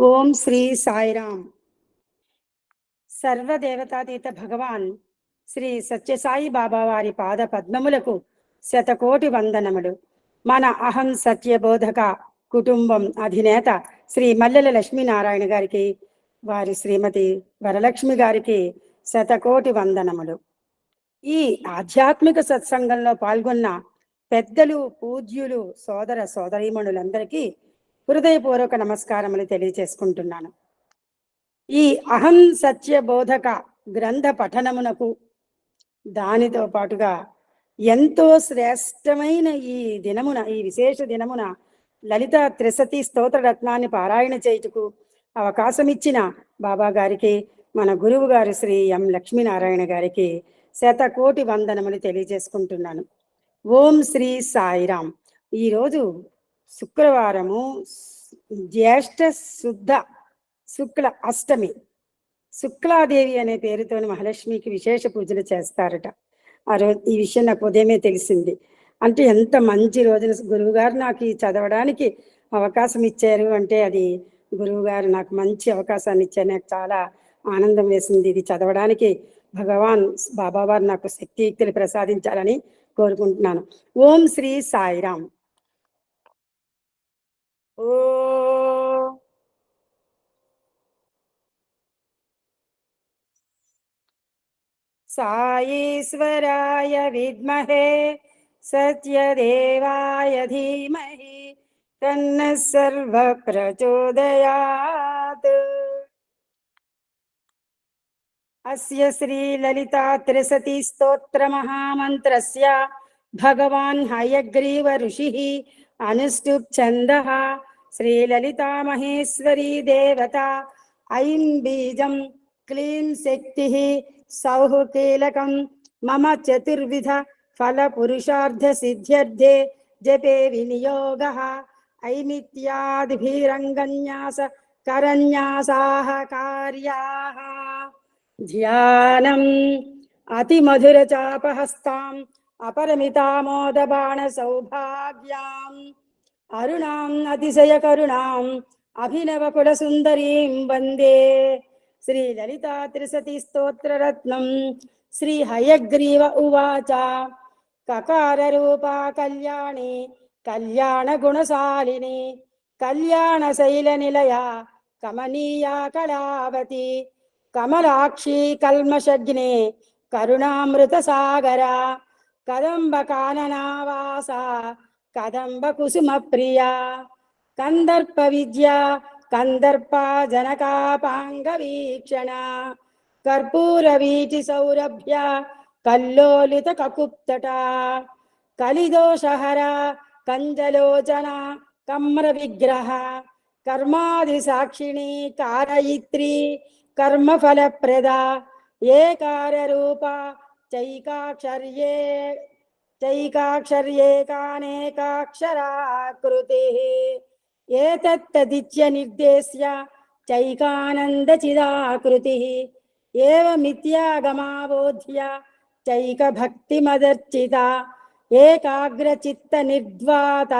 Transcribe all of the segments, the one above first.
ఓం శ్రీ సాయిరామ్. సర్వదేవతాతీత భగవాన్ శ్రీ సత్యసాయి బాబా వారి పాద పద్మములకు శతకోటి వందనములు. మన అహం సత్యబోధక కుటుంబం అధినేత శ్రీ మల్లెల లక్ష్మీనారాయణ గారికి, వారి శ్రీమతి వరలక్ష్మి గారికి శతకోటి వందనములు. ఈ ఆధ్యాత్మిక సత్సంగంలో పాల్గొన్న పెద్దలు, పూజ్యులు, సోదర సోదరీమణులందరికీ హృదయపూర్వక నమస్కారములు తెలియచేసుకుంటున్నాను. ఈ అహం సత్యబోధక గ్రంథ పఠనమునకు, దానితో పాటుగా ఎంతో శ్రేష్టమైన ఈ దినమున, ఈ విశేష దినమున లలిత త్రిశతి స్తోత్ర రత్నాన్ని పారాయణ చేయుటకు అవకాశం ఇచ్చిన బాబా గారికి, మన గురువు గారు శ్రీ ఎం లక్ష్మీనారాయణ గారికి శతకోటి వందనములు తెలియజేసుకుంటున్నాను. ఓం శ్రీ సాయిరామ్. ఈరోజు శుక్రవారము, జ్యేష్ఠ శుద్ధ శుక్ల అష్టమి. శుక్లాదేవి అనే పేరుతో మహాలక్ష్మికి విశేష పూజలు చేస్తారట. ఆ రోజు ఈ విషయం నాకు ఉదయమే తెలిసింది. అంటే ఎంత మంచి రోజున గురువు గారు నాకు ఈ చదవడానికి అవకాశం ఇచ్చారు అంటే, అది గురువు గారు నాకు మంచి అవకాశాన్ని ఇచ్చారు. నాకు చాలా ఆనందం వేసింది. ఇది చదవడానికి భగవాన్ బాబావారు నాకు శక్తియుక్తులు ప్రసాదించాలని కోరుకుంటున్నాను. ఓం శ్రీ సాయిరామ్. ఓ సాయీశ్వరాయ విద్మహే సత్యదేవాయ ధీమహి తన్నః సర్వ ప్రచోదయాత్. అస్య శ్రీ లలితా త్రిశతి స్తోత్ర మహామంత్రస్య భగవాన్ హయగ్రీవ ఋషిః అనుష్ఠుప్ ఛందః. శ్రీ లలితా మహేశ్వరీ దేవత ఐం బీజం క్లీం శక్తిః సౌః కీలకం మమ చతుర్విధ ఫల పురుషార్థ సిద్ధ్యర్థే జపే వినియోగః. ఐమిత్యాదిభిరంగన్యాస కరన్యాసాః కార్యాః. ధ్యానం అతిమధుర చాపహస్తాం అపరమితామోద బాణ సౌభాగ్యాం అరుణాం అతిశయ కరుణాం అభినవ కుల సుందరీం వందే. శ్రీ లలితా త్రిశతి స్తోత్ర రత్నం. శ్రీ హయగ్రీవ ఉవాచ. కకార రూపా కళ్యాణి కళ్యాణ గుణశాలిని కళ్యాణ శైల నిలయ కమనీయా కళావతి కమలాక్షి కల్మషగ్నే కరుణామృత సాగర కదంబ కాననావాస కదంబ కుసుమ ప్రియ కందర్ప విద్య కందర్ప జనకాపాంగ వీక్షణ కర్పూర వీటి సౌరభ్య కల్లోలిత కకుప్తట కలిదోషహర కంజలోచన కమ్ర విగ్రహ కర్మాది సాక్షిణి కారయిత్రి కర్మఫల ప్రద ఏకార రూప చైకాక్షర్యే చైకాక్షర్యేకానేకాక్షరాకృతి ఏతత్తదిత్య నిర్దేశ్య చైకానంద చిదాకృతి ఏవమిత్యాగమాబోధ్య చైక భక్తిమదర్చిత ఏకాగ్రచిత్త నిర్ధ్వాత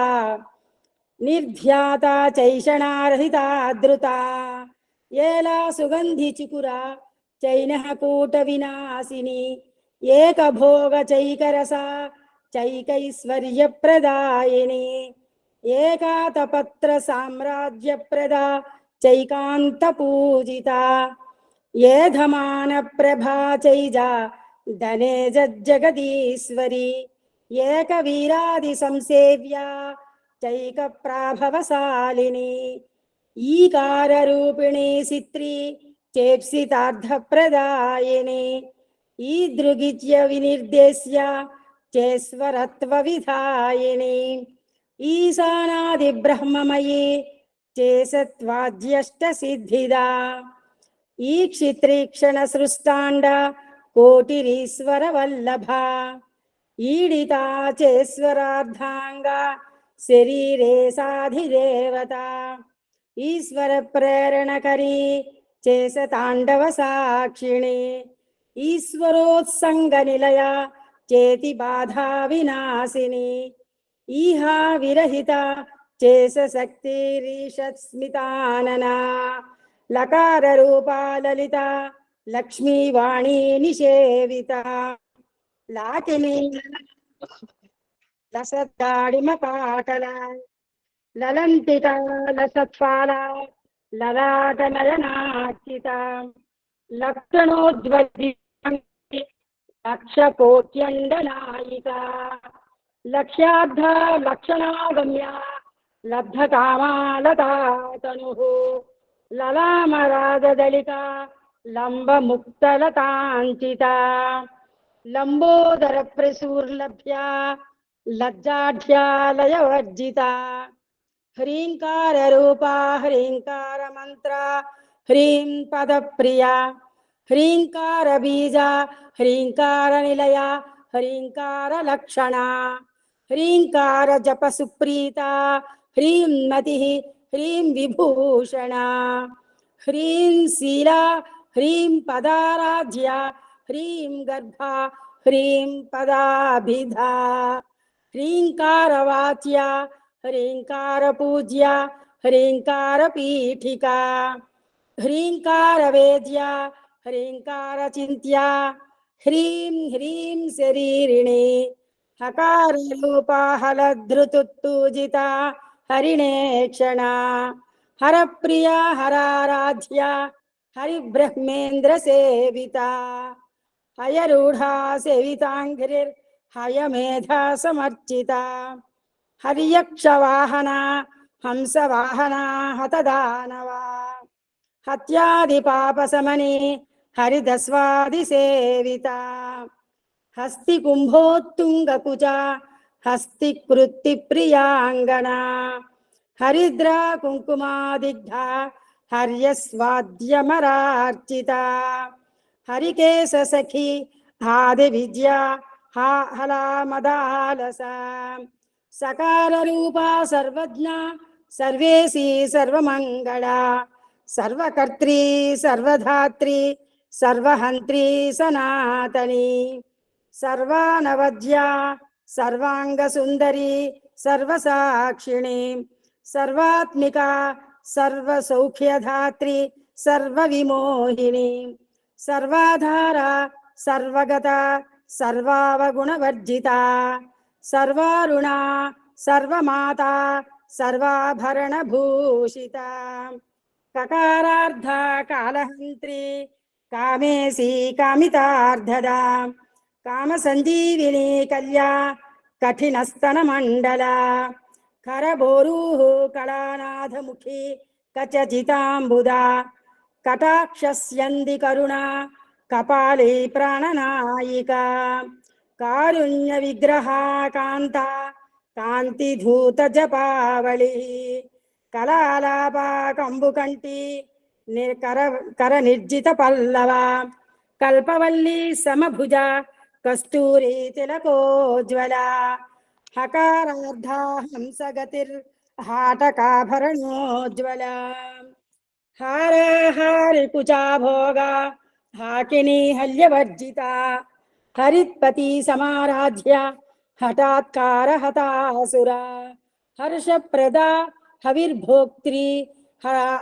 నిర్ధ్యాత చైషణారహితా ధృత ఏలా సుగంధి చికురా చైనః కూట వినాశిని ఏకభోగ చైకరస చైకైశ్వర్య ప్రదాయిని ఏకాతపత్ర సామ్రాజ్య ప్రదా చైకాంత పూజిత ఏధమాన ప్రభా చైజా ధనే జగదీశ్వరి ఏక వీరాది సంసేవ్య చైక ప్రాభవశాలిని ఈకార రూపిణి సిత్రి చేప్సితార్థ ప్రదాయిని ఈదృగిజ్య వినిర్దేశ్య చేస్వరత్వ విధాయిని ఈశానాది బ్రహ్మమయీ చేసత్వాద్యష్ట సిద్ధిదా ఈ క్షిత్రీక్షణ సృష్టాండ కోటిరీశ్వర వల్లభ ఈడితా చేశ్వరార్ధాంగ శరీరే సాధిదేవత ఈశ్వర ప్రేరణకరీ చేసతాండవ సాక్షిణి ఈశ్వరోత్సంగ నిలయ చేతి బాధా వినాశిని ఈహా విరహిత చేసశక్తిరీషత్స్మితాననా లకార రూపా లలిత లక్ష్మీవాణీ నిషేవిత లాకిని లసద్దాడిమ పాటల లలంటిత లసత్పాల లలాట నయనార్చిత లక్షణోజ్వలి లక్షకోట్యండనాయిక లక్ష్యార్థ లక్షణాగమ్య లబ్ధకామాలతాతను లలామరాగదళిత లంబముక్తలతాంచిత లంబోదర ప్రసూర్లభ్య లజ్జాఢ్యాలయవర్జిత హ్రీంకార రూపా హ్రీంకార మంత్ర హ్రీం పదప్రియ హ్రీంకార బీజ హ్రీంకార నిలయ హ్రీంకార లక్షణ హ్రీంకార జప సుప్రీత హ్రీం మతి హ్రీం విభూషణ హ్రీం శీల హ్రీం పదారాధ్య హ్రీం గర్భ హ్రీం పదాభిధ హ్రీంకార వాచ్య హ్రీంకార పూజ్య హ్రీంకార పీఠిక హ్రీంకార వేద్య హ్రీంకార చింత్య హ్రీం హ్రీం శరీరిణి హకార రూపాహలధృతుత్తూజిత హరిణేక్షణ హరప్రియ హరారాధ్య హరిబ్రహ్మేంద్ర సేవిత హయరూఢా సేవితాంఘ్రిర్ హయమేధా సమర్చిత హర్యక్షవాహన హంసవాహన హతదానవా హత్యాది పాపశమని హరిదస్వాది సేవిత హస్తి కుంభోత్తుంగకుచ హస్తి కృత్తి ప్రియాంగణ హరిద్రా కుంకుమాదిగ్ధ హర్యస్వాద్యమరార్చిత హరికేశ సఖి ఆది విద్య హలామదాలస సకార రూపా సర్వజ్ఞ సర్వేశీ సర్వమంగళ సర్వకర్త్రీ సర్వధాత్రి సర్వహంత్రీ సనాతని సర్వానవద్య సర్వాంగ సుందరి సర్వసాక్షిణి సర్వాత్మిక సర్వసౌఖ్యధాత్రి సర్వవిమోహిని సర్వాధార సర్వగత సర్వావగుణవర్జిత సర్వారుణ సర్వమాత సర్వాభరణభూషిత కకారార్ధ కాలహంత్రి కామేశీ కామితార్థద కామసంజీవిని కల్యా కఠినస్తనమండల కరబోరూః కళానాథముఖి కచజితాంబుదా కటాక్షస్యంది కరుణ కపాలీ ప్రాణనాయిక కారుణ్య విగ్రహ కాంత కాంతిధూత జపావళి కళాలాప కంబుకంటి కర నిర్జిత పల్లవ కల్పవల్లి సమభుజ కస్తూరి తిలకోజ్వల హకారార్ధ హంసగతిర్ హాటకాభరణోజ్వల హారాహారి కుచా భోగ హాకిని హల్యవర్జిత హరిత్పతి సమారాధ్య హఠాత్కార హతాసుర హర్షప్రద హవిర్భోక్త్రి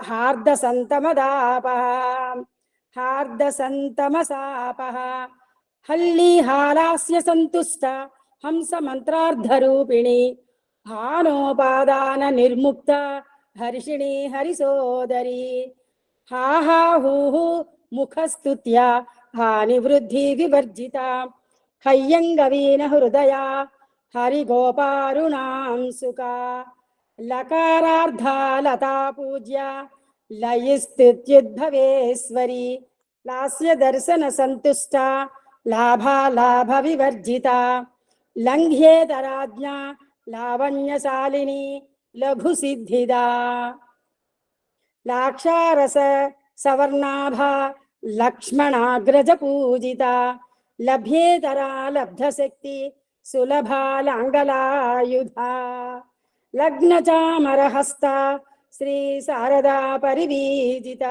హార్దసంతమదాపః హార్దసంతమసాపః హల్లీహాలాస్య సంతుష్ట హంస మంత్రార్ధరూపిణి హానోపాదాన నిర్ముక్త హర్షిణి హరిసోదరి హా హూ ముఖస్తుత్య హానివృద్ధి వివర్జిత హయ్యంగవీన హృదయ హరిగోపారుణాం సుఖ లకారార్ధ లతా పూజ్య లయిస్తుత్యుద్భవేశ్వరి లాస్య దర్శన సంతుష్ట లాభాలాభ వివర్జిత లంఘ్యేతరాజ్ఞ లావణ్యశాలిని లఘు సిద్ధిదా లాక్షారస సవర్ణాభ లక్ష్మణాగ్రజ పూజిత లభ్యేతరా లబ్ధశక్తి సులభాలాంగలాయుధ లగ్నచామరహస్త శ్రీ శారదా పరివీజిత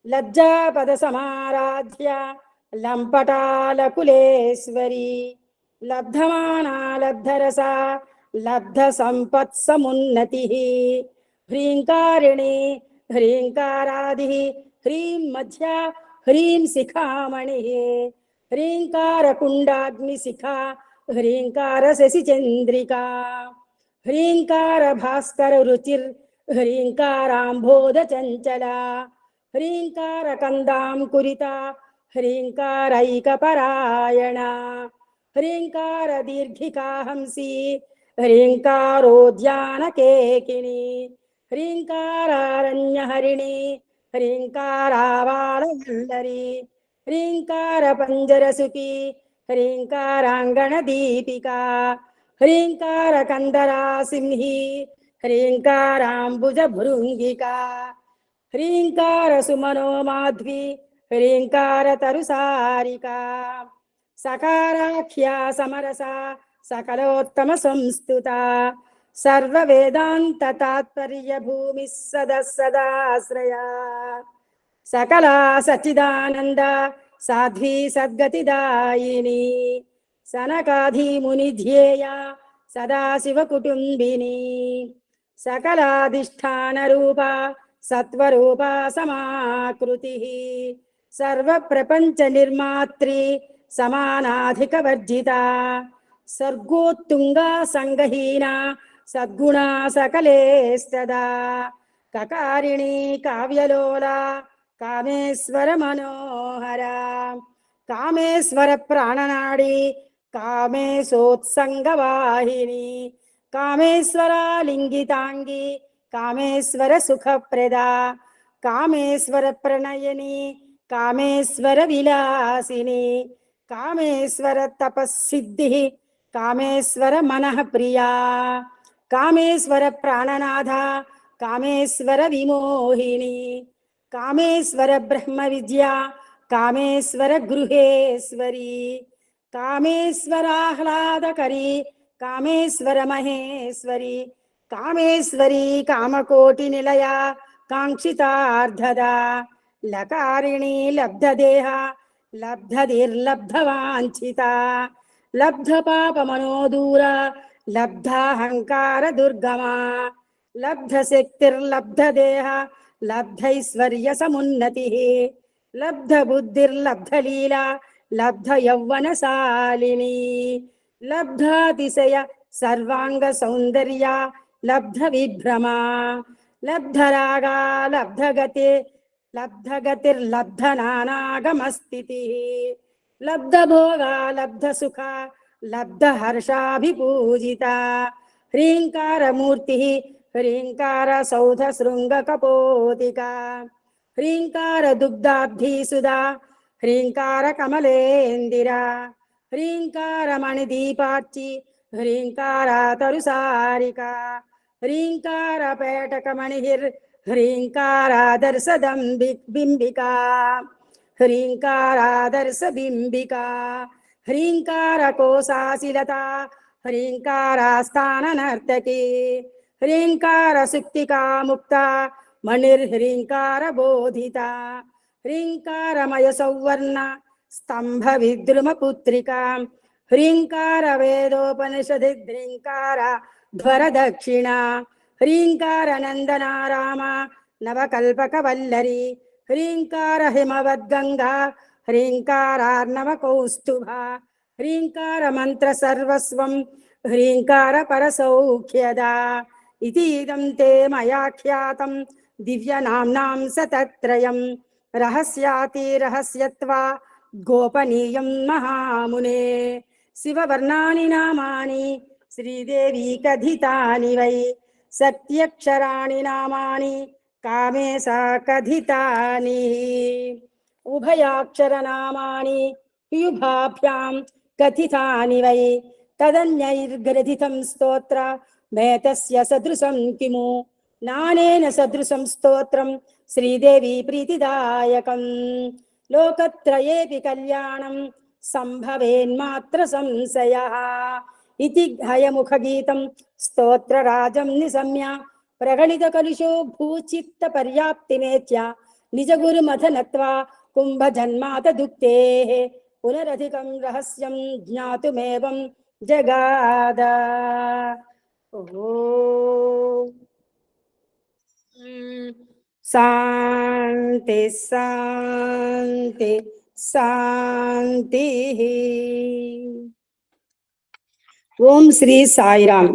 లజ్జాపద సమారాధ్య లంపటాలకులేశ్వరి లబ్ధమానా లబ్ధరస లబ్ధ సంపత్సమున్నతి. హ్రీంకారిణి హ్రీంకారాది హ్రీం మధ్య హ్రీం శిఖామణి హ్రీంకారకుండాగ్నిశిఖా హ్రీంకార శశిచంద్రికా హ్రీంకార భాస్కర రుచిర్ హ్రీంకారాంబోధ చంచలా హ్రీంకార కందాం కురిత హ్రీంకారైకపరాయణ హ్రీంకార దీర్ఘికా హంసి హ్రీంకారోద్యానకేకిని హ్రీంకారారణ్యహరిణి హ్రీంకారావాళవల్లరి హ్రీంకార పంజరసుకి హ్రీంకారాంగణ దీపికా హ్రీంకార కందరా సింహి హ్రీంకారాంబుజ భృంగికా హ్రీంకార సుమనో మాధ్వి హ్రీంకార తరుసారికా సకారాఖ్యా సమరస సకలోత్తమ సంస్తుత సర్వ వేదాంత తాత్పర్య భూమి సదాశ్రయ సకలా సచిదానంద సాధ్వీ సద్గతిదాయిని సనకాధి ముని ధ్యేయ సదాశివ కుటుంబిని సకలాధిష్టాన రూప సత్వరూప సమాకృతి సర్వ ప్రపంచ నిర్మాత్రి సమానాధిక వర్జిత సర్గోత్తుంగా సంగహీన సద్గుణా సకలేస్తదా కకారిణి కావ్యలోల కామేశ్వర మనోహర కామేశ్వర ప్రాణనాడి కామేశోత్సంగవాహిని కామేశ్వర లింగితాంగి కామేశ్వర సుఖప్రదా కామేశ్వర ప్రణయని కామేశ్వర విలాసిని కామేశ్వర తపస్సిద్ధి కామేశ్వర మనః ప్రియా కామేశ్వర ప్రాణనాథ కామేశ్వర విమోహిని కామేశ్వర బ్రహ్మ విద్య కామేశ్వర గృహేశ్వరి కామేశ్వరాహ్లాదకరి కామేశ్వర మహేశ్వరి కామేశ్వరి కామకోటి నిలయ కాంక్షితార్థద లకారిణి లబ్ధదేహ లబ్ధదిర్లబ్ధవాంఛిత లబ్ధ పాప మనోదూర లబ్ధాహంకార దుర్గమా లబ్ధ శక్తిర్లబ్ధదేహ లబ్ధైశ్వర్య సమున్నతి లబ్ధ బుద్ధిర్లబ్ధ లీలా లబ్ధ యౌవనశాలిని లబ్ధాతిశయ సర్వాంగ సౌందర్య లబ్ధ విభ్రమా లబ్ధరాగా లబ్ధగతి లబ్ధగతిర్లబ్ధ నానాగమస్థితి లబ్ధ భోగా లబ్ధ సుఖ లబ్ధ హర్షాభిపూజిత హ్రీంకార మూర్తి హ్రీంకార సౌధ శృంగ కపోతిక హ్రీంకార దుగ్ధాబ్ధి సుధా హ్రీంకార కమలేందిర హ్రీంకార మణిదీపార్చి హ్రీంకార తరుసారిక హ్రీంకార పేటకమణిహిర్ హ్రీంకారాదర్శదం బింబికా హ్రీంకారాదర్శ బింబికా హ్రీంకార కోశాశిలత హ్రీంకారాస్థాన నర్తకి హ్రీంకార సుక్తికా ముక్త మణిర్హ్రీంకార బోధిత హ్రీంకారమయ సౌవర్ణ స్తంభ విద్రుమ పుత్రిక హ్రీంకార వేదోపనిషది హ్రీంకార ధ్వర దక్షిణ హ్రీంకార నందనారామ నవకల్పక వల్లరి హ్రీంకార హిమవద్గంగా హ్రీంకారార్ణవ కౌస్తుభ హ్రీంకార మంత్ర సర్వస్వం హ్రీంకార పరసౌఖ్యదా ఇదం తే మయా ఖ్యాతం దివ్య నామ్నాం సతత్రయం రహస్యాతి రహస్యత్వా గోపనీయం మహామునే శివవర్ణాని నామాని శ్రీదేవి కథితాని వై సత్యక్షరాణి నామాని కామేశా కథితాని ఉభయాక్షర నామాని యుభాభ్యాం కథితాని వై తదన్యైర్గ్రథితం స్తోత్ర మేతస్య సదృశం కిము నానేన సదృశం స్తోత్రం శ్రీదేవి ప్రీతిదాయకం లోకత్రయేపి కళ్యాణం సంభవేన్మాత్ర సంశయః ఇతి హయముఖ గీతం స్తోత్రరాజం నిశమ్య ప్రగణిత కలుషో భూచిత్త పర్యాప్తినేత్య నిజ గురు మథనత్వా కుంభ జన్మాత దుక్తేః పునరధికం రహస్యం జ్ఞాతుమేవం జగాద. ఓం శాంతి శాంతి శాంతి. ఓం శ్రీ సాయిరామ్.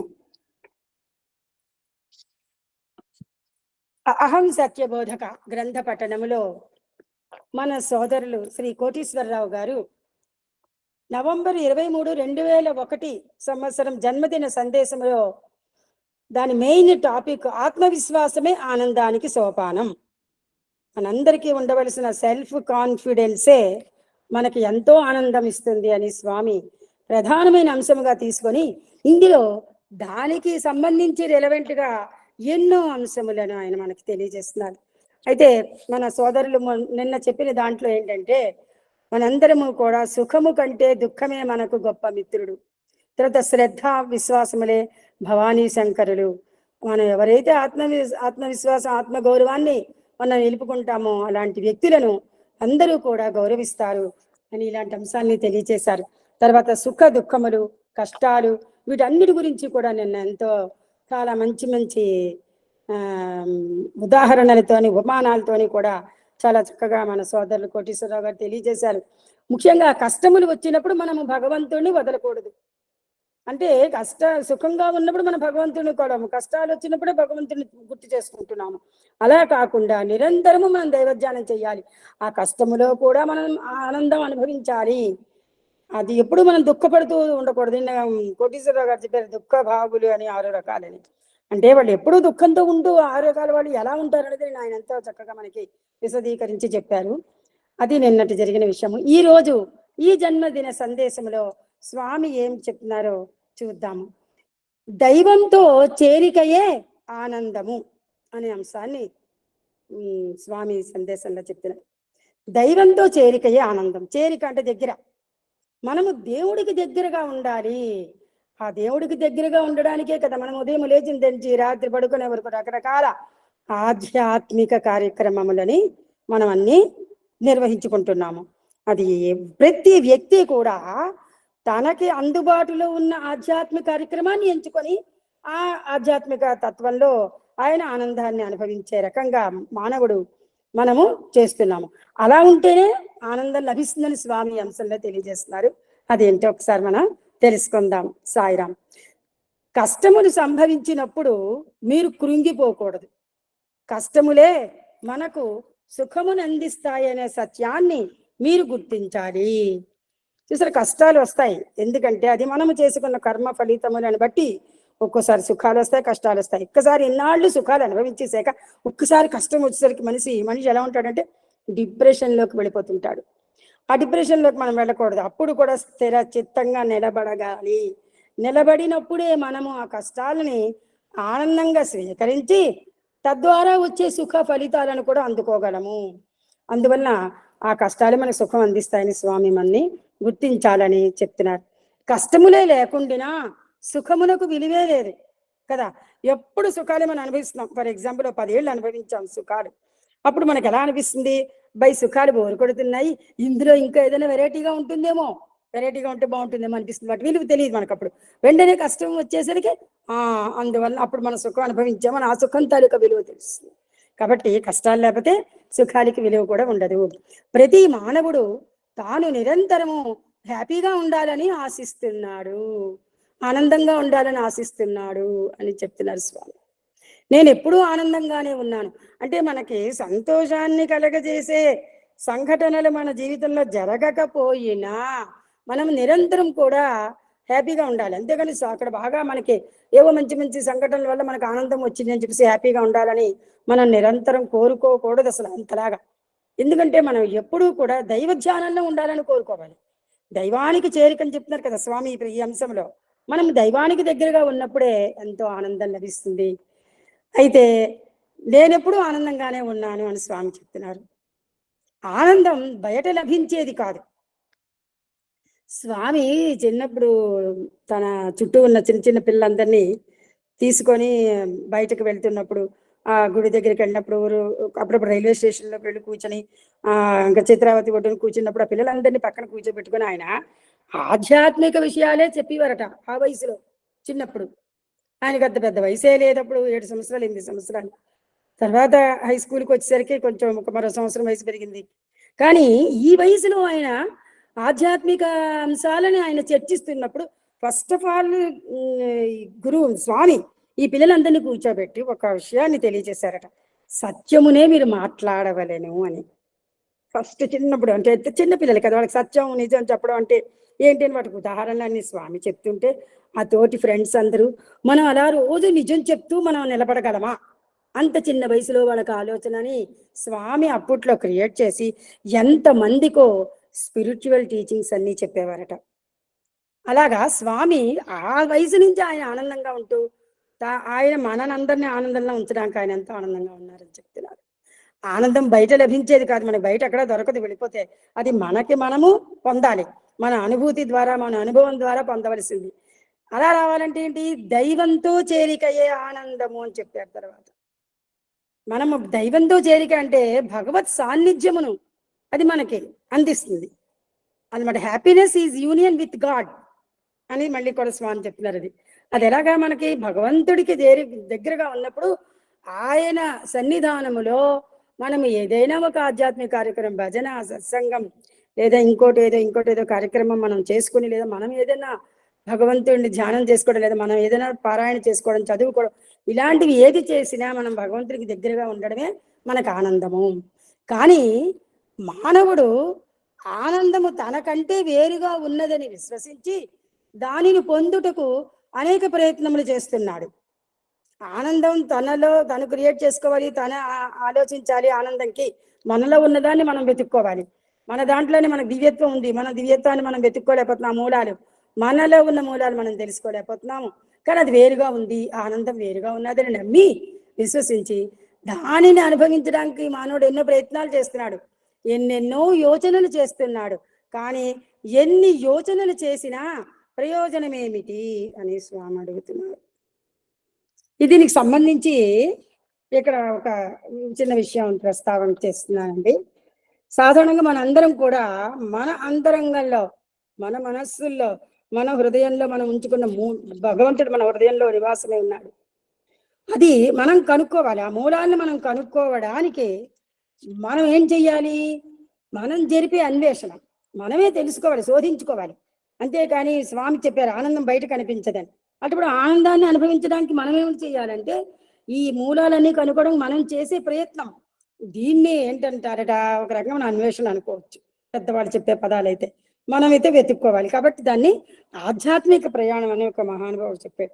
అహం సత్యబోధక గ్రంథ పఠనములో మన సోదరులు శ్రీ కోటీశ్వరరావు గారు నవంబర్ 23, 2001 సంవత్సరం జన్మదిన సందేశంలో దాని మెయిన్ టాపిక్ ఆత్మవిశ్వాసమే ఆనందానికి సోపానం. మనందరికీ ఉండవలసిన సెల్ఫ్ కాన్ఫిడెన్సే మనకి ఎంతో ఆనందం ఇస్తుంది అని స్వామి ప్రధానమైన అంశంగా తీసుకొని ఇందులో దానికి సంబంధించి రెలవెంట్గా ఎన్నో అంశములను ఆయన మనకి తెలియజేస్తున్నారు. అయితే మన సోదరులు నిన్న చెప్పిన దాంట్లో ఏంటంటే మనందరము కూడా సుఖము కంటే దుఃఖమే మనకు గొప్ప మిత్రుడు. తర్వాత శ్రద్ధ విశ్వాసములే భవానీ శంకరులు. మనం ఎవరైతే ఆత్మవిశ్వాసం ఆత్మగౌరవాన్ని మనం నిలుపుకుంటామో అలాంటి వ్యక్తులను అందరూ కూడా గౌరవిస్తారు అని ఇలాంటి అంశాన్ని తెలియజేశారు. తర్వాత సుఖ దుఃఖములు కష్టాలు వీటన్నిటి గురించి కూడా నిన్న ఎంతో చాలా మంచి మంచి ఉదాహరణలతోని ఉపమానాలతోని కూడా చాలా చక్కగా మన సోదరులు కోటీశ్వరరావు గారు తెలియజేశారు. ముఖ్యంగా కష్టములు వచ్చినప్పుడు మనము భగవంతుడిని వదలకూడదు. అంటే సుఖంగా ఉన్నప్పుడు మనం భగవంతుని కొడము, కష్టాలు వచ్చినప్పుడే భగవంతుని గుర్తు చేసుకుంటున్నాము. అలా కాకుండా నిరంతరము మనం దైవధ్యానం చేయాలి. ఆ కష్టములో కూడా మనం ఆనందం అనుభవించాలి. అది ఎప్పుడు మనం దుఃఖపడుతూ ఉండకూడదు. కోటీశ్వరరావు గారు చెప్పారు దుఃఖ భాగులు అని 6 రకాలని. అంటే వాళ్ళు ఎప్పుడూ దుఃఖంతో ఉంటూ 6 రకాల వాళ్ళు ఎలా ఉంటారు అనేది ఆయన ఎంతో చక్కగా మనకి విశదీకరించి చెప్పారు. అది నిన్నటి జరిగిన విషయము. ఈ రోజు ఈ జన్మదిన సందేశంలో స్వామి ఏం చెప్తున్నారో చూద్దాము. దైవంతో చేరికయే ఆనందము అనే అంశాన్ని స్వామి సందేశంలో చెప్తున్నారు. దైవంతో చేరికయే ఆనందం. చేరిక అంటే దగ్గర. మనము దేవుడికి దగ్గరగా ఉండాలి. ఆ దేవుడికి దగ్గరగా ఉండడానికే కదా మనం ఉదయం లేచిన తెంచి రాత్రి పడుకునే వరకు రకరకాల ఆధ్యాత్మిక కార్యక్రమములని మనం అన్ని నిర్వహించుకుంటున్నాము. అది ప్రతి వ్యక్తి కూడా తనకి అందుబాటులో ఉన్న ఆధ్యాత్మిక కార్యక్రమాన్ని ఎంచుకొని ఆ ఆధ్యాత్మిక తత్వంలో ఆయన ఆనందాన్ని అనుభవించే రకంగా మానవుడు మనము చేస్తున్నాము. అలా ఉంటేనే ఆనందం లభిస్తుందని స్వామి అంశంలో తెలియజేస్తున్నారు. అదేంటో ఒకసారి మనం తెలుసుకుందాం. సాయిరాం. కష్టములు సంభవించినప్పుడు మీరు కృంగిపోకూడదు. కష్టములే మనకు సుఖమును అందిస్తాయనే సత్యాన్ని మీరు గుర్తించాలి. చూసారు, కష్టాలు వస్తాయి. ఎందుకంటే అది మనము చేసుకున్న కర్మ ఫలితములను బట్టి ఒక్కోసారి సుఖాలు వస్తాయి, కష్టాలు వస్తాయి. ఒక్కసారి ఇన్నాళ్ళు సుఖాలు అనుభవించేసాక ఒక్కసారి కష్టం వచ్చేసరికి మనిషి ఎలా ఉంటాడంటే డిప్రెషన్లోకి వెళ్ళిపోతుంటాడు. ఆ డిప్రెషన్లోకి మనం వెళ్ళకూడదు. అప్పుడు కూడా స్థిర చిత్తంగా నిలబడగాలి. నిలబడినప్పుడే మనము ఆ కష్టాలని ఆనందంగా స్వీకరించి తద్వారా వచ్చే సుఖ ఫలితాలను కూడా అందుకోగలము. అందువలన ఆ కష్టాలు మనకు సుఖం అందిస్తాయని స్వామి మనని గుర్తించాలని చెప్తున్నారు. కష్టములే లేకుండా సుఖమునకు విలువే లేదు కదా. ఎప్పుడు సుఖాలే మనం అనుభవిస్తున్నాం. ఫర్ ఎగ్జాంపుల్ 10 ఏళ్ళు అనుభవించాం సుఖాలు. అప్పుడు మనకు ఎలా అనిపిస్తుంది? సుఖాలు బోరు కొడుతున్నాయి, ఇందులో ఇంకా ఏదైనా వెరైటీగా ఉంటుందేమో, వెరైటీగా ఉంటే బాగుంటుందేమో అనిపిస్తుంది. వాటి విలువ తెలియదు మనకు. అప్పుడు వెంటనే కష్టం వచ్చేసరికి అందువల్ల అప్పుడు మనం సుఖం అనుభవించామని ఆ సుఖం తాలూకా విలువ తెలుస్తుంది. కాబట్టి కష్టాలు లేకపోతే సుఖాలకి విలువ కూడా ఉండదు. ప్రతి మానవుడు తాను నిరంతరము హ్యాపీగా ఉండాలని ఆశిస్తున్నాడు, ఆనందంగా ఉండాలని ఆశిస్తున్నాడు అని చెప్తున్నారు స్వామి. నేను ఎప్పుడూ ఆనందంగానే ఉన్నాను అంటే మనకి సంతోషాన్ని కలగజేసే సంఘటనలు మన జీవితంలో జరగకపోయినా మనం నిరంతరం కూడా హ్యాపీగా ఉండాలి. అంతేగాని అక్కడ బాగా మనకి ఏవో మంచి మంచి సంఘటనల వల్ల మనకు ఆనందం వచ్చింది అని చెప్పేసి హ్యాపీగా ఉండాలని మనం నిరంతరం కోరుకోకూడదు అసలు అంతలాగా. ఎందుకంటే మనం ఎప్పుడూ కూడా దైవ ధ్యానంలో ఉండాలని కోరుకోవాలి. దైవానికి చేరికని చెప్తున్నారు కదా స్వామి ఈ అంశంలో. మనం దైవానికి దగ్గరగా ఉన్నప్పుడే ఎంతో ఆనందం లభిస్తుంది. అయితే నేనెప్పుడు ఆనందంగానే ఉన్నాను అని స్వామి చెప్తున్నారు. ఆనందం బయట లభించేది కాదు. స్వామి చిన్నప్పుడు తన చుట్టూ ఉన్న చిన్న చిన్న పిల్లలందరినీ తీసుకొని బయటకు వెళ్తున్నప్పుడు ఆ గుడి దగ్గరికి వెళ్ళినప్పుడు అప్పుడప్పుడు రైల్వే స్టేషన్లోకి వెళ్ళి కూర్చొని ఇంకా చిత్రావతి ఒడ్డున కూర్చున్నప్పుడు ఆ పిల్లలందరినీ పక్కన కూర్చోబెట్టుకొని ఆయన ఆధ్యాత్మిక విషయాలే చెప్పేవారట ఆ వయసులో చిన్నప్పుడు. ఆయనకు అంత పెద్ద వయసే లేదప్పుడు, 7 సంవత్సరాలు 8 సంవత్సరాలు. తర్వాత హై స్కూల్కి వచ్చేసరికి కొంచెం ఒక మరో సంవత్సరం వయసు పెరిగింది. కానీ ఈ వయసులో ఆయన ఆధ్యాత్మిక అంశాలని ఆయన చర్చిస్తున్నప్పుడు ఫస్ట్ ఆఫ్ ఆల్ గురువు స్వామి ఈ పిల్లలందరినీ కూర్చోబెట్టి ఒక విషయాన్ని తెలియజేశారట. సత్యమునే మీరు మాట్లాడవలెను అని. ఫస్ట్ చిన్నప్పుడు అంటే చిన్న పిల్లలు కదా, వాళ్ళకి సత్యం నిజం చెప్పడం అంటే ఏంటి అని వాటికి ఉదాహరణలన్నీ స్వామి చెప్తుంటే ఆ తోటి ఫ్రెండ్స్ అందరూ మనం అలా రోజు నిజం చెప్తూ మనం నిలబడగలమా, అంత చిన్న వయసులో వాళ్ళకి ఆలోచనని స్వామి అప్పట్లో క్రియేట్ చేసి ఎంతమందికో స్పిరిచువల్ టీచింగ్స్ అన్నీ చెప్పేవారట. అలాగా స్వామి ఆ వయసు నుంచి ఆయన ఆనందంగా ఉంటూ ఆయన మనందరినీ ఆనందంగా ఉంచడానికి ఆయన ఎంతో ఆనందంగా ఉన్నారని చెప్తున్నారు. ఆనందం బయట లభించేది కాదు, మనకి బయట ఎక్కడ దొరకదు, వెళ్ళిపోతే అది మనకి మనము పొందాలి, మన అనుభూతి ద్వారా మన అనుభవం ద్వారా పొందవలసింది. అలా రావాలంటే ఏంటి, దైవంతో చేరికయే ఆనందము అని చెప్పారు. తర్వాత మనము దైవంతో చేరిక అంటే భగవత్ సాన్నిధ్యమును అది మనకి అందిస్తుంది అన్నమాట. Happiness is union with God అని మళ్ళీ కూడా స్వామి చెప్తున్నారు. అది ఎలాగా మనకి భగవంతుడికి దగ్గరగా ఉన్నప్పుడు ఆయన సన్నిధానములో మనం ఏదైనా ఒక ఆధ్యాత్మిక కార్యక్రమం, భజన, సత్సంగం, లేదా ఇంకోటి ఏదో కార్యక్రమం మనం చేసుకుని, లేదా మనం ఏదైనా భగవంతుడిని ధ్యానం చేసుకోవడం, లేదా మనం ఏదైనా పారాయణ చేసుకోవడం, చదువుకోవడం, ఇలాంటివి ఏది చేసినా మనం భగవంతుడికి దగ్గరగా ఉండడమే మనకు ఆనందము. కానీ మానవుడు ఆనందము తనకంటే వేరుగా ఉన్నదని విశ్వసించి దానిని పొందుటకు అనేక ప్రయత్నములు చేస్తున్నాడు. ఆనందం తను క్రియేట్ చేసుకోవాలి, తన ఆలోచించాలి. ఆనందంకి మనలో ఉన్నదాన్ని మనం వెతుక్కోవాలి. మన దాంట్లోనే మనకు దివ్యత్వం ఉంది, మన దివ్యత్వాన్ని మనం వెతుక్కోలేకపోతున్నాం. మూలాలు, మనలో ఉన్న మూలాలు మనం తెలుసుకోలేకపోతున్నాము. కానీ అది వేరుగా ఉంది, ఆనందం వేరుగా ఉన్నదని నమ్మి విశ్వసించి దానిని అనుభవించడానికి మానవుడు ఎన్నో ప్రయత్నాలు చేస్తున్నాడు, ఎన్నెన్నో యోచనలు చేస్తున్నాడు. కానీ ఎన్ని యోచనలు చేసినా ప్రయోజనం ఏమిటి అని స్వామి అడుగుతున్నారు. దీనికి సంబంధించి ఇక్కడ ఒక చిన్న విషయం ప్రస్తావన చేస్తున్నానండి. సాధారణంగా మనందరం కూడా మన అంతరంగంలో, మన మనస్సుల్లో, మన హృదయంలో మనం ఉంచుకున్న భగవంతుడు మన హృదయంలో నివాసమే ఉన్నాడు. అది మనం కనుక్కోవాలి. ఆ మూలాన్ని మనం కనుక్కోవడానికి మనం ఏం చెయ్యాలి, మనం జరిపే అన్వేషణ మనమే తెలుసుకోవాలి, శోధించుకోవాలి. అంతేకాని స్వామి చెప్పారు ఆనందం బయట కనిపించదని. అప్పుడు ఆనందాన్ని అనుభవించడానికి మనం ఏమిటి చేయాలంటే ఈ మూలాలన్నీ కనుక్కోవడం మనం చేసే ప్రయత్నం. దీన్ని ఏంటంటారట, ఒక రకమైన అన్వేషణ అనుకోవచ్చు పెద్దవాళ్ళు చెప్పే పదాలైతే. మనమైతే వెతుక్కోవాలి. కాబట్టి దాన్ని ఆధ్యాత్మిక ప్రయాణం అనే ఒక మహానుభావుడు చెప్పేట.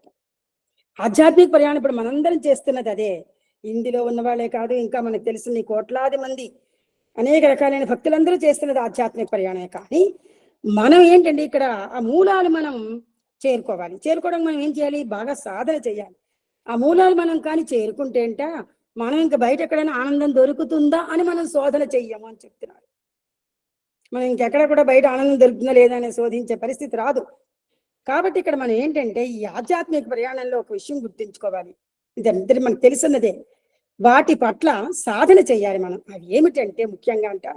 ఆధ్యాత్మిక ప్రయాణం ఇప్పుడు మనందరం చేస్తున్నది అదే. ఇందులో ఉన్న వాళ్ళే కాదు, ఇంకా మనకు తెలిసిన కోట్లాది మంది అనేక రకాలైన భక్తులందరూ చేస్తున్నది ఆధ్యాత్మిక ప్రయాణమే. కానీ మనం ఏంటంటే ఇక్కడ ఆ మూలాలు మనం చేరుకోవాలి. చేరుకోవడం మనం ఏం చేయాలి, బాగా సాధన చేయాలి. ఆ మూలాలు మనం కానీ చేరుకుంటే మనం ఇంకా బయట ఎక్కడైనా ఆనందం దొరుకుతుందా అని మనం శోధన చెయ్యము అని చెప్తున్నారు. మనం ఇంకెక్కడ కూడా బయట ఆనందం దొరుకుతుందా లేదా అని శోధించే పరిస్థితి రాదు. కాబట్టి ఇక్కడ మనం ఏంటంటే ఈ ఆధ్యాత్మిక ప్రయాణంలో ఒక విషయం గుర్తించుకోవాలి. ఇదంతా మనకు తెలిసినదే. వాటి పట్ల సాధన చెయ్యాలి మనం. అవి ఏమిటంటే ముఖ్యంగా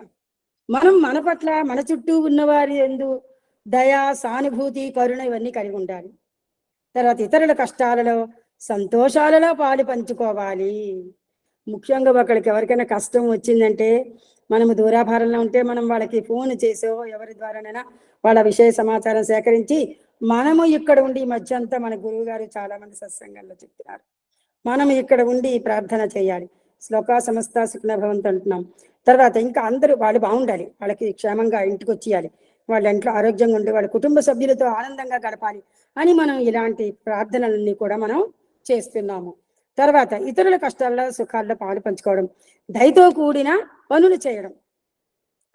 మనం మన పట్ల, మన చుట్టూ ఉన్నవారి యందు దయ, సానుభూతి, కరుణ ఇవన్నీ కలిగి ఉండాలి. తర్వాత ఇతరుల కష్టాలలో, సంతోషాలలో పాలు పంచుకోవాలి. ముఖ్యంగా ఒకరికి ఎవరికైనా కష్టం వచ్చిందంటే మనము దూరాభారంలో ఉంటే మనం వాళ్ళకి ఫోన్ చేసో ఎవరి ద్వారానైనా వాళ్ళ విషయ సమాచారం సేకరించి మనము ఇక్కడ ఉండి ఈ మధ్య అంతా మన గురువు గారు చాలా మంది సత్సంగంలో చెప్తున్నారు, మనం ఇక్కడ ఉండి ప్రార్థన చేయాలి. శ్లోకా సమస్త సుఖినో భవంతు అంటున్నాం. తర్వాత ఇంకా అందరూ వాళ్ళు బాగుండాలి, వాళ్ళకి క్షేమంగా ఇంటికి వచ్చేయాలి, వాళ్ళ ఇంట్లో ఆరోగ్యంగా ఉండి వాళ్ళ కుటుంబ సభ్యులతో ఆనందంగా గడపాలి అని మనం ఇలాంటి ప్రార్థనలన్నీ కూడా మనం చేస్తున్నాము. తర్వాత ఇతరుల కష్టాల్లో సుఖాల్లో పాలు పంచుకోవడం, దయతో కూడిన పనులు చేయడం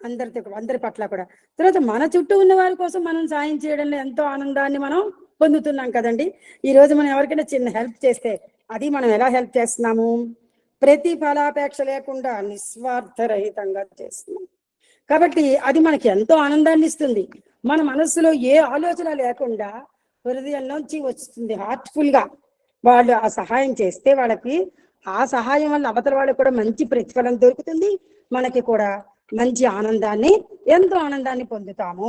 అందరి పట్ల కూడా. తర్వాత మన చుట్టూ ఉన్న వారి కోసం మనం సాయం చేయడంలో ఎంతో ఆనందాన్ని మనం పొందుతున్నాం కదండి. ఈ రోజు మనం ఎవరికైనా చిన్న హెల్ప్ చేస్తే అది మనం ఎలా హెల్ప్ చేస్తున్నాము, ప్రతిఫలాపేక్ష లేకుండా నిస్వార్థరహితంగా చేస్తున్నాం. కాబట్టి అది మనకి ఎంతో ఆనందాన్ని ఇస్తుంది. మన మనస్సులో ఏ ఆలోచన లేకుండా హృదయంలోంచి వస్తుంది. హార్ట్ఫుల్ గా వాళ్ళు ఆ సహాయం చేస్తే వాళ్ళకి ఆ సహాయం వల్ల అవతల వాళ్ళకి కూడా మంచి ప్రతిఫలం దొరుకుతుంది, మనకి కూడా మంచి ఆనందాన్ని, ఎంతో ఆనందాన్ని పొందుతాము.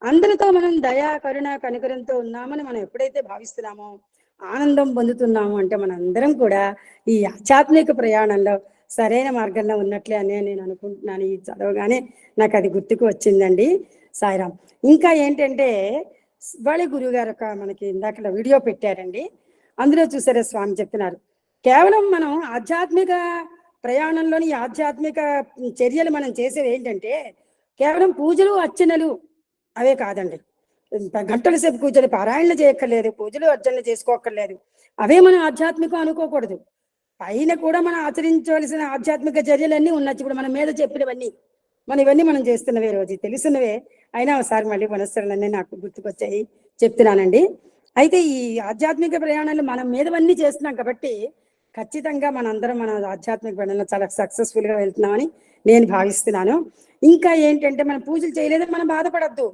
అందరితో మనం దయా, కరుణ, కనికరంతో ఉన్నామని మనం ఎప్పుడైతే భావిస్తున్నామో ఆనందం పొందుతున్నాము అంటే మనందరం కూడా ఈ ఆధ్యాత్మిక ప్రయాణంలో సరైన మార్గంలో ఉన్నట్లే అని నేను అనుకుంటున్నాను. ఈ చదవగానే నాకు అది గుర్తుకు వచ్చిందండి. సాయిరాం. ఇంకా ఏంటంటే వాళ్ళ గురువు గారు ఒక మనకి ఇందాక వీడియో పెట్టారండి. అందులో చూసారా స్వామి చెప్తున్నారు, కేవలం మనం ఆధ్యాత్మిక ప్రయాణంలోని ఆధ్యాత్మిక చర్యలు మనం చేసేవి ఏంటంటే కేవలం పూజలు అర్చనలు అవే కాదండి. గంటల సేపు పూజలు పారాయణలు చేయక్కర్లేదు, పూజలు అర్చనలు చేసుకోక్కర్లేదు. అవే మనం ఆధ్యాత్మికం అనుకోకూడదు. పైన కూడా మనం ఆచరించవలసిన ఆధ్యాత్మిక చర్యలన్నీ ఉన్నాయి. ఇప్పుడు మన మీద చెప్పినవన్నీ ఇవన్నీ మనం చేస్తున్నవే, రోజు తెలుసున్నవే. అయినా ఒకసారి మళ్ళీ పునశ్చరణలన్నీ నాకు గుర్తుకొచ్చాయి, చెప్తున్నానండి. అయితే ఈ ఆధ్యాత్మిక ప్రయాణాలు మనం మీదవన్నీ చేస్తున్నాం కాబట్టి ఖచ్చితంగా మనందరం మన ఆధ్యాత్మిక ప్రయాణంలో చాలా సక్సెస్ఫుల్గా వెళ్తున్నామని నేను భావిస్తున్నాను. ఇంకా ఏంటంటే మనం పూజలు చేయలేదని మనం బాధపడద్దు.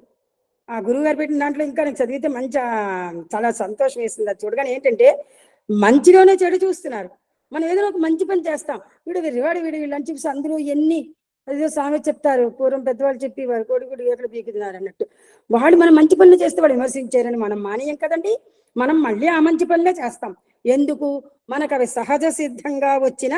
ఆ గురువు గారు పెట్టిన దాంట్లో ఇంకా నాకు చదివితే మంచి చాలా సంతోషం వేస్తుంది. అది చూడగానే ఏంటంటే మంచిలోనే చెడు చూస్తున్నారు. మనం ఏదైనా ఒక మంచి పని చేస్తాం, వీళ్ళని చెప్పి అందరూ ఎన్ని అదేదో సామె చెప్తారు, పూర్వం పెద్దవాళ్ళు చెప్పేవారు, కొడుకుడు ఎక్కడ పీకుతున్నారు అన్నట్టు. వాళ్ళు మనం మంచి పనులు చేస్తే వాళ్ళు విమర్శించారని మనం మానేయం కదండి. మనం మళ్ళీ ఆ మంచి పనులే చేస్తాం. ఎందుకు? మనకు అవి సహజ సిద్ధంగా వచ్చిన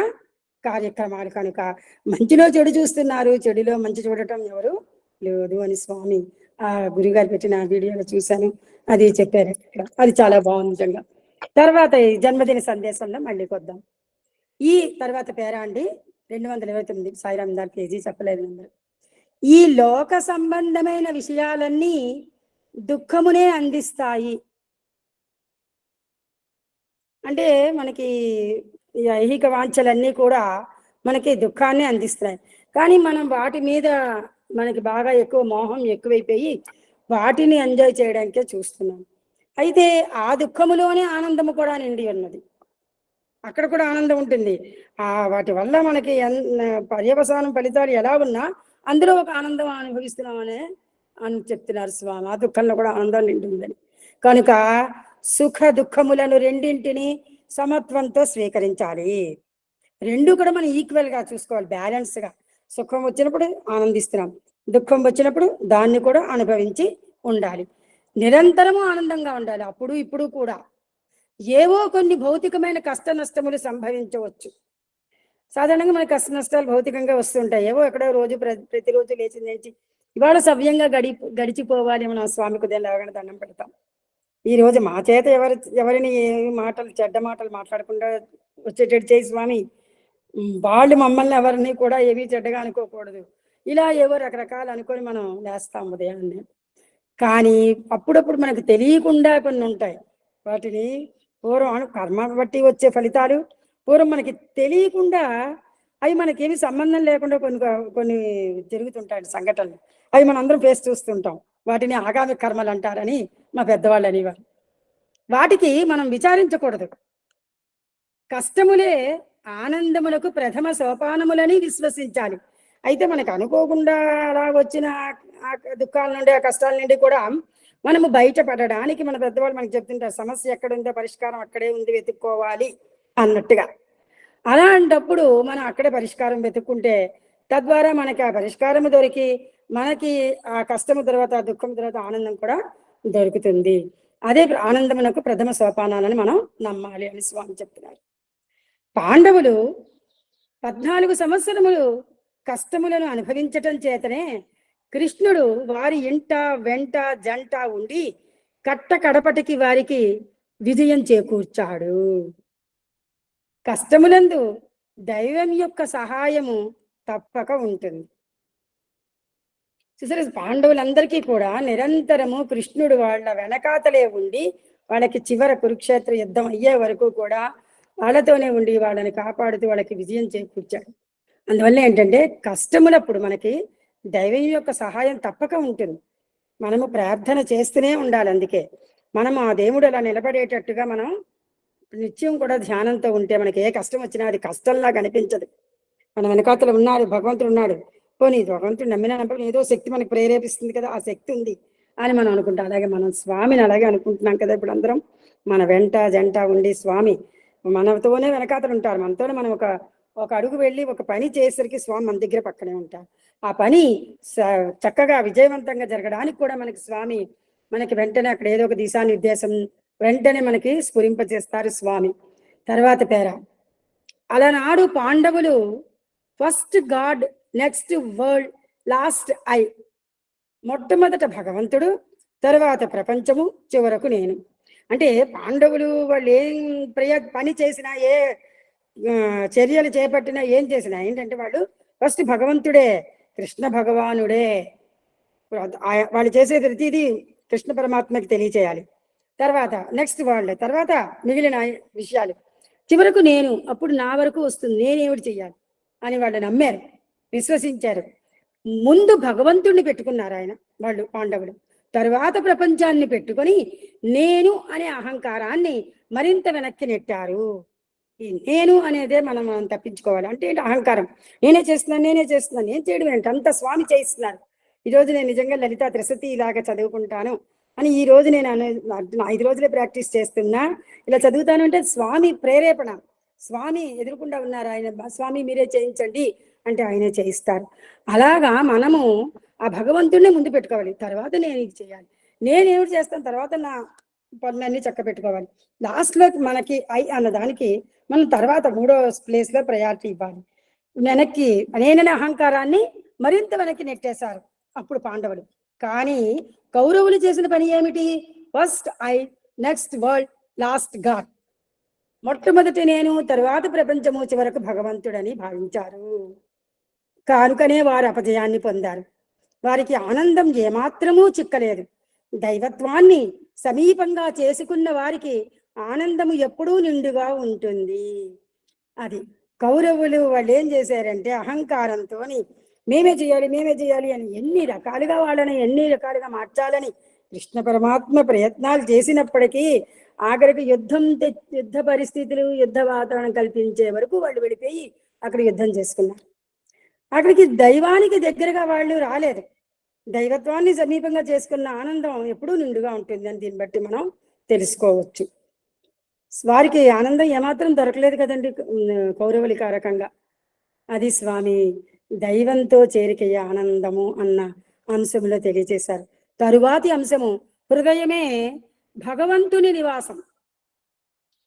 కార్యక్రమాలు కనుక. మంచిలో చెడు చూస్తున్నారు, చెడులో మంచి చూడటం ఎవరు లేదు అని స్వామి ఆ గురుగారు పెట్టిన వీడియోలో చూశాను, అది చెప్పారు ఇక్కడ. అది చాలా బాగుంది నిజంగా. తర్వాత ఈ జన్మదిన సందేశంలో మళ్ళీ కొద్దాం. ఈ తర్వాత పేరా అండి 229 సాయిరామ్ దాని పేజీ చెప్పలేదు. ఈ లోక సంబంధమైన విషయాలన్నీ దుఃఖమునే అందిస్తాయి. అంటే మనకి ఈ ఐహిక వాంఛలన్నీ కూడా మనకి దుఃఖాన్ని అందిస్తున్నాయి. కానీ మనం వాటి మీద మనకి బాగా ఎక్కువ మోహం ఎక్కువైపోయి వాటిని ఎంజాయ్ చేయడానికే చూస్తున్నాం. అయితే ఆ దుఃఖములోనే ఆనందము కూడా నిండి ఉన్నది. అక్కడ కూడా ఆనందం ఉంటుంది. వాటి వల్ల మనకి పర్యవసానం ఫలితాలు ఎలా ఉన్నా అందులో ఒక ఆనందం అనుభవిస్తున్నామనే అని చెప్తున్నారు స్వామి. ఆ దుఃఖంలో కూడా ఆనందం నిండుందని. కనుక సుఖ దుఃఖములను రెండింటిని సమత్వంతో స్వీకరించాలి. రెండు కూడా మనం ఈక్వల్గా చూసుకోవాలి, బ్యాలెన్స్గా. సుఖం వచ్చినప్పుడు ఆనందిస్తున్నాం, దుఃఖం వచ్చినప్పుడు దాన్ని కూడా అనుభవించి ఉండాలి. నిరంతరము ఆనందంగా ఉండాలి, అప్పుడు ఇప్పుడు కూడా. ఏవో కొన్ని భౌతికమైన కష్ట నష్టములు సంభవించవచ్చు. సాధారణంగా మనకి కష్ట నష్టాలు భౌతికంగా వస్తుంటాయి. ఏవో ఎక్కడో రోజు ప్రతిరోజు లేచి ఇవాళ సవ్యంగా గడిచిపోవాలి. మనం స్వామికి ఉదయం లేవగానే దండం పెడతాం. ఈ రోజు మా చేత ఎవరిని మాటలు చెడ్డ మాటలు మాట్లాడకుండా వచ్చేటట్టు చేయి స్వామి, వాళ్ళు మమ్మల్ని ఎవరిని కూడా ఏమీ చెడ్డగా అనుకోకూడదు. ఇలా ఏవో రకరకాలు అనుకొని మనం లేస్తాం ఉదయాన్నే. కానీ అప్పుడప్పుడు మనకు తెలియకుండా కొన్ని ఉంటాయి. వాటిని పూర్వం కర్మ బట్టి వచ్చే ఫలితాలు పూర్వం మనకి తెలియకుండా అవి మనకేమి సంబంధం లేకుండా కొన్ని కొన్ని జరుగుతుంటాయి సంఘటనలు. అవి మనం అందరం ఫేస్ చూస్తుంటాం. వాటిని ఆగామి కర్మలు అంటారని మా పెద్దవాళ్ళు అనేవారు. వాటికి మనం విచారించకూడదు. కష్టములే ఆనందములకు ప్రథమ సోపానములని విశ్వసించాలి. అయితే మనకు అనుకోకుండా అలా వచ్చిన ఆ దుఃఖాల నుండి ఆ కష్టాల నుండి కూడా మనము బయటపడడానికి మన పెద్దవాళ్ళు మనకు చెప్తుంటారు, సమస్య ఎక్కడుందో పరిష్కారం అక్కడే ఉంది, వెతుక్కోవాలి అన్నట్టుగా. అలాంటప్పుడు మనం అక్కడే పరిష్కారం వెతుక్కుంటే తద్వారా మనకి ఆ పరిష్కారం దొరికి మనకి ఆ కష్టము తర్వాత దుఃఖం తర్వాత ఆనందం కూడా దొరుకుతుంది. అదే ఆనందమునకు ప్రథమ సోపానాలని మనం నమ్మాలి అని స్వామి చెప్తున్నారు. పాండవులు 14 సంవత్సరములు కష్టములను అనుభవించటం చేతనే కృష్ణుడు వారి ఇంట వెంట జంట ఉండి కడపటికి వారికి విజయం చేకూర్చాడు. కష్టములందు దైవం యొక్క సహాయము తప్పక ఉంటుంది. చూసారు, పాండవులందరికీ కూడా నిరంతరము కృష్ణుడు వాళ్ళ వెనకాతలే ఉండి వాళ్ళకి చివర కురుక్షేత్ర యుద్ధం అయ్యే వరకు కూడా వాళ్ళతోనే ఉండి వాళ్ళని కాపాడుతూ వాళ్ళకి విజయం చేకూర్చాడు. అందువల్ల ఏంటంటే కష్టములప్పుడు మనకి దైవం యొక్క సహాయం తప్పక ఉంటుంది. మనము ప్రార్థన చేస్తూనే ఉండాలి. అందుకే మనం ఆ దేవుడు అలా నిలబడేటట్టుగా మనం నిత్యం కూడా ధ్యానంతో ఉంటే మనకి ఏ కష్టం వచ్చినా అది కష్టంలా కనిపించదు. మన వెనకాతలు ఉన్నాడు, భగవంతుడు ఉన్నాడు. పోనీ భగవంతుడు నమ్మినప్పుడు ఏదో శక్తి మనకు ప్రేరేపిస్తుంది కదా, ఆ శక్తి ఉంది అని మనం అనుకుంటాం. అలాగే మనం స్వామిని అలాగే అనుకుంటున్నాం కదా. ఇప్పుడు అందరం మన వెంట జంట ఉండి స్వామి మనతోనే వెనకాతలు ఉంటారు. మనతోనే మనం ఒక అడుగు వెళ్ళి ఒక పని చేసేసరికి స్వామి మన దగ్గర పక్కనే ఉంటారు. ఆ పని చక్కగా విజయవంతంగా జరగడానికి కూడా మనకి స్వామి మనకి వెంటనే అక్కడ ఏదో ఒక దిశానిర్దేశం వెంటనే మనకి స్ఫురింపజేస్తారు స్వామి. తర్వాత పేర అలనాడు పాండవులు first God, next world, last I. మొట్టమొదట భగవంతుడు, తరువాత ప్రపంచము, చివరకు నేను. అంటే పాండవులు వాళ్ళు ఏం పని చేసినా, ఏ చర్యలు చేపట్టినా, ఏం చేసినా ఏంటంటే వాళ్ళు ఫస్ట్ భగవంతుడే, కృష్ణ భగవానుడే. వాళ్ళు చేసే ప్రతిదీ కృష్ణ పరమాత్మకి తెలియచేయాలి. తర్వాత నెక్స్ట్ వరల్డ్, తర్వాత మిగిలిన విషయాలు, చివరకు నేను. అప్పుడు నా వరకు వస్తుంది, నేనేమిటి చెయ్యాలి అని వాళ్ళు నమ్మారు, విశ్వసించారు. ముందు భగవంతుణ్ణి పెట్టుకున్నారు ఆయన వాళ్ళు పాండవులు. తరువాత ప్రపంచాన్ని పెట్టుకొని నేను అనే అహంకారాన్ని మరింత వెనక్కి నెట్టారు. ఈ నేను అనేదే మనం తప్పించుకోవాలి. అంటే అహంకారం, నేనే చేస్తున్నాను, నేను చేయడం ఏంటి, అంత స్వామి చేయిస్తున్నారు. ఈరోజు నేను నిజంగా లలిత త్రిశతి ఇలాగా చదువుకుంటాను అని ఈ రోజు నేను 5 రోజులే ప్రాక్టీస్ చేస్తున్నా, ఇలా చదువుతాను అంటే స్వామి ప్రేరేపణ. స్వామి ఎదురుకుండా ఉన్నారు ఆయన, స్వామి మీరే చేయించండి అంటే ఆయనే చేయిస్తారు. అలాగా మనము ఆ భగవంతుడిని ముందు పెట్టుకోవాలి, తర్వాత నేను ఇది చేయాలి, నేనేమిటి చేస్తాను, తర్వాత నా పనులన్నీ చక్క పెట్టుకోవాలి. లాస్ట్లో మనకి ఐ అన్నదానికి మనం తర్వాత 3వ ప్లేస్లో ప్రయారిటీ ఇవ్వాలి. వెనక్కి నేననే అహంకారాన్ని మరింత వెనక్కి నెట్టేశారు అప్పుడు పాండవులు. కానీ కౌరవులు చేసిన పని ఏమిటి, first I, next world, last God. మొట్టమొదటి నేను, తరువాత ప్రపంచము, చివరకు భగవంతుడని భావించారు. కానుకనే వారు అపజయాన్ని పొందారు. వారికి ఆనందం ఏమాత్రమూ చిక్కలేదు. దైవత్వాన్ని సమీపంగా చేసుకున్న వారికి ఆనందము ఎప్పుడూ నిండుగా ఉంటుంది. అది కౌరవులు వాళ్ళు ఏం చేశారంటే అహంకారంతో మేమే చేయాలి అని ఎన్ని రకాలుగా మార్చాలని కృష్ణ పరమాత్మ ప్రయత్నాలు చేసినప్పటికీ ఆఖరికి యుద్ధ పరిస్థితులు, యుద్ధ వాతావరణం కల్పించే వరకు వాళ్ళు వెళ్ళిపోయి అక్కడ యుద్ధం చేసుకున్నారు. అక్కడికి దైవానికి దగ్గరగా వాళ్ళు రాలేదు. దైవత్వాన్ని సమీపంగా చేసుకున్న ఆనందం ఎప్పుడూ నిండుగా ఉంటుంది అని దీన్ని బట్టి మనం తెలుసుకోవచ్చు. వారికి ఆనందం ఏమాత్రం దొరకలేదు కదండి కౌరవులకి ఆ రకంగా. అది స్వామి దైవంతో చేరికయ్యే ఆనందము అన్న అంశంలో తెలియజేశారు. తరువాతి అంశము హృదయమే భగవంతుని నివాసం.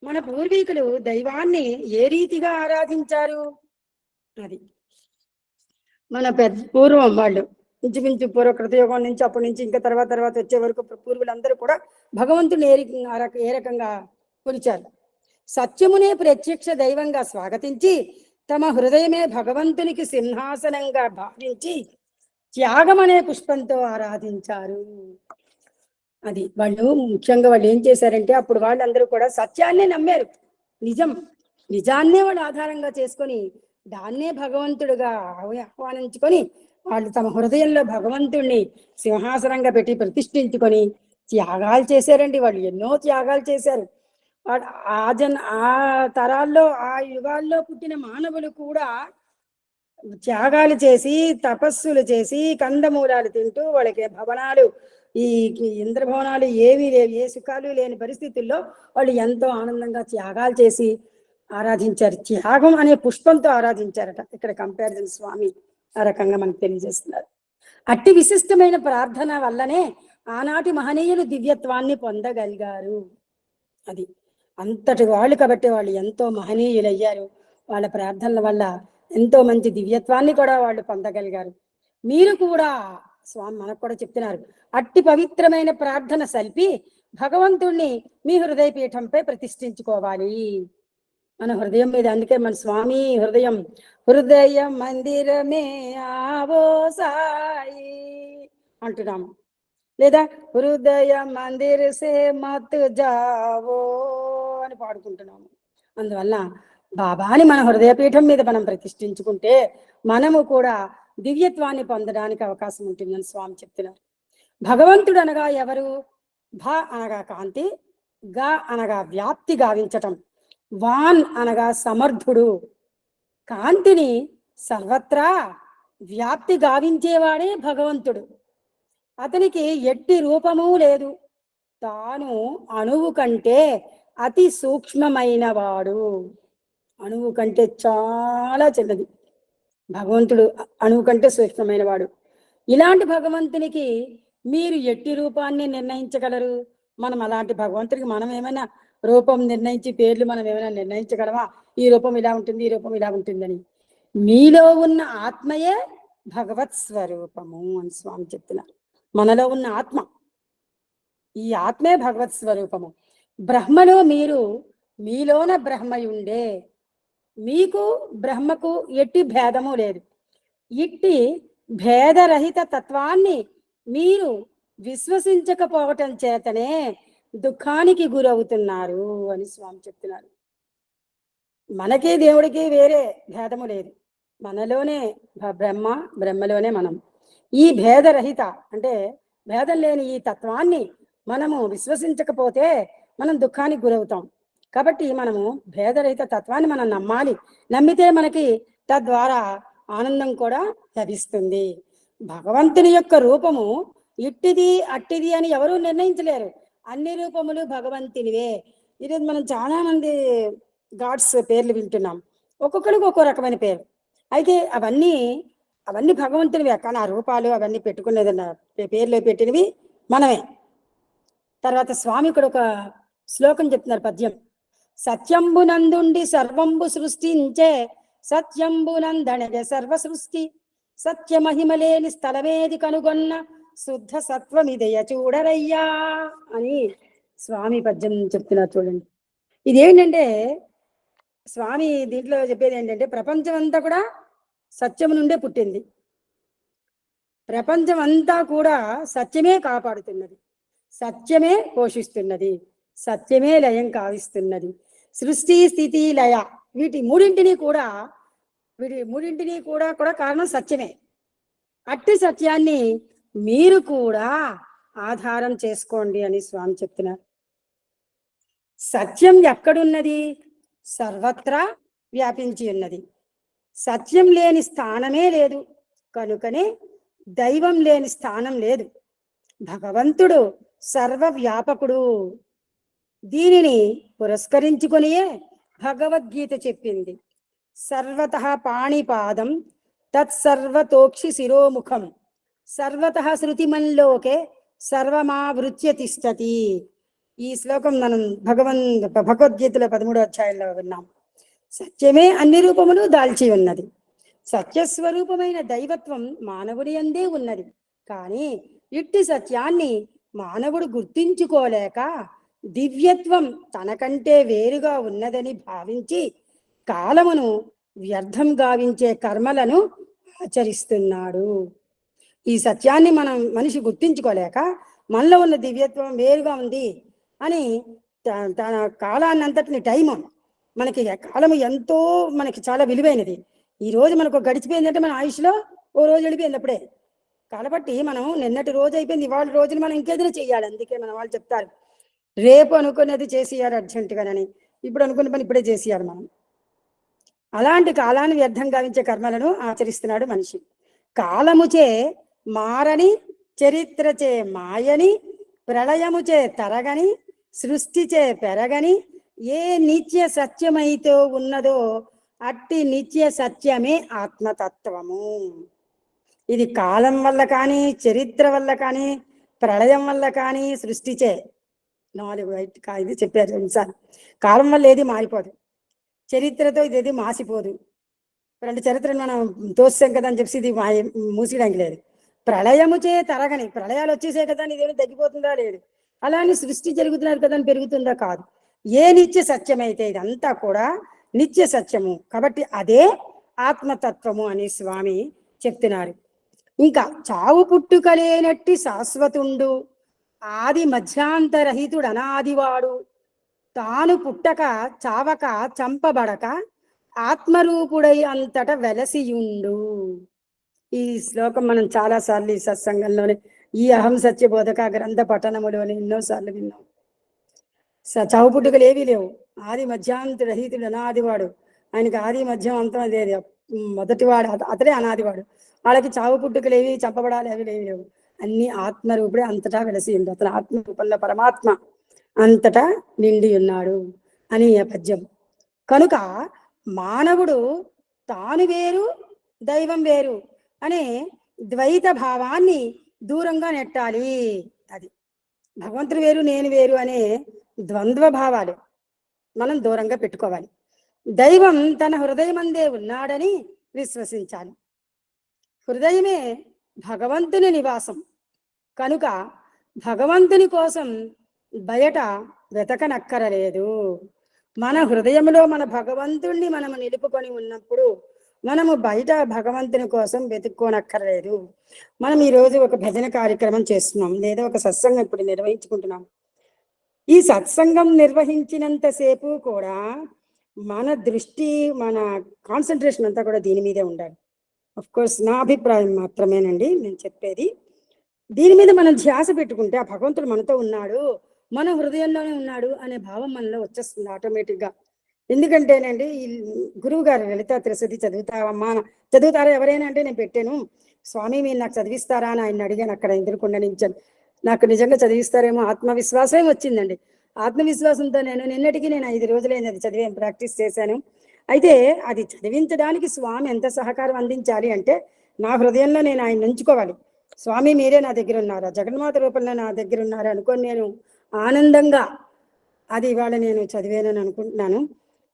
మన పూర్వీకులు దైవాన్ని ఏ రీతిగా ఆరాధించారు, అది మన పూర్వం వాళ్ళు ఇంచుమించు పూర్వ కృతయుగం నుంచి అప్పటి నుంచి ఇంకా తర్వాత వచ్చే వరకు పూర్వులందరూ కూడా భగవంతుని ఏ రకంగా కొలిచారు. సత్యమునే ప్రత్యక్ష దైవంగా స్వాగతించి తమ హృదయమే భగవంతునికి సింహాసనంగా భావించి త్యాగం అనే పుష్పంతో ఆరాధించారు. అది వాళ్ళు ముఖ్యంగా వాళ్ళు ఏం చేశారంటే అప్పుడు వాళ్ళందరూ కూడా సత్యాన్నే నమ్మారు. నిజాన్నే వాళ్ళు ఆధారంగా చేసుకొని దాన్నే భగవంతుడుగా ఆహ్వానించుకొని వాళ్ళు తమ హృదయంలో భగవంతుణ్ణి సింహాసనంగా పెట్టి ప్రతిష్ఠించుకొని త్యాగాలు చేశారండి. వాళ్ళు ఎన్నో త్యాగాలు చేశారు. ఆ తరాల్లో, ఆ యుగాల్లో పుట్టిన మానవులు కూడా త్యాగాలు చేసి, తపస్సులు చేసి, కందమూలాలు తింటూ, వాళ్ళకి భవనాలు, ఈ ఇంద్రభవనాలు ఏమీ లేవు, ఏ సుఖాలు లేని పరిస్థితుల్లో వాళ్ళు ఎంతో ఆనందంగా త్యాగాలు చేసి ఆరాధించారు. త్యాగం అనే పుష్పంతో ఆరాధించారట. ఇక్కడ కంపారిజన్ స్వామి ఆ రకంగా మనకు తెలియజేస్తున్నారు. అట్టి విశిష్టమైన ప్రార్థన వల్లనే ఆనాటి మహనీయులు దివ్యత్వాన్ని పొందగలిగారు. అది అంతటి వాళ్ళు కాబట్టి వాళ్ళు ఎంతో మహనీయులయ్యారు. వాళ్ళ ప్రార్థనల వల్ల ఎంతో మంచి దివ్యత్వాన్ని కూడా వాళ్ళు పొందగలిగారు. మీరు కూడా స్వామి మనకు కూడా చెప్తున్నారు, అట్టి పవిత్రమైన ప్రార్థన సల్పి భగవంతుణ్ణి మీ హృదయ పీఠంపై ప్రతిష్ఠించుకోవాలి. మన హృదయం మీద. అందుకే మన స్వామి హృదయ మందిరమే ఆవో సాయి అంటున్నాము, లేదా హృదయ మందిర్ సే మత్ జావో అని పాడుకుంటున్నాము. అందువల్ల బాబాని మన హృదయపీఠం మీద మనం ప్రతిష్ఠించుకుంటే మనము కూడా దివ్యత్వాన్ని పొందడానికి అవకాశం ఉంటుందని స్వామి చెప్తున్నారు. భగవంతుడు అనగా ఎవరు? భ అనగా కాంతి, గ అనగా వ్యాప్తి గావించటం, వాన్ అనగా సమర్థుడు. కాంతిని సర్వత్రా వ్యాప్తి గావించేవాడే భగవంతుడు. అతనికి ఎట్టి రూపము లేదు. తాను అణువు కంటే అతి సూక్ష్మమైన వాడు. అణువు కంటే చాలా చిన్నది భగవంతుడు, అణువు కంటే సూక్ష్మమైన వాడు. ఇలాంటి భగవంతునికి మీరు ఎట్టి రూపాన్ని నిర్ణయించగలరు? మనం అలాంటి భగవంతుడికి మనం ఏమైనా రూపం నిర్ణయించి పేర్లు మనం ఏమైనా నిర్ణయించగలమా? ఈ రూపం ఇలా ఉంటుంది, ఈ రూపం ఇలా ఉంటుందని. మీలో ఉన్న ఆత్మయే భగవత్ స్వరూపము అని స్వామి చెప్తున్నారు. మనలో ఉన్న ఆత్మ, ఈ ఆత్మే భగవత్ స్వరూపము. బ్రహ్మలో మీరు, మీలోన బ్రహ్మయుండే, మీకు బ్రహ్మకు ఎట్టి భేదము లేదు. ఇట్టి భేదరహిత తత్వాన్ని మీరు విశ్వసించకపోవటం చేతనే దుఃఖానికి గురవుతున్నారు అని స్వామి చెప్తున్నారు. మనకి దేవుడికి వేరే భేదము లేదు. మనలోనే బ్రహ్మలోనే మనం. ఈ భేదరహిత అంటే భేదం లేని ఈ తత్వాన్ని మనము విశ్వసించకపోతే మనం దుఃఖానికి గురవుతాం. కాబట్టి మనము భేదరహిత తత్వాన్ని మనం నమ్మాలి. నమ్మితే మనకి తద్వారా ఆనందం కూడా లభిస్తుంది. భగవంతుని యొక్క రూపము ఇట్టిది అట్టిది అని ఎవరూ నిర్ణయించలేరు. అన్ని రూపములు భగవంతునివే. ఈరోజు మనం చాలా మంది గాడ్స్ పేర్లు వింటున్నాం. ఒక్కొక్కరికి ఒక్కో రకమైన పేరు. అయితే అవన్నీ భగవంతునివే. కానీ ఆ రూపాలు అవన్నీ పెట్టుకునేది పేర్లు పెట్టినవి మనమే. తర్వాత స్వామి ఇక్కడ ఒక శ్లోకం చెప్తున్నారు, పద్యం. సత్యంబునందుండి సర్వంబు సృష్టించే సత్యంబునందనగే సర్వ సృష్టి, సత్య మహిమలేని స్థలమేది కనుగొన్న శుద్ధ సత్వమిదయ చూడరయ్యా అని స్వామి పద్యం చెప్తున్నారు. చూడండి, ఇదేంటంటే స్వామి దీంట్లో చెప్పేది ఏంటంటే ప్రపంచం అంతా కూడా సత్యం నుండే పుట్టింది. ప్రపంచం అంతా కూడా సత్యమే కాపాడుతున్నది, సత్యమే పోషిస్తున్నది, సత్యమే లయం కావిస్తున్నది. సృష్టి స్థితి లయ వీటి మూడింటిని కూడా కారణం సత్యమే. అట్టి సత్యాన్ని మీరు కూడా ఆధారం చేసుకోండి అని స్వామి చెప్తున్నారు. సత్యం ఎక్కడున్నది? సర్వత్రా వ్యాపించి ఉన్నది. సత్యం లేని స్థానమే లేదు. కనుకనే దైవం లేని స్థానం లేదు. భగవంతుడు సర్వవ్యాపకుడు. దీనిని పురస్కరించుకొనియే భగవద్గీత చెప్పింది. సర్వతః పాణిపాదం తత్సర్వతోక్షి శిరోముఖం సర్వతః శృతిమల్లోకే సర్వమావృత్య తిష్టతి. ఈ శ్లోకం మనం భగవద్గీతలో 13వ అధ్యాయంలో విన్నాం. సత్యమే అన్ని రూపములు దాల్చి ఉన్నది. సత్యస్వరూపమైన దైవత్వం మానవుడి అందే ఉన్నది. కానీ ఇట్టి సత్యాన్ని మానవుడు గుర్తించుకోలేక దివ్యత్వం తనకంటే వేరుగా ఉన్నదని భావించి కాలమును వ్యర్థం గావించే కర్మలను ఆచరిస్తున్నాడు. ఈ సత్యాన్ని మనిషి గుర్తించుకోలేక మనలో ఉన్న దివ్యత్వం వేరుగా ఉంది అని తన కాలాన్ని అంతటిని టైము, మనకి కాలము ఎంతో మనకి చాలా విలువైనది. ఈ రోజు మనకు గడిచిపోయిందంటే మన ఆయుష్లో ఓ రోజు వెళ్ళిపోయింది అప్పుడే. కాబట్టి మనం నిన్నటి రోజు అయిపోయింది, ఇవాళ రోజుని మనం ఇంకేదైనా చెయ్యాలి. అందుకే మన వాళ్ళు చెప్తారు, రేపు అనుకున్నది చేసేయాలి అర్జెంటుగానని. ఇప్పుడు అనుకున్న పని ఇప్పుడే చేసేయాలి మనం. అలాంటి కాలాన్ని వ్యర్థం గావించే కర్మలను ఆచరిస్తున్నాడు మనిషి. కాలముచే మారని, చరిత్రచే మాయని, ప్రళయముచే తరగని, సృష్టిచే పెరగని ఏ నిత్య సత్యమైతే ఉన్నదో అట్టి నిత్య సత్యమే ఆత్మతత్వము. ఇది కాలం వల్ల కానీ, చరిత్ర వల్ల కానీ, ప్రళయం వల్ల కానీ, సృష్టిచే 4 ఇది చెప్పారు అంశాలు. కాలం వల్ల ఏది మారిపోదు, చరిత్రతో ఇదేది మాసిపోదు. రెండు చరిత్రను మనం తోస్తాం కదా అని చెప్పి ఇది మూసేయడానికి లేదు. ప్రళయముచే తరగని, ప్రళయాలు వచ్చేసే కదా అని ఇదేమి తగ్గిపోతుందా? లేదు. అలానే సృష్టి జరుగుతున్నారు కదా అని పెరుగుతుందా? కాదు. ఏ నిత్య సత్యమైతే ఇదంతా కూడా నిత్య సత్యము కాబట్టి అదే ఆత్మతత్వము అని స్వామి చెప్తున్నారు. ఇంకా చావు పుట్టుకలేనట్టి శాశ్వతుండు, ఆది మధ్యాంతరహితుడు అనాదివాడు, తాను పుట్టక చావక చంపబడక ఆత్మరూపుడై అంతట వెలసియుండు. ఈ శ్లోకం మనం చాలాసార్లు ఈ సత్సంగంలోనే, ఈ అహం సత్యబోధక గ్రంథ పఠనములోనే ఎన్నోసార్లు విన్నాం. చావు పుట్టుకలు ఏవీ లేవు. ఆది మధ్యాంతరహితుడు అనాదివాడు, ఆయనకి ఆది మధ్యం అంతం లేదు. మొదటివాడు అతడే అనాదివాడు. వాళ్ళకి చావు పుట్టుకలు ఏవి, చంపబడాలి అవి లేవు. అన్ని ఆత్మరూపుడే అంతటా వెలసి ఉంది. అతను ఆత్మరూపంలో పరమాత్మ అంతటా నిండి ఉన్నాడు అని పద్యం. కనుక మానవుడు తాను వేరు, దైవం వేరు అనే ద్వైత భావాన్ని దూరంగా నెట్టాలి. అది భగవంతుడు వేరు నేను వేరు అనే ద్వంద్వ భావాలు మనం దూరంగా పెట్టుకోవాలి. దైవం తన హృదయమందే ఉన్నాడని విశ్వసించాలి. హృదయమే భగవంతుని నివాసం కనుక భగవంతుని కోసం బయట వెతకనక్కరలేదు. మన హృదయంలో మన భగవంతుణ్ణి మనము నిలుపుకొని ఉన్నప్పుడు మనము బయట భగవంతుని కోసం వెతుక్కోనక్కర్లేదు. మనం ఈరోజు ఒక భజన కార్యక్రమం చేస్తున్నాం, లేదా ఒక సత్సంగం ఇప్పుడు నిర్వహించుకుంటున్నాం. ఈ సత్సంగం నిర్వహించినంతసేపు కూడా మన దృష్టి, మన కాన్సన్ట్రేషన్ అంతా కూడా దీని మీదే ఉండాలి. అఫ్ కోర్స్ నా అభిప్రాయం మాత్రమేనండి నేను చెప్పేది. దీని మీద మనం ధ్యాస పెట్టుకుంటే ఆ భగవంతుడు మనతో ఉన్నాడు, మన హృదయంలోనే ఉన్నాడు అనే భావం మనలో వచ్చేస్తుంది ఆటోమేటిక్గా. ఎందుకంటేనండి ఈ గురువు గారు లలితా త్రిశతి చదువుతావమ్మా, చదువుతారా ఎవరైనా అంటే నేను పెట్టాను, స్వామి మీరు నాకు చదివిస్తారా అని ఆయన అడిగాను అక్కడ ఎదురుకుండా నించాను. నాకు నిజంగా చదివిస్తారేమో ఆత్మవిశ్వాసం వచ్చిందండి. ఆత్మవిశ్వాసంతో నేను నిన్నటికి 5 రోజులైంది అది చదివాను, ప్రాక్టీస్ చేశాను. అయితే అది చదివించడానికి స్వామి ఎంత సహకారం అందించాలి అంటే నా హృదయంలో నేను ఆయన ఉంచుకోవాలి. స్వామి మీరే నా దగ్గర ఉన్నారా, జగన్మాత రూపంలో నా దగ్గర ఉన్నారా అనుకొని నేను ఆనందంగా అది ఇవాళ నేను చదివానని అనుకుంటున్నాను.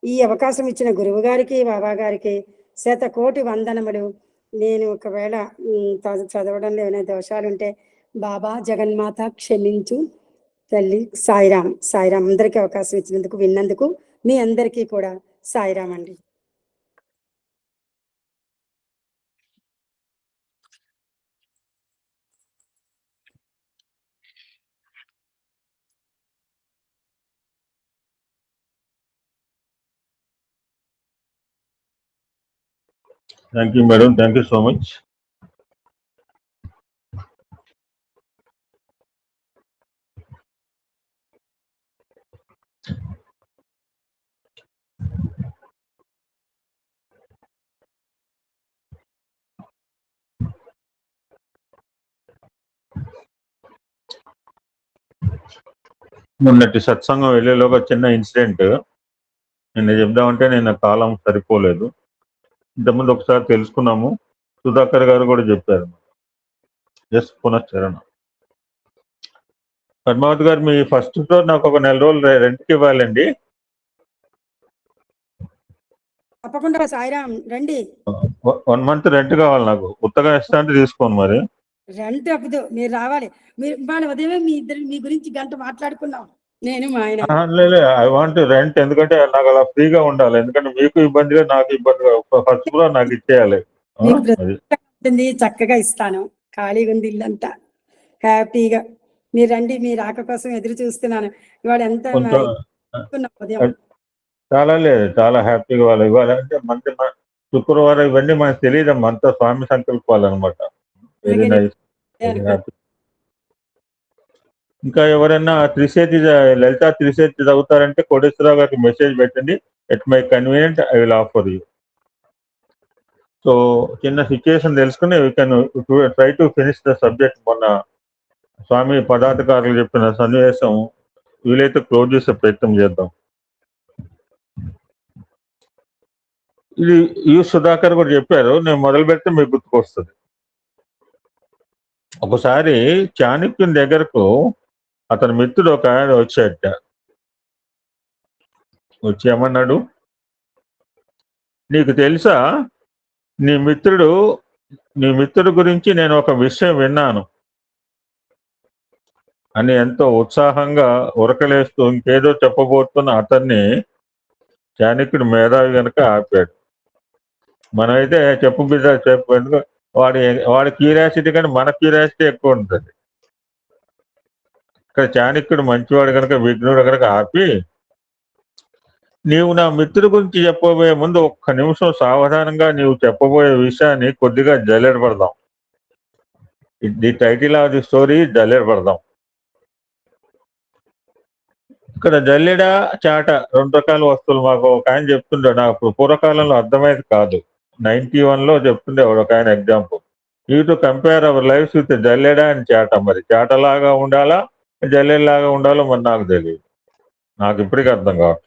ఈ అవకాశం ఇచ్చిన గురువు గారికి, బాబా గారికి శతకోటి వందనములు. నేను ఒకవేళ చదవడంలో ఏమైనా దోషాలుంటే బాబా జగన్మాత క్షమించు తల్లి. సాయిరాం. సాయిరాం. అందరికీ అవకాశం ఇచ్చినందుకు, విన్నందుకు మీ అందరికీ కూడా సాయిరాం అండి. Thank you, madam. Thank you so much. మొన్నటి సత్సంగం వెళ్ళేలోగా చిన్న ఇన్సిడెంట్ నిన్న చెప్దామంటే నిన్న కాలం సరిపోలేదు. ఇంతకుముందు ఒకసారి తెలుసుకున్నాము, సుధాకర్ గారు కూడా చెప్పారు. జస్ట్ పునశ్చరణ. పద్మావతి గారు మీ ఫస్ట్ ఫ్లోర్ నాకు ఒక 4 రోజులు రెంట్కి ఇవ్వాలండి. తప్పకుండా సాయిరాం రండి. 1 month రెంట్ కావాలి నాకు. కొత్తగా ఇస్తా అంటే తీసుకోను మరి. రెంట్ అవ్వదు, మీరు రావాలి. మీరు మన ఉదయమే మీ గురించి గంట మాట్లాడుకున్నాం నేను మా ఆయన. ఐ వాంట్ రెంట్, ఎందుకంటే నాకు అలా ఫ్రీగా ఉండాలి. ఎందుకంటే మీకు ఇబ్బందిగా నాకు ఇబ్బందిగా. ఫస్ట్ ఫ్లోర్ నాకు ఇచ్చేయాలి. చక్కగా ఇస్తాను. ఖాళీగా ఉంది ఇల్లంతా, హ్యాపీగా మీరు రండి. మీ రాక కోసం ఎదురు చూస్తున్నాను. ఇవాళ ఎంత చాలా లేదు, చాలా హ్యాపీగా వాళ్ళు ఇవ్వాలంటే మంచి శుక్రవారం ఇవన్నీ మనకు తెలియదమ్మా, అంతా స్వామి సంకల్పాలు అనమాట. Very nice, very happy. ఇంకా ఎవరైనా త్రిశతి లలితా త్రిశతి చదువుతారంటే కోటేశ్వరరావు గారికి మెసేజ్ పెట్టండి. At my convenient I will offer you. So చిన్న సిచ్యుయేషన్ తెలుసుకుని we can try to finish the subject. మొన్న స్వామి పదాధికారులు చెప్పిన సన్నివేశం వీలైతే క్లోజ్ చేసే ప్రయత్నం చేద్దాం. ఇది యు సుధాకర్ కూడా చెప్పారు, నేను మొదలు పెడితే మీకు గుర్తుకొస్తుంది. ఒకసారి చాణక్యుని దగ్గరకు అతని మిత్రుడు ఒక ఆయన వచ్చాట. వచ్చి ఏమన్నాడు, నీకు తెలుసా నీ మిత్రుడు గురించి నేను ఒక విషయం విన్నాను అని ఎంతో ఉత్సాహంగా ఉరకలేస్తూ ఇంకేదో చెప్పబోతున్న అతన్ని చాణక్యుడు మేధావి కనుక ఆపాడు. మనమైతే చెప్పు బిడ్డ చెప్పు, ఎందుకు వాడి క్యూరియాసిటీ కానీ మన క్యూరియాసిటీ ఎక్కువ ఉంటుంది. ఇక్కడ చాణక్యుడు మంచివాడు కనుక విఘ్నుడు కనుక ఆపి, నీవు నా మిత్రుడి గురించి చెప్పబోయే ముందు ఒక్క నిమిషం సావధానంగా నీవు చెప్పబోయే విషయాన్ని కొద్దిగా జల్లెడపడదాం. The title of the story జల్లెడపడదాం. ఇక్కడ జల్లెడ చాట 2 రకాల వస్తువులు. మాకు ఒక ఆయన చెప్తుండే, నాకు పూర్వకాలంలో అర్థమయ్యేది కాదు. 91లో చెప్తుండే ఒక ఆయన example. You to compare our lives with జల్లెడ అండ్ చాట. మరి చాటలాగా ఉండాలా జల్లెడలాగా ఉండాలో మరి నాకు తెలియదు, నాకు ఇప్పటికీ అర్థం కాదు.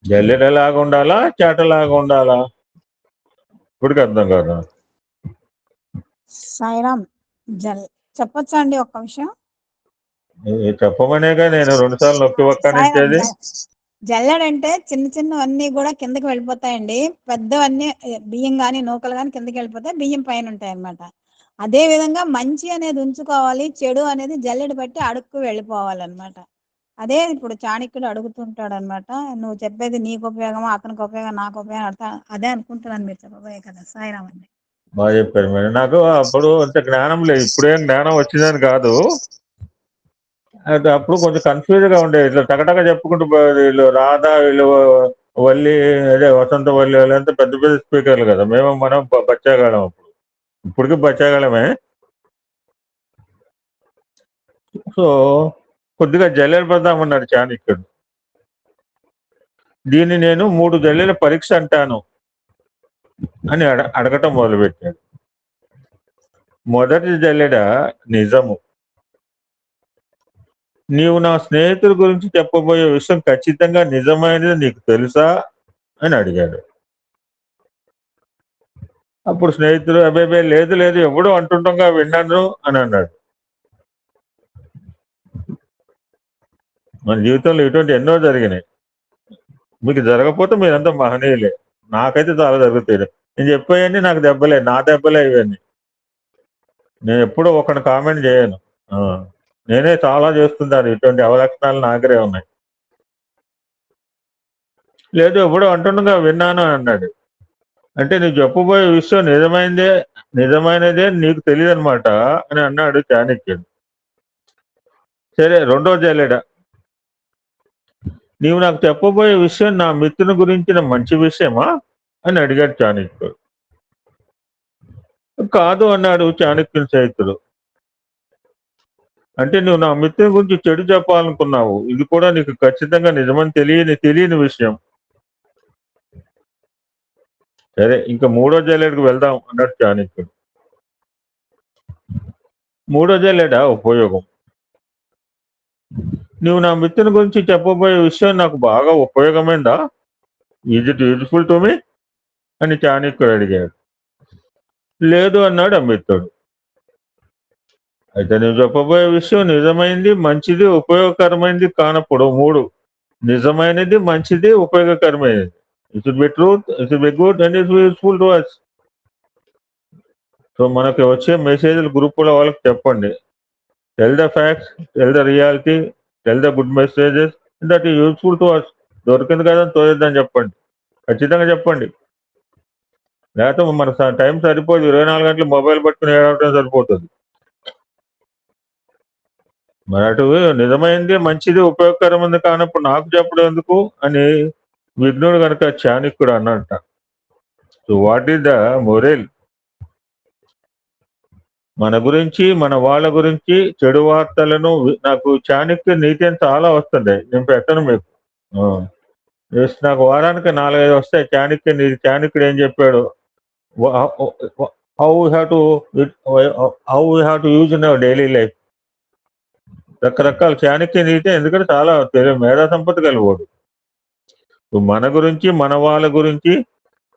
జల్లెడలాగా ఉండాలా చాటలాగా ఉండాలా ఇప్పటికీ అర్థం కాదు. సాయిరామ్. చెప్పొచ్చా అండి ఒక్క విషయం? చెప్పమనేగా నేను 2 సార్లు నొక్కి సాయిరామ్ ఒక్కనించేది. జల్లెడంటే చిన్న చిన్నవన్నీ కూడా కిందకి వెళ్ళిపోతాయండి. పెద్దవన్నీ బియ్యం గాని నూకలు గాని కిందకి వెళ్ళిపోతాయి, బియ్యం పైన ఉంటాయి అన్నమాట. అదే విధంగా మంచి అనేది ఉంచుకోవాలి, చెడు అనేది జల్లెడ బట్టి అడుక్కు వెళ్ళిపోవాలన్నమాట. అదే ఇప్పుడు చాణక్యుడు అడుగుతుంటాడు అనమాట. నువ్వు చెప్పేది నీకు ఉపయోగమా, అతనికి ఉపయోగం, నాకు ఉపయోగం అదే అనుకుంటున్నాను మీరు చెప్పబోయే కదా. సాయిరామ్ అండి. బాగా చెప్పారు మేడం. నాకు అప్పుడు అంత జ్ఞానం లేదు, ఇప్పుడేం జ్ఞానం వచ్చిందని కాదు. అయితే అప్పుడు కొంచెం కన్ఫ్యూజ్ గా ఉండేది. ఇట్లా టకటక చెప్పుకుంటూ వీళ్ళు రాధా, వీళ్ళు వల్లి, అదే వసంత వల్లి, వాళ్ళంతా పెద్ద పెద్ద స్పీకర్లు కదా. మనం బచ్చాగాళ్ళం అప్పుడు, ఇప్పటికీ బచ్చాగాళ్ళమే. సో కొద్దిగా జల్లెలు పడదామన్నాడు చాణక్యుడు. దీన్ని నేను 3 జల్లెల పరీక్ష అంటాను అని అడగటం మొదలుపెట్టాడు. మొదటి జల్లెడ నిజము. నీవు నా స్నేహితుల గురించి చెప్పబోయే విషయం ఖచ్చితంగా నిజమైనది నీకు తెలుసా అని అడిగాడు. అప్పుడు స్నేహితుడు అబ్బాయి లేదు లేదు ఎప్పుడూ అంటుండగా విన్నాను అని అన్నాడు. మన జీవితంలో ఇటువంటి ఎన్నో జరిగినాయి. మీకు జరగకపోతే మీరంతా మహనీయులే. నాకైతే చాలా జరుగుతాయి. నేను చెప్పాయని నాకు దెబ్బలే, నా దెబ్బలే ఇవన్నీ. నేను ఎప్పుడూ ఒకరిని కామెంట్ చేయను. నేనే చాలా చేస్తుంటాను. ఇటువంటి అవలక్షణాలు నాగరే ఉన్నాయి. లేదు ఎప్పుడో అంటుండగా విన్నాను అన్నాడు. అంటే నువ్వు చెప్పబోయే విషయం నిజమైనదే నీకు తెలియదు అనమాట అని అన్నాడు చాణక్యుడు. సరే, రెండో జల్లెడ. నీవు నాకు చెప్పబోయే విషయం నా మిత్రుని గురించిన మంచి విషయమా అని అడిగాడు చాణక్యుడు. కాదు అన్నాడు చాణక్యుని స్నేహితుడు. అంటే నువ్వు నా మిత్రుని గురించి చెడు చెప్పాలనుకున్నావు. ఇది కూడా నీకు ఖచ్చితంగా నిజమని తెలియని విషయం. సరే, ఇంకా మూడో జల్లెడకు వెళ్దాం అన్నాడు చాణక్యుడు. మూడో జల్లెడ ఉపయోగం. నువ్వు నా మిత్రుని గురించి చెప్పబోయే విషయం నాకు బాగా ఉపయోగమైందా? Is it useful to me అని చాణక్యుడు అడిగాడు. లేదు అన్నాడు ఆ మిత్రుడు. అయితే నువ్వు చెప్పబోయే విషయం నిజమైంది, మంచిది, ఉపయోగకరమైనది కానప్పుడు 3 నిజమైనది, మంచిది, ఉపయోగకరమైనది. It should be truth, it should be good and it useful to us. So మనకి వచ్చే మెసేజ్లు గ్రూపుల వాళ్ళకి చెప్పండి. Tell the facts, tell the reality, tell the good messages that is useful to us. దొరికింది కదా తోయొద్దని చెప్పండి, ఖచ్చితంగా చెప్పండి. లేకపోతే మన టైం సరిపోదు. 24 గంటలు మొబైల్ పట్టుకుని ఏడవటం సరిపోతుంది. మరి అటు నిజమైంది, మంచిది, ఉపయోగకరమైనది కానప్పుడు నాకు చెప్పడం ఎందుకు అని విఘ్నుడు కనుక చాణక్యుడు అన్నట్ట. So what is the moral? మన గురించి, మన వాళ్ళ గురించి చెడు వార్తలను నాకు చాణక్య నీతి అని చాలా వస్తుంది. నేను పెట్టను మీకు. నాకు వారానికి 4-5 వస్తాయి చాణక్య నీతి. చాణక్యుడు ఏం చెప్పాడు, how we have to use in our daily life. రకరకాల చాణక్య నీతి, ఎందుకంటే చాలా మేధా సంపత్తి కలిగోడు. మన గురించి, మన వాళ్ళ గురించి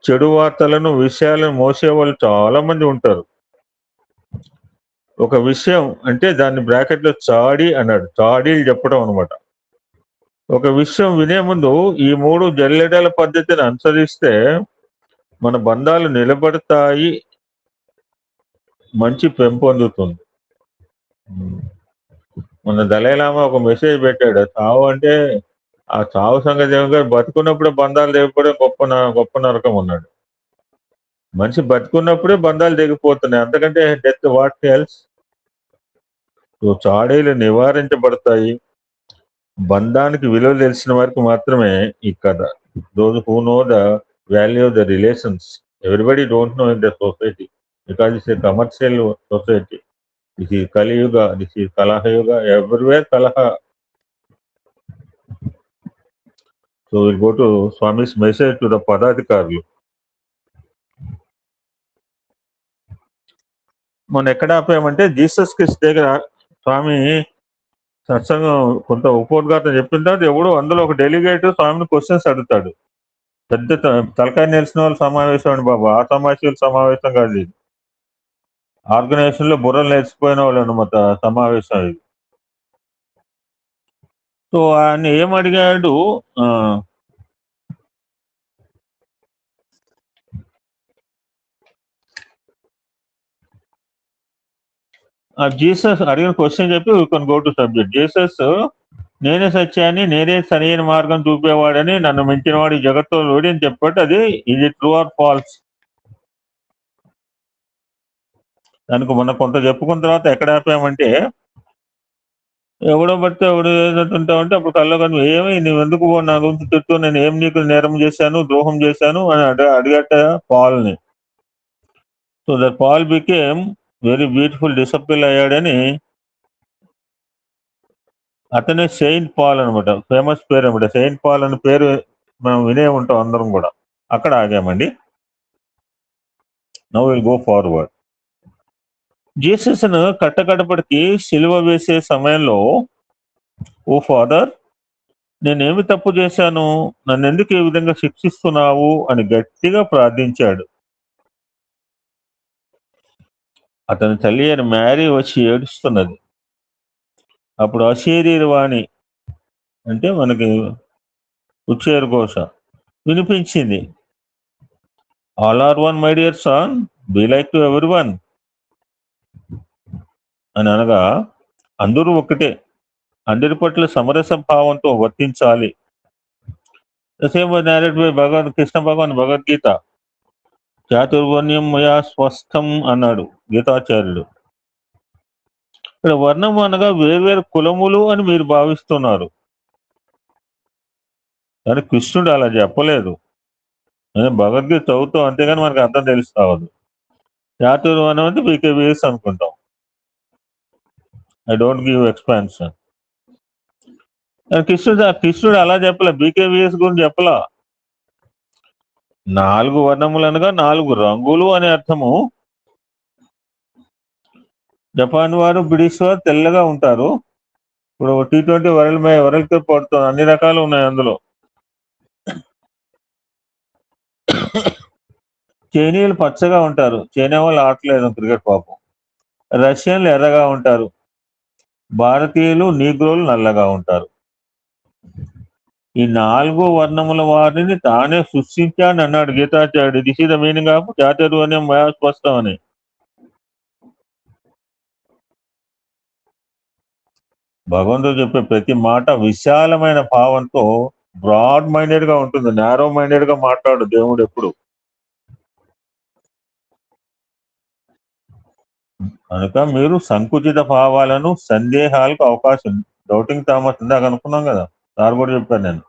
చెడు వార్తలను, విషయాలను మోసేవాళ్ళు చాలా మంది ఉంటారు. ఒక విషయం అంటే దాన్ని బ్రాకెట్లో చాడి అన్నాడు. చాడీలు చెప్పడం అనమాట. ఒక విషయం వినే ముందు ఈ 3 జల్లెడల పద్ధతిని అనుసరిస్తే మన బంధాలు నిలబడతాయి, మంచి పెంపొందుతుంది. మన దలైలామా ఒక మెసేజ్ పెట్టాడు, చావు అంటే ఆ చావు సంగతి ఏమో, బతుకున్నప్పుడే బంధాలు తెగిపోవడం గొప్ప నరకం ఉన్నాడు. మనిషి బతుకున్నప్పుడే బంధాలు తెగిపోతున్నాయి, అంతకంటే డెత్ వాట్ ఎల్స్. చాడీలు నివారించబడతాయి. బంధానికి విలువ తెలిసిన వారికి మాత్రమే ఈ కథ. Those who know the value of the relations. Everybody don't know in the society because it's a commercial society. This is Kali Yuga, this is Kalaha Yuga, everywhere Kalaha. So we'll go to Swami's message to the Padadhikarulu. మనం ఎక్కడ ఆపామంటే Jesus Christ దగ్గర స్వామి సత్సంగం కొంత ఉపోద్ఘాతం చెప్పిన తర్వాత ఎవడో అందులో ఒక డెలిగేట్ స్వామిని క్వశ్చన్స్ అడుగుతాడు. పెద్ద తలకాయ నిలిచిన వాళ్ళ సమావేశం అండి బాబు, ఆ సమావేశం కాదు ఇది. ఆర్గనైజేషన్ లో బుర్రలు నేర్చుకుపోయిన వాళ్ళు అనమాట సమావేశం ఇది. సో ఆయన ఏమడిగాడు, జీసస్ అడిగిన క్వశ్చన్ చెప్పి you can go to subject. Jesus నేనే సత్యాన్ని, నేనే సరైన మార్గం చూపేవాడని, నన్ను మించిన వాడు ఈ జగత్తులో లేడు అని చెప్పాడు. అది ఇది ట్రూ ఆర్ ఫాల్స్? దానికి మొన్న కొంత చెప్పుకున్న తర్వాత ఎక్కడ ఆపామంటే, ఎవడో బట్టి ఎవడు ఏదంటుంటావంటే అప్పుడు కల్లో కానీ ఏమి నువ్వు ఎందుకు నా గురించి తిట్టు, నేను ఏం నీకు నేరం చేశాను, ద్రోహం చేశాను అని అడిగట పాల్ని. So that Paul became very beautiful disciple అయ్యాడని, అతనే సెయింట్ పాల్ అనమాట, ఫేమస్ పేరు అనమాట. సెయింట్ పాల్ అనే పేరు మనం వినే ఉంటాం అందరం కూడా. అక్కడ ఆగామండి. Now will go forward. Jesus ను కట్టకడపటికి సిలువ వేసే సమయంలో, ఓ ఫాదర్, నేనేమి తప్పు చేశాను, నన్ను ఎందుకు ఈ విధంగా శిక్షిస్తున్నావు అని గట్టిగా ప్రార్థించాడు. అతని తల్లి అయిన మ్యారీ వచ్చి ఏడుస్తున్నది. అప్పుడు అశరీరవాణి అంటే మనకి ఉచ్చేరు ఘోష వినిపించింది. All are one my dear son, be like to every one అని అనగా, అందరూ ఒకటే, అందరి పట్ల సమరస భావంతో వర్తించాలి. Same narrated by Krishna Bhagavan Bhagavad Gita. చాతుర్వర్ణ్యం మయా స్వస్థం అన్నాడు గీతాచార్యుడు. ఇక్కడ వర్ణం అనగా వేర్వేరు కులములు అని మీరు భావిస్తున్నారు, కానీ కృష్ణుడు అలా చెప్పలేదు. భగవద్గీత చదువుతాం అంతేగాని మనకు అర్థం తెలుస్తావదు. చాతుర్వర్ణం అంటే బీకేబీఎస్ అనుకుంటాం. I don't give expansion. కృష్ణుడు అలా చెప్పలే, బీకేబీఎస్ గురించి చెప్పలా. 4 వర్ణములు అనగా 4 రంగులు అనే అర్థము. జపాన్ వారు, బ్రిటిష్ వారు తెల్లగా ఉంటారు. ఇప్పుడు T20 వరల్డ్ కప్ పడుతుంది, అన్ని రకాలు ఉన్నాయి అందులో. చైనీయులు పచ్చగా ఉంటారు, చైనా వాళ్ళు ఆడలేదు క్రికెట్ పాపం. రష్యన్లు ఎర్రగా ఉంటారు, భారతీయులు నీగ్రోలు నల్లగా ఉంటారు. ఈ 4 వర్ణముల వారిని తానే సృష్టించాడు అన్నాడు గీతాచార్యుడు. This is the meaning of చాతుర్వర్ణ్యం మయా స్పష్టం అని. భగవంతుడు చెప్పే ప్రతి మాట విశాలమైన భావంతో బ్రాడ్ మైండెడ్ గా ఉంటుంది, నారో మైండెడ్ గా మాట్లాడు దేవుడు ఎప్పుడు. కనుక మీరు సంకుచిత భావాలను, సందేహాలకు అవకాశం, డౌటింగ్ థామస్ ఇందాక అనుకున్నాం కదా, సార్ కూడా చెప్పాను నేను.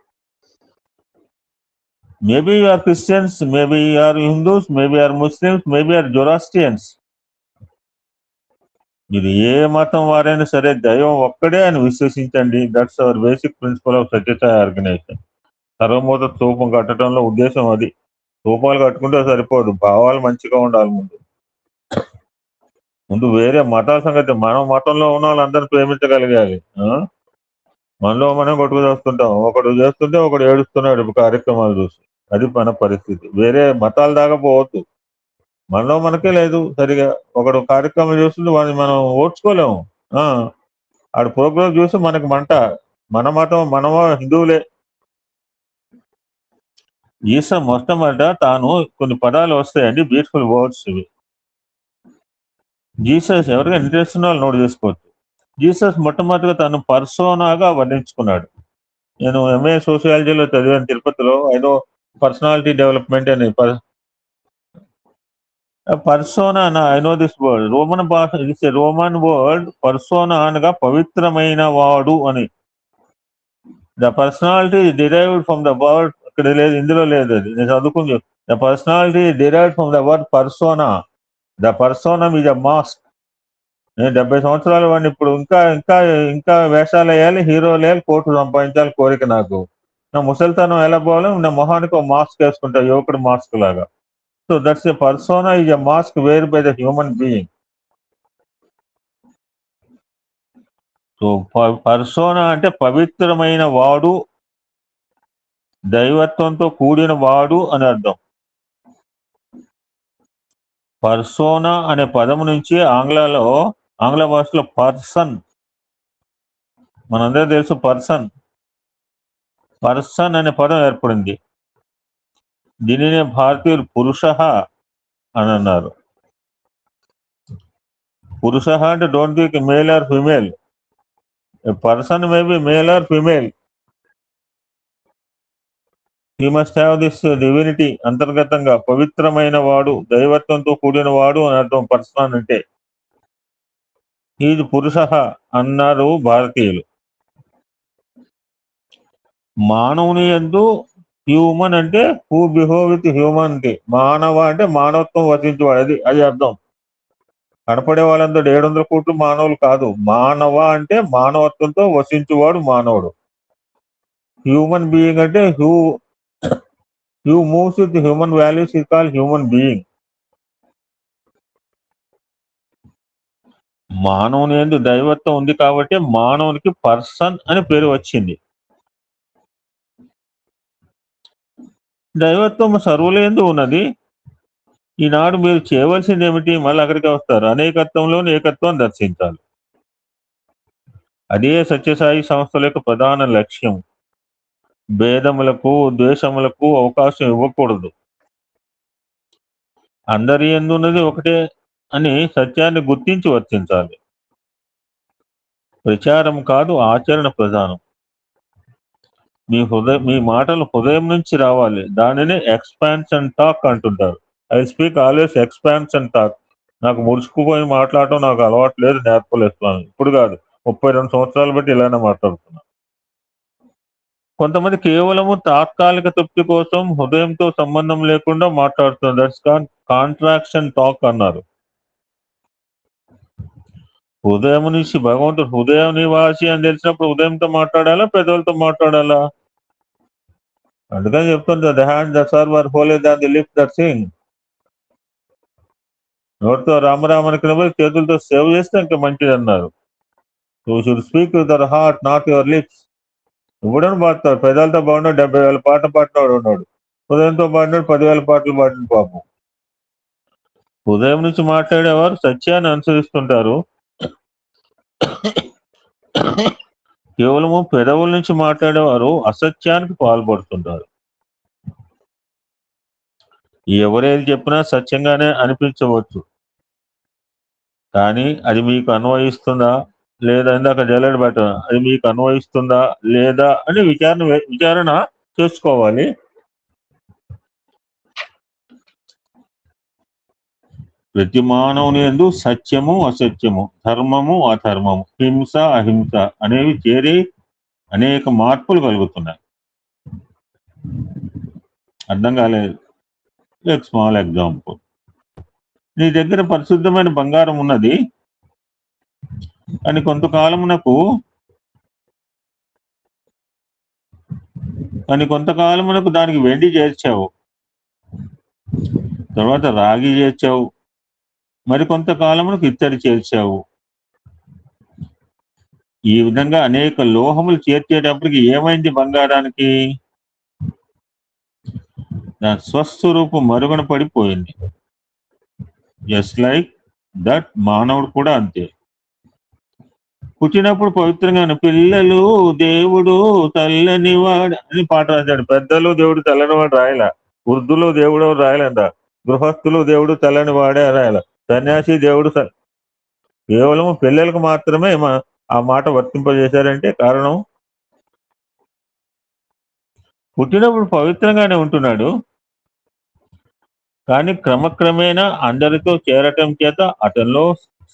Maybe you are Christians, maybe you are Hindus, maybe are Muslims, maybe are Zoroastrians. మీరు ఏ మతం వారైనా సరే దైవం ఒక్కడే అని విశ్వసించండి. That's our basic principle of Sathya Sai organisation. సర్వమూత స్తూపం కట్టడంలో ఉద్దేశం అది. స్తూపాలు కట్టుకుంటే సరిపోదు, భావాలు మంచిగా ఉండాలి. ముందు వేరే మతాల సంగతి, మనం మతంలో ఉన్న వాళ్ళందరూ ప్రేమించగలిగాలి. మనలో మనం కొట్టుకు చేస్తుంటాం, ఒకడు చేస్తుంటే ఒకడు ఏడుస్తున్నాడు కార్యక్రమాలు చూసి. అది మన పరిస్థితి. వేరే మతాల దాకా పోవద్దు, మనలో మనకే లేదు సరిగా. ఒకడు కార్యక్రమం చూస్తుంటే వాడిని మనం ఓడ్చుకోలేము. ఆడు ప్రోగ్రామ్ చూసి మనకి మంట. మన మతం, మనమో హిందువులే. ఈస మొట్టమొదట తాను కొన్ని పదాలు వస్తాయండి, బ్యూటిఫుల్ వర్డ్స్ ఇవి. జీసస్ ఎవరిగా ఇంట్రెస్ట్ ఉన్న వాళ్ళు నోట్ చేసుకోవచ్చు. జీసస్ మొట్టమొదటిగా తను పర్సోనాగా వర్ణించుకున్నాడు. నేను ఎంఏ సోషియాలజీలో చదివాను తిరుపతిలో. ఐనో పర్సనాలిటీ డెవలప్మెంట్ అని. Persona I know this word. Roman భాష, it's a Roman word. Persona అనగా పవిత్రమైన వాడు అని. The personality derived from the word, ఇక్కడ లేదు, ఇందులో లేదు, అది నేను చదువుకుని. The personality derived from the word persona. The persona is a mask. నేను 70 సంవత్సరాలు వాడిని, ఇప్పుడు ఇంకా ఇంకా ఇంకా వేషాలు వేయాలి, హీరోలు వేయాలి, కోట్లు సంపాదించాలి కోరిక నాకు. నా ముసలితనం ఎలా పోవాలి, నా మొహానికి ఒక మాస్క్ వేసుకుంటా, యువకుడు మాస్క్ లాగా. So that's a persona is a mask wear by the human being. So persona అంటే పవిత్రమైన వాడు, దైవత్వంతో కూడిన వాడు అని అర్థం. పర్సోనా అనే పదము నుంచి ఆంగ్ల భాషలో పర్సన్, మనందరూ తెలుసు పర్సన్ అనే పదం ఏర్పడింది. దీనినే భారతీయులు పురుష అని అన్నారు. పురుష అంటే don't think male or female. A person may be male or female. He must have this divinity. అంతర్గతంగా పవిత్రమైన వాడు, దైవత్వంతో కూడిన వాడు అని అర్థం పర్సన్ అంటే. ఇది పురుష అన్నారు భారతీయులు. మానవుని యందు హ్యూమన్ అంటే హూ బిహేవ్ విత్ హ్యూమనిటీ. మానవ అంటే మానవత్వం వచించేవాడు, అది అర్థం. కనపడే వాళ్ళందరూ 700 కోట్లు మానవులు కాదు. మానవ అంటే మానవత్వంతో వసించువాడు మానవుడు. హ్యూమన్ బీయింగ్ అంటే who moves with human values is called human being. మానవుని యందు దైవత్వం ఉంది కాబట్టి మానవునికి పర్సన్ అని పేరు వచ్చింది. దైవత్వం సర్వుల యందు ఉన్నది. ఈనాడు మీరు చేయవలసింది ఏమిటి? మళ్ళీ అక్కడికి వస్తారు. అనేకత్వంలోని ఏకత్వం దర్శించాలి. అదే సత్యసాయి సంస్థల యొక్క ప్రధాన లక్ష్యం. భేదములకు, ద్వేషములకు అవకాశం ఇవ్వకూడదు. అందరి యందు ఉన్నది ఒకటే అని సత్యాన్ని గుర్తించి వర్తించాలి. ప్రచారం కాదు, ఆచరణ ప్రధానం. మీ మాటలు హృదయం నుంచి రావాలి. దానిని ఎక్స్పాన్షన్ టాక్ అంటుంటారు. I speak always expansion talk. నాకు ముడుచుకుపోయి మాట్లాడటం నాకు అలవాటు లేదు, నేర్పలేస్తున్నాను. ఇప్పుడు కాదు, 32 సంవత్సరాలు బట్టి ఇలానే మాట్లాడుతున్నాను. కొంతమంది కేవలము తాత్కాలిక తృప్తి కోసం హృదయంతో సంబంధం లేకుండా మాట్లాడుతున్నారు. దట్స్ కాంట్రాక్షన్ టాక్ అన్నారు. హృదయం నుంచి భగవంతుడు హృదయ నివాసి అని తెలిసినప్పుడు హృదయంతో మాట్లాడాలా, పెదవులతో మాట్లాడాలా? అందుకని చెప్తుంది, the hand that serve are holier than the lips that sing. నోటితో రామరామనికి చేతులతో సేవ్ చేస్తే ఇంకా మంచిది అన్నారు. You should speak with your heart, not your lips. ఇప్పుడని పాడతాడు, పెదాలతో బాగున్నాడు 70,000 పాటలు పాడినవాడు ఉన్నాడు. హృదయంతో పాడినాడు 10,000 పాటలు పాడిన పాపం. హృదయం నుంచి మాట్లాడేవారు సత్యాన్ని అనుసరిస్తుంటారు. కేవలము పెదవుల నుంచి మాట్లాడేవారు అసత్యానికి పాల్పడుతుంటారు. ఎవరేది చెప్పినా సత్యంగానే అనిపించవచ్చు, కానీ అది మీకు అన్వయిస్తుందా లేదా, ఇందాక జల్లెడ బెట్ట, అది మీకు అన్వయిస్తుందా లేదా అని విచారణ చేసుకోవాలి. ప్రతి మానవుని యందు సత్యము అసత్యము, ధర్మము అధర్మము, హింస అహింస అనేవి చేరి అనేక మార్పులు కలుగుతున్నాయి. అర్థం కాలేదు? Small example. నీ దగ్గర పరిశుద్ధమైన బంగారం ఉన్నది, కానీ కొంతకాలమునకు దానికి వెండి చేర్చావు, తర్వాత రాగి చేర్చావు, మరి కొంతకాలమునకు ఇత్తడి చేర్చావు. ఈ విధంగా అనేక లోహములు చేర్చేటప్పటికి ఏమైంది బంగారానికి? దాని స్వస్వరూపం మరుగున పడిపోయింది. జస్ట్ లైక్ దట్ మానవుడు కూడా అంతే. పుట్టినప్పుడు పవిత్రంగా పిల్లలు దేవుడు తెల్లనివాడు అని పాట రాశాడు. పెద్దలు దేవుడు తెల్లనివాడు రాయల, వృద్ధులు దేవుడు రాయలంట, గృహస్థులు దేవుడు తెల్లని వాడే రాయల, సన్యాసి దేవుడు కేవలం పిల్లలకు మాత్రమే ఆ మాట వర్తింపజేశారంటే కారణం పుట్టినప్పుడు పవిత్రంగానే ఉంటున్నాడు, కానీ క్రమక్రమేణా అందరితో చేరటం చేత అతనిలో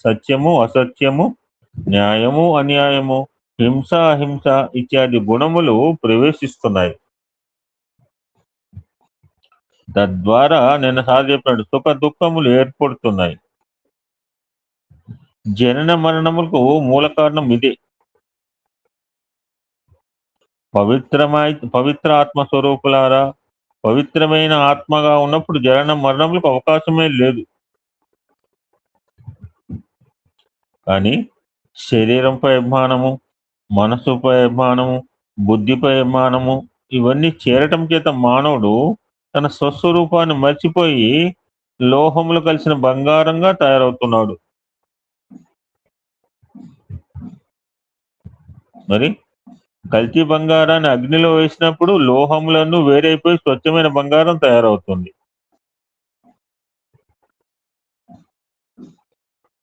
సత్యము అసత్యము, న్యాయము అన్యాయము, హింస అహింస ఇత్యాది గుణములు ప్రవేశిస్తున్నాయి. తద్వారా నేను సార్ చెప్పినట్టు సుఖ దుఃఖములు ఏర్పడుతున్నాయి. జనన మరణములకు మూల కారణం ఇదే. పవిత్ర ఆత్మ స్వరూపులారా, పవిత్రమైన ఆత్మగా ఉన్నప్పుడు జనన మరణములకు అవకాశమే లేదు. కానీ శరీరంపై అభిమానము, మనస్సుపై అభిమానము, బుద్ధిపై అభిమానము ఇవన్నీ చేరటం చేత మానవుడు తన స్వస్వరూపాన్ని మర్చిపోయి లోహములు కలిసిన బంగారంగా తయారవుతున్నాడు. మరి కల్తీ బంగారాన్ని అగ్నిలో వేసినప్పుడు లోహములను వేరైపోయి స్వచ్ఛమైన బంగారం తయారవుతుంది.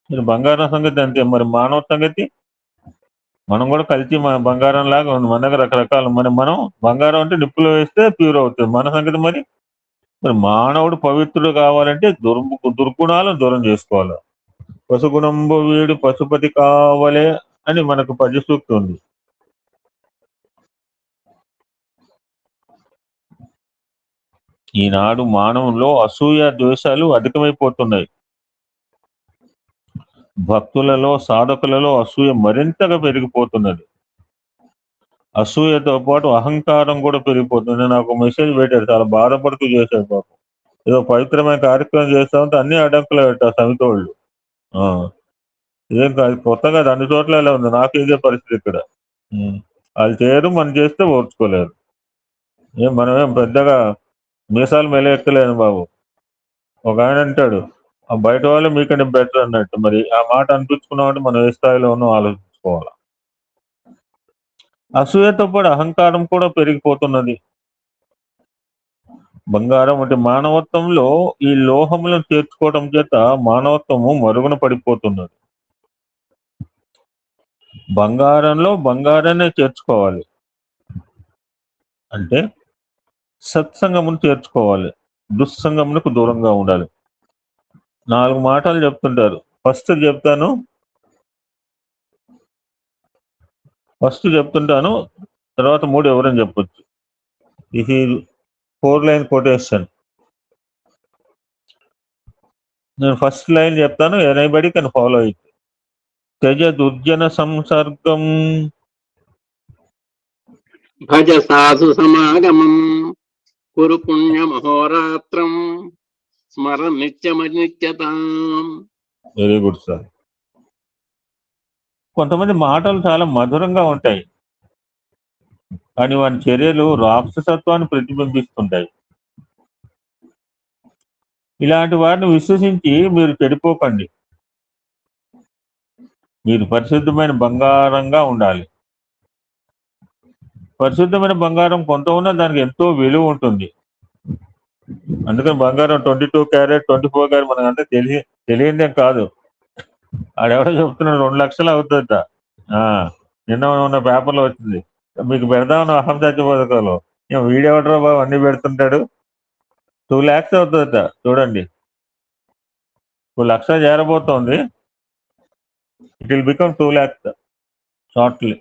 మరి బంగారం సంగతి అంతే. మరి మానవ సంగతి, మనం కూడా కల్తీ బంగారం లాగా ఉంది. మన దగ్గర రకరకాల మనం బంగారం అంటే నిప్పులో వేస్తే ప్యూర్ అవుతుంది. మన సంగతి మరి మానవుడు పవిత్రుడు కావాలంటే దుర్గుణాలను దూరం చేసుకోవాలి. పశుగుణంబు వీడు పశుపతి కావలే అని మనకు పద్య సూక్తి ఉంది. ఈనాడు మానవుల్లో అసూయ ద్వేషాలు అధికమైపోతున్నాయి. భక్తులలో సాధకులలో అసూయ మరింతగా పెరిగిపోతున్నది. అసూయతో పాటు అహంకారం కూడా పెరిగిపోతుంది. నాకు మెసేజ్ పెట్టాడు, చాలా బాధపడుతూ చేశాడు పాపం. ఏదో పవిత్రమైన కార్యక్రమం చేస్తామంటే అన్ని అడ్డంకులు పెట్టారు సమితోళ్ళు. ఇదేం కాదు, కొత్తగా అన్ని చోట్ల ఎలా ఉంది, నాకు ఇదే పరిస్థితి ఇక్కడ. వాళ్ళు చేయరు, మనం చేస్తే ఓర్చుకోలేరు. మనమేం పెద్దగా మీసాలు మెలెక్కలేను బాబు. ఒక ఆయన అంటాడు, ఆ బయట వాళ్ళు మీకంటే బెటర్ అన్నట్టు. మరి ఆ మాట అనిపించుకున్నామంటే మనం ఏ స్థాయిలో ఉన్నో ఆలోచించుకోవాలి. అసూయతో పాటు అహంకారం కూడా పెరిగిపోతున్నది. బంగారం అంటే మానవత్వంలో ఈ లోహములను చేర్చుకోవడం చేత మానవత్వము మరుగున పడిపోతున్నది. బంగారంలో బంగారాన్ని చేర్చుకోవాలి అంటే సత్సంగమును చేర్చుకోవాలి, దుస్సంగమునకు దూరంగా ఉండాలి. 4 మాటలు చెప్తుంటారు. ఫస్ట్ చెప్తుంటాను, తర్వాత 3 ఎవరైనా చెప్పొచ్చు. ఇది 4 లైన్ కొటేషన్. నేను ఫస్ట్ లైన్ చెప్తాను, ఎనీబడి కెన్ ఫాలో ఇట్. త్యజ దుర్జన సంసర్గం భజ సాధు సమాగమం కురు పుణ్యమహోరాత్రం స్మర నిత్యమనిత్యతాం. Very good sir. కొంతమంది మాటలు చాలా మధురంగా ఉంటాయి, కానీ వారి చర్యలు రాక్షసత్వాన్ని ప్రతిబింబిస్తుంటాయి. ఇలాంటి వారిని విశ్వసించి మీరు చెడిపోకండి. మీరు పరిశుద్ధమైన బంగారంగా ఉండాలి. పరిశుద్ధమైన బంగారం కొంత ఉన్నా దానికి ఎంతో విలువ ఉంటుంది. అందుకని బంగారం 22 క్యారెట్ 24 క్యారెట్ మనకంటే తెలియదేం కాదు. ఆడెవడో చెప్తున్నాడు 2 లక్షలు అవుతుందట. నిన్న ఉన్న పేపర్లో వచ్చింది. మీకు పెడదామని అహం సత్యబోధకాలు. వీడెవడరా బాబు అన్ని పెడుతుంటాడు. 2 lakhs అవుతుందట. చూడండి, 2 లక్షలు చేరబోతోంది. It will become 2 lakhs shortly.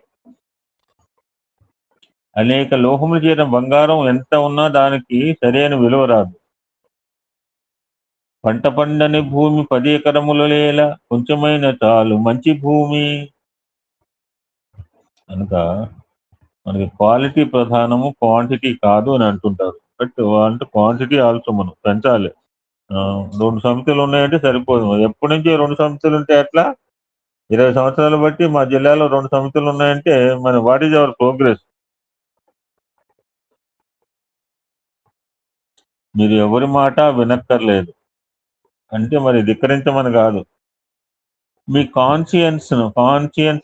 అనేక లోహములు చేరిన బంగారం ఎంత ఉన్నా దానికి సరైన విలువ రాదు. పంట పండని భూమి 10 ఎకరముల లేల, కొంచెమైన చాలు మంచి భూమి. కనుక మనకి క్వాలిటీ ప్రధానము, క్వాంటిటీ కాదు అని అంటుంటారు. బట్ అంటే క్వాంటిటీ ఆల్సో మనం పెంచాలి. 2 సమితులు ఉన్నాయంటే సరిపోదు. ఎప్పటి నుంచి 2 సమితులు ఉంటే ఎట్లా? 20 సంవత్సరాలు బట్టి మా జిల్లాలో 2 సమితులు ఉన్నాయంటే మన వాట్ ఈజ్ అవర్ ప్రోగ్రెస్? మీరు ఎవరి మాట వినక్కర్లేదు అంటే మరి ధిక్కరించమని కాదు. మీ కాన్షియన్స్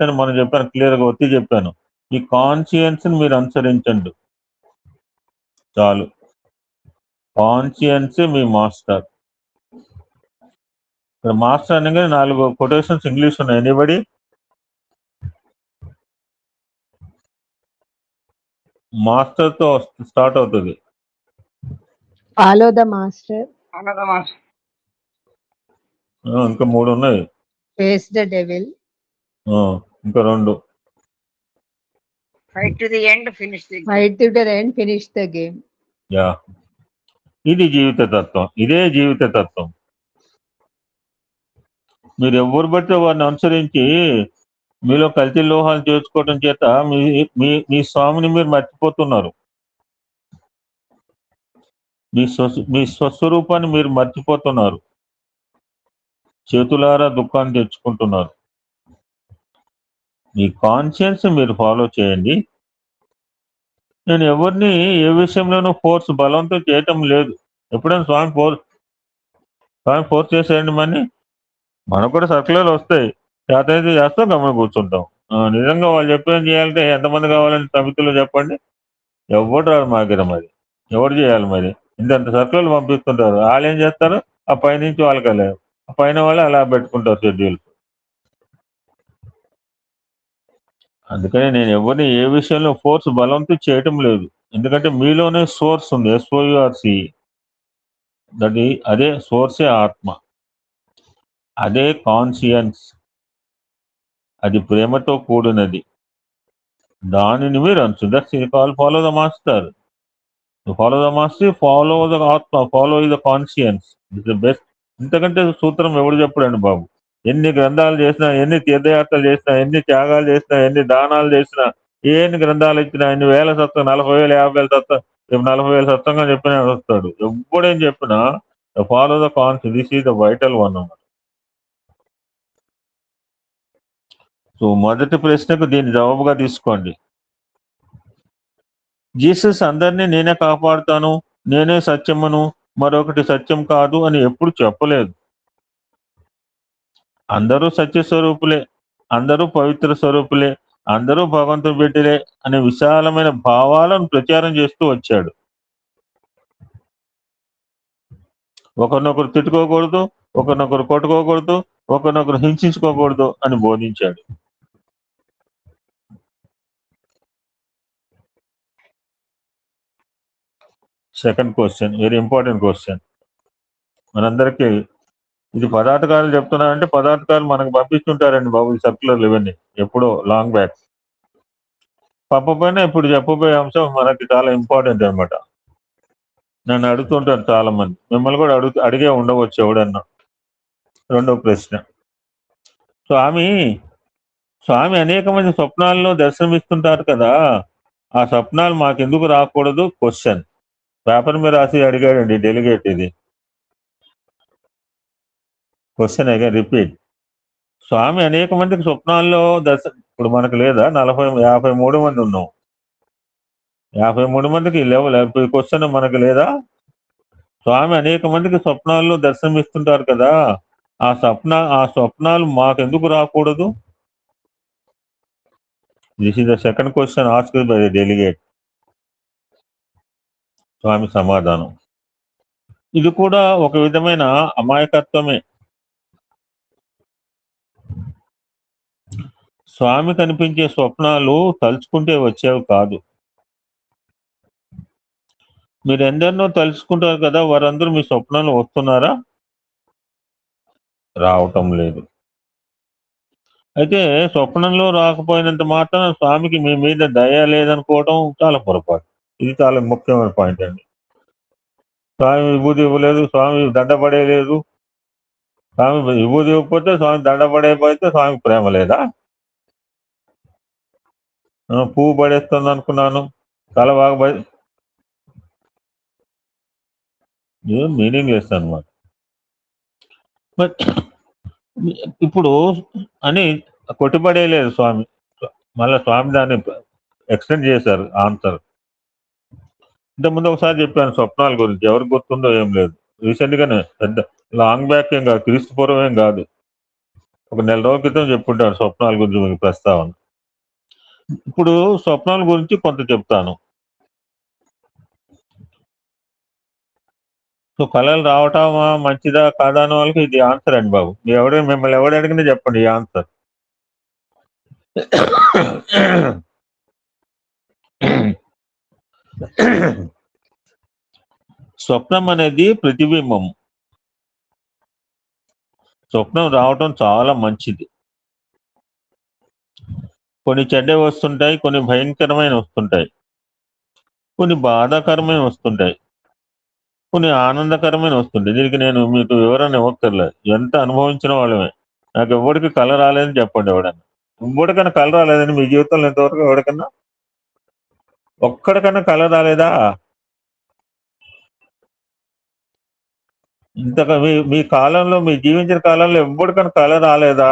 అని మనం చెప్పాను, క్లియర్గా ఒత్తి చెప్పాను. ఈ కాన్షియన్స్ మీరు అనుసరించండి చాలు. కాన్షియన్స్ మీ మాస్టర్. ఇక్కడ మాస్టర్ అనగా 4 కొటేషన్స్ ఇంగ్లీష్ ఉన్నాయి. ఎనీబడి? మాస్టర్ తో స్టార్ట్ అవుతుంది. ఫాలో ద మాస్టర్, ఇంకా 3 ఉన్నాయి. ఫేస్ ద డెవిల్, ఇంకా 2. Fight to the end, finish the game. Yeah, ఇది జీవిత తత్వం. ఇదే జీవిత తత్వం. మీరు ఎవరు బట్టి వారిని అనుసరించి మీలో కల్తీ లోహాలు చేసుకోవడం చేత మీ స్వామిని మీరు మర్చిపోతున్నారు. మీ స్వస్వరూపాన్ని మీరు మర్చిపోతున్నారు. చేతులారా దుఃఖాన్ని తెచ్చుకుంటున్నారు. మీ కాన్షియన్స్ మీరు ఫాలో చేయండి. నేను ఎవరిని ఏ విషయంలోనూ బలంతో చేయటం లేదు. ఎప్పుడైనా స్వామి స్వామి ఫోర్స్ చేసేయండి మని మనకు కూడా సర్కులర్లు వస్తాయి, చేతనైతే చేస్తాం, గమని కూర్చుంటాం. నిజంగా వాళ్ళు చెప్పేది చేయాలంటే ఎంతమంది కావాలని సమితిలో చెప్పండి, ఎవరు రాదు మా దగ్గర. మరి ఎవరు చేయాలి? మరి ఇంత సర్కులర్లు పంపిస్తుంటారు, వాళ్ళు ఏం చేస్తారు? ఆ పైనుంచి వాళ్ళకి వెళ్ళారు, ఆ పైన వాళ్ళు అలా పెట్టుకుంటారు షెడ్యూల్. అందుకని నేను ఎవరిని ఏ విషయంలో ఫోర్స్ బలంతో చేయటం లేదు. ఎందుకంటే మీలోనే సోర్స్ ఉంది, SOURC. అదే సోర్సే ఆత్మ, అదే కాన్షియన్స్, అది ప్రేమతో కూడినది. దానిని మీరు అంచు. That's call follow the master. Follow the master, follow the atma, follow the conscience. Is the best. ఇంతకంటే సూత్రం ఎవడు చెప్పడండి బాబు. ఎన్ని గ్రంథాలు చేసినా, ఎన్ని తీర్థయాత్రలు చేసినా, ఎన్ని త్యాగాలు చేసినా, ఎన్ని దానాలు చేసినా, ఎన్ని గ్రంథాలు ఇచ్చినా, ఎన్ని వేల సత్వం, 40,000 50,000 సత్వం, 40,000 సత్వంగా చెప్పినా వస్తాడు. ఎప్పుడేం చెప్పినా follow the conscious, this is the vital one అన్నమాట. సో మొదటి ప్రశ్నకు దీన్ని జవాబుగా తీసుకోండి. జీసస్ అందరినీ నేనే కాపాడుతాను, నేనే సత్యమును, మరొకటి సత్యం కాదు అని ఎప్పుడు చెప్పలేదు. అందరూ సత్య స్వరూపులే, అందరూ పవిత్ర స్వరూపులే, అందరూ భగవంతుని బిడ్డలే అనే విశాలమైన భావాలను ప్రచారం చేస్తూ వచ్చాడు. ఒకరినొకరు తిట్టుకోకూడదు, ఒకరినొకరు కొట్టుకోకూడదు, ఒకరినొకరు హింసించుకోకూడదు అని బోధించాడు. Second question, very important question. మనందరికీ ఇది పదార్థకాలు చెప్తున్నారంటే, పదార్థకాలు మనకు పంపిస్తుంటారండి బాబు ఈ సర్కులర్లు ఇవన్నీ, ఎప్పుడో లాంగ్ బ్యాక్. పంపపోయినా ఇప్పుడు చెప్పబోయే అంశం మనకి చాలా ఇంపార్టెంట్ అనమాట. నన్ను అడుగుతుంటారు చాలా మంది, మిమ్మల్ని కూడా అడిగే ఉండవచ్చు ఎవడన్నా. రెండో ప్రశ్న, స్వామి అనేక మంది స్వప్నాల్లో దర్శనమిస్తుంటారు కదా, ఆ స్వప్నాలు మాకెందుకు రాకూడదు? క్వశ్చన్ పేపర్ మీద రాసి అడిగాడండి డెలిగేట్. ఇది క్వశ్చన్ అగైన్ రిపీట్. స్వామి అనేక మందికి స్వప్నాల్లో ఇప్పుడు మనకు లేదా 53 మంది ఉన్నాం, 53 మందికి లెవెల్ క్వశ్చన్ మనకు లేదా? స్వామి అనేక మందికి స్వప్నాల్లో దర్శనమిస్తుంటారు కదా, ఆ స్వప్నాలు మాకెందుకు రాకూడదు? This is the second question asked by the delegate. Swami సమాధానం, ఇది కూడా ఒక విధమైన అమాయకత్వమే. స్వామి కనిపించే స్వప్నాలు తలుచుకుంటే వచ్చేవి కాదు. మీరు ఎందరినో తలుచుకుంటారు కదా, వారందరూ మీ స్వప్నాలు వస్తున్నారా? రావటం లేదు. అయితే స్వప్నంలో రాకపోయినంత మాత్రం స్వామికి మీ మీద దయ లేదనుకోవటం చాలా పొరపాటు. ఇది చాలా ముఖ్యమైన పాయింట్ అండి. స్వామి విభూతి ఇవ్వలేదు, స్వామి దండపడేయలేదు. స్వామి విభూతి ఇవ్వకపోతే, స్వామి దండపడేయకపోతే స్వామికి ప్రేమ లేదా? పువ్వు పడేస్తుంది అనుకున్నాను, చాలా బాగా ఏం మీనింగ్ లెస్ అనమాట. ఇప్పుడు అని కొట్టిపడేయలేదు స్వామి, మళ్ళీ స్వామి దాన్ని ఎక్స్టెండ్ చేశారు ఆన్సర్. ఇంతకుముందు ఒకసారి చెప్పాను స్వప్నాల గురించి, ఎవరికి గుర్తుందో ఏం లేదు. రీసెంట్ గానే, పెద్ద లాంగ్ బ్యాక్ ఏం కాదు, క్రీస్తు పూర్వం ఏం కాదు, ఒక నెల రోజుల క్రితం చెప్పుంటాను స్వప్నాల గురించి మీకు ప్రస్తావన. ఇప్పుడు స్వప్నాల గురించి కొంత చెప్తాను. సో కళలు రావటమా మంచిదా కాదా అని వాళ్ళకి ఇది ఆన్సర్ అండి బాబు. మిమ్మల్ని ఎవరు అడిగినా చెప్పండి ఈ ఆన్సర్. స్వప్నం అనేది ప్రతిబింబం. స్వప్నం రావటం చాలా మంచిది. కొన్ని చెడ్డవి వస్తుంటాయి, కొన్ని భయంకరమైన వస్తుంటాయి, కొన్ని బాధాకరమైన వస్తుంటాయి, కొన్ని ఆనందకరమైన వస్తుంటాయి. దీనికి నేను మీకు వివరణ ఇవ్వక్కర్లేదు, ఎంత అనుభవించిన వాళ్ళమే. నాకు ఎవరికి కళ రాలేదని చెప్పండి ఎవడన్నా. ఎవరికైనా కళ రాలేదని మీ జీవితంలో ఎంతవరకు? ఎవరికన్నా ఒక్కడికన్నా కళ రాలేదా? ఇంతగా మీ కాలంలో, మీ జీవించిన కాలంలో ఎవరికన్నా కళ రాలేదా?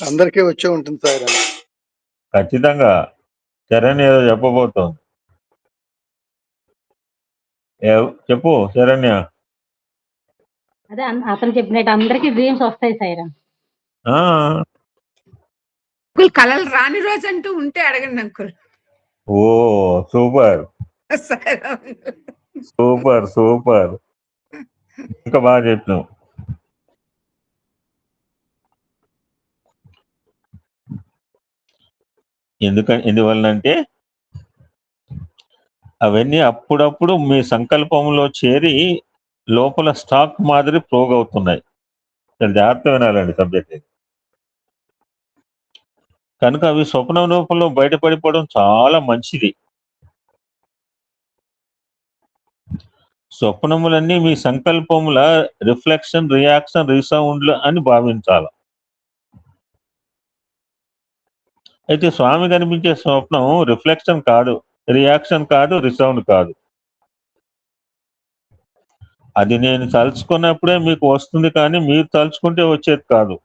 అందరికీ వచ్చే ఉంటుంది సార్. ఖచ్చితంగా. శరణ్య ఏదో చెప్పబోతోంది, చెప్పు శరణ్య. అదే అతను చెప్పినట్టు అందరికి డ్రీమ్స్ వస్తాయి సాయిరామ్. ఆ, అంకుల్ కళలు రాని రోజు అంటూ ఉంటే అడగండి అంకుల్. ఓ సూపర్ సాయిరామ్. సూపర్ సూపర్, ఇంకా బాగా చెప్పినావు. ఎందువలనంటే అవన్నీ అప్పుడప్పుడు మీ సంకల్పంలో చేరి లోపల స్టాక్ మాదిరి ప్రోగ్ అవుతున్నాయి. జాగ్రత్త వినాలండి సబ్జెక్ట్. కనుక అవి స్వప్న రూపంలో బయటపడిపోవడం చాలా మంచిది. స్వప్నములన్నీ మీ సంకల్పముల రిఫ్లెక్షన్, రియాక్షన్, రీసౌండ్లు అని భావించాలి. అయితే స్వామి కనిపించే స్వప్నం రిఫ్లెక్షన్ కాదు, రియాక్షన్ కాదు, రిసౌండ్ కాదు. అది నేను తలుచుకున్నప్పుడే మీకు వస్తుంది, కానీ మీరు తలుచుకుంటే వచ్చేది కాదు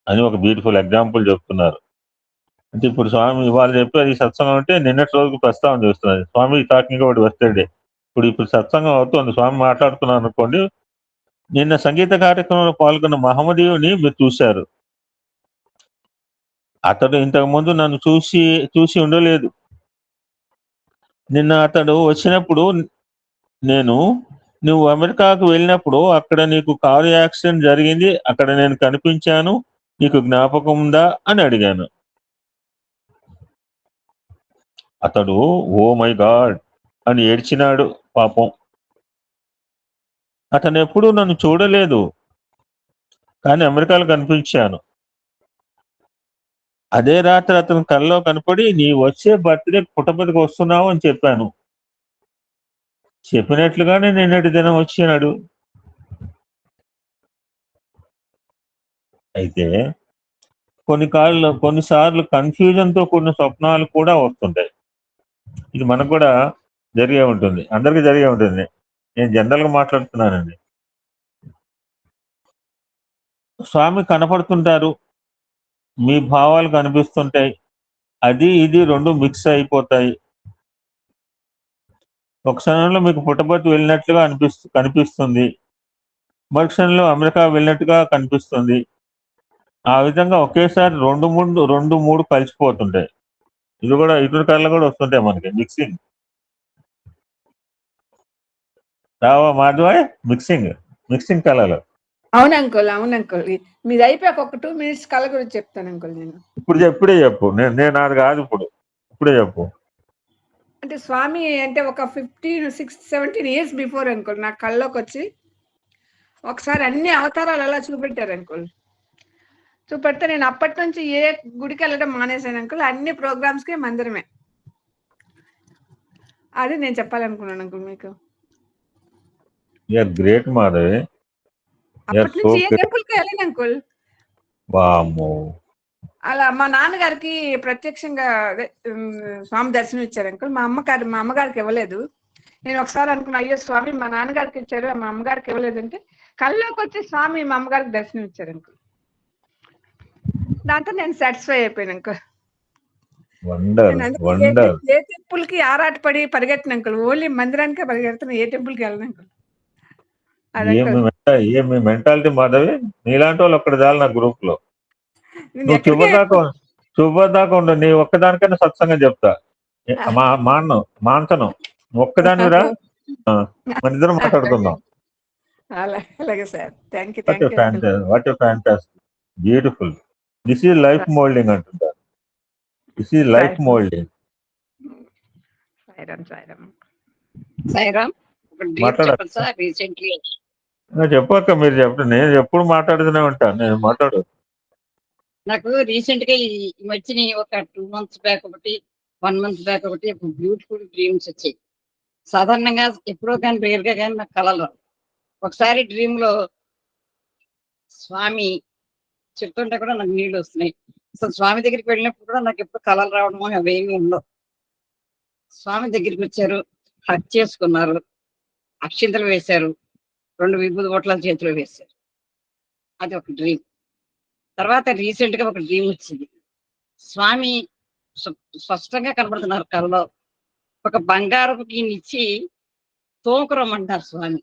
అని ఒక బ్యూటిఫుల్ ఎగ్జాంపుల్ చెప్తున్నారు. అంటే ఇప్పుడు స్వామి ఇవాళ చెప్పేది సత్సంగం అంటే నిన్నటి రోజుకు ప్రస్తావన చేస్తున్నారు. స్వామి టాకింగ్ అబౌట్ బర్త్డే. ఇప్పుడు సత్సంగం అవుతుంది, స్వామి మాట్లాడుతున్నాను అనుకోండి. నిన్న సంగీత కార్యక్రమంలో పాల్గొన్న మహమ్మదీయుని మీరు చూశారు. అతడు ఇంతకు ముందు నన్ను చూసి ఉండలేదు. నిన్న అతడు వచ్చినప్పుడు నువ్వు అమెరికాకు వెళ్ళినప్పుడు అక్కడ నీకు కారు యాక్సిడెంట్ జరిగింది, అక్కడ నేను కనిపించాను, నీకు జ్ఞాపకం ఉందా అని అడిగాను. అతడు ఓ మై గాడ్ అని ఏడ్చినాడు. పాపం, అతను ఎప్పుడూ నన్ను చూడలేదు, కానీ అమెరికాలో కనిపించాను. అదే రాత్రి అతను కల్లో కనపడి నీ వచ్చే బర్త్డే పుట్టపతికి వస్తున్నావు అని చెప్పాను. చెప్పినట్లుగానే నిన్నటి దినం వచ్చినాడు. అయితే కొన్నిసార్లు కన్ఫ్యూజన్తో కొన్ని స్వప్నాలు కూడా వస్తుంటాయి. ఇది మనకు కూడా జరిగే ఉంటుంది, అందరికీ జరిగే ఉంటుంది. నేను జనరల్గా మాట్లాడుతున్నానండి. స్వామి కనపడుతుంటారు, మీ భావాలు కనిపిస్తుంటాయి, అది ఇది రెండు మిక్స్ అయిపోతాయి. ఒక క్షణంలో మీకు పుట్టపర్తి వెళ్ళినట్లుగా కనిపిస్తుంది, మరు క్షణంలో అమెరికా వెళ్ళినట్టుగా కనిపిస్తుంది. ఆ విధంగా ఒకేసారి రెండు మూడు కలిసిపోతుంటాయి. ఇది కూడా ఇటు కళ్ళ కూడా వస్తుంటాయి మనకి, మిక్సింగ్. రావా మాధవాయ్, మిక్సింగ్ కళలు. అవును అంకుల్, అవును అంకుల్. మీది అయిపోయాక ఒక 2 minutes కళ గురించి చెప్తాను అంకుల్. నేను ఇప్పుడే చెప్పు, నేను అది కాదు, ఇప్పుడే చెప్పు. అంటే స్వామి అంటే ఒక 17 years బిఫోర్ అంకుల్ నా కళ్ళలోకి వచ్చి ఒకసారి అన్ని అవతారాలు అలా చూపెట్టారు అంకుల్. చూపెడితే నేను అప్పటి నుంచి ఏ గుడికి వెళ్ళడం మానేశాను అంకుల్. అన్ని ప్రోగ్రామ్స్ కి మందిరమే. అది నేను చెప్పాలనుకున్నాను అంకుల్ మీకు. గ్రేట్ మాధవి. అప్పటి నుంచి ఏ టెంపుల్ కి వెళ్ళను అంకుల్. వామ్మో. అలా మా నాన్నగారికి ప్రత్యక్షంగా స్వామి దర్శనం ఇచ్చారు అంకుల్. మా అమ్మగారికి ఇవ్వలేదు. నేను ఒకసారి అనుకున్నా, అయ్యో స్వామి మా నాన్నగారికి ఇచ్చారు, మా అమ్మగారికి ఇవ్వలేదు అంటే కళ్ళలోకి వచ్చి స్వామి మా అమ్మగారికి దర్శనం ఇచ్చారు అంకుల్. దాంతో నేను సాటిస్ఫై అయిపోయాను అంకుల్. ఏ టెంపుల్ కి ఆరాటపడి పరిగెట్టిన అంకుల్. ఓన్లీ మందిరానికే పరిగెడుతున్నా, ఏ టెంపుల్ కి వెళ్ళను అంకుల్. ఏమి మెంటాలిటీ మాధవి, నీలాంటి వాళ్ళు ఒక్కడి చాలు నా గ్రూప్ లో. నువ్వు శుభదాకా ఉండు, నీ ఒక్కదానికైనా సత్సంగం చెప్తా. మాంచను ఒక్కదానిరా, మన ఇద్దరం మాట్లాడుకుందాం. అలాగే sir. Thank you. What a fantastic, beautiful. This is life moulding అంటుంటారు. This is life moulding. చెప్పక్క, మీరు చెప్పండి. నేను ఎప్పుడు మాట్లాడుతూనే ఉంటాను, నేను మాట్లాడు. నాకు రీసెంట్ గా ఈ మధ్యన ఒక 2 months బ్యాక్ ఒకటి, 1 month బ్యాక్ ఒకటి బ్యూటిఫుల్ డ్రీమ్స్ వచ్చాయి. సాధారణంగా ఎప్పుడో కానీ రేర్ గా కానీ నాకు కళలు. ఒకసారి డ్రీమ్ లో స్వామి చెప్తుంటే కూడా నాకు నీళ్ళు వస్తున్నాయి. అసలు స్వామి దగ్గరికి వెళ్ళినప్పుడు కూడా నాకు ఎప్పుడు కళలు రావడమో అవేమీ ఉండవు. స్వామి దగ్గరికి వచ్చారు, హక్ చేసుకున్నారు, అక్షింతలు వేశారు, 2 విభూది బొట్ల చేతిలో వేశారు. అది ఒక డ్రీమ్. తర్వాత రీసెంట్ గా ఒక డ్రీమ్ వచ్చింది. స్వామి స్పష్టంగా కనబడుతున్నారు కళలో. ఒక బంగారపు గిన్నె ఇచ్చి తోముకురమ్మంటారు స్వామి.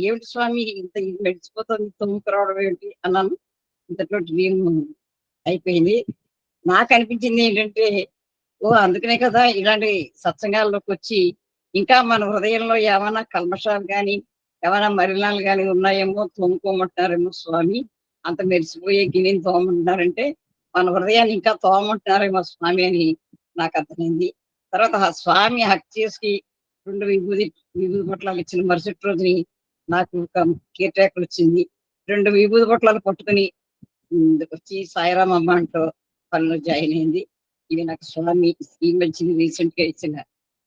ఏమిటి స్వామి ఇంత ఇది మెడిచిపోతుంది, తోముకురావడం ఏమిటి అన్నాను. ఇంతట్లో డ్రీమ్ అయిపోయింది. నాకు అనిపించింది ఏంటంటే, ఓ అందుకనే కదా ఇలాంటి సత్సంగాల్లోకి వచ్చి ఇంకా మన హృదయంలో ఏమైనా కల్మషాలు కానీ ఏమైనా మలినాలు కానీ ఉన్నాయేమో తోముకోమంటున్నారేమో స్వామి. అంత మెరిసిపోయే గిన్నెని తోమంటున్నారంటే మన హృదయాన్ని ఇంకా తోమంటున్నారేమో స్వామి అని నాకు అర్థమైంది. తర్వాత ఆ స్వామి హక్ చేసి 2 విభూది పొట్లాలు ఇచ్చిన మరుసటి రోజుని నాకు ఒక కేర్ ట్రాకర్ వచ్చింది. 2 విభూది పొట్లాలు పట్టుకుని వచ్చి సాయిరామ్ అమ్మ అంటూ పనిలో జాయిన్ అయింది. ఇవి నాకు స్వామి ఈ మధ్య రీసెంట్ గా ఇచ్చిన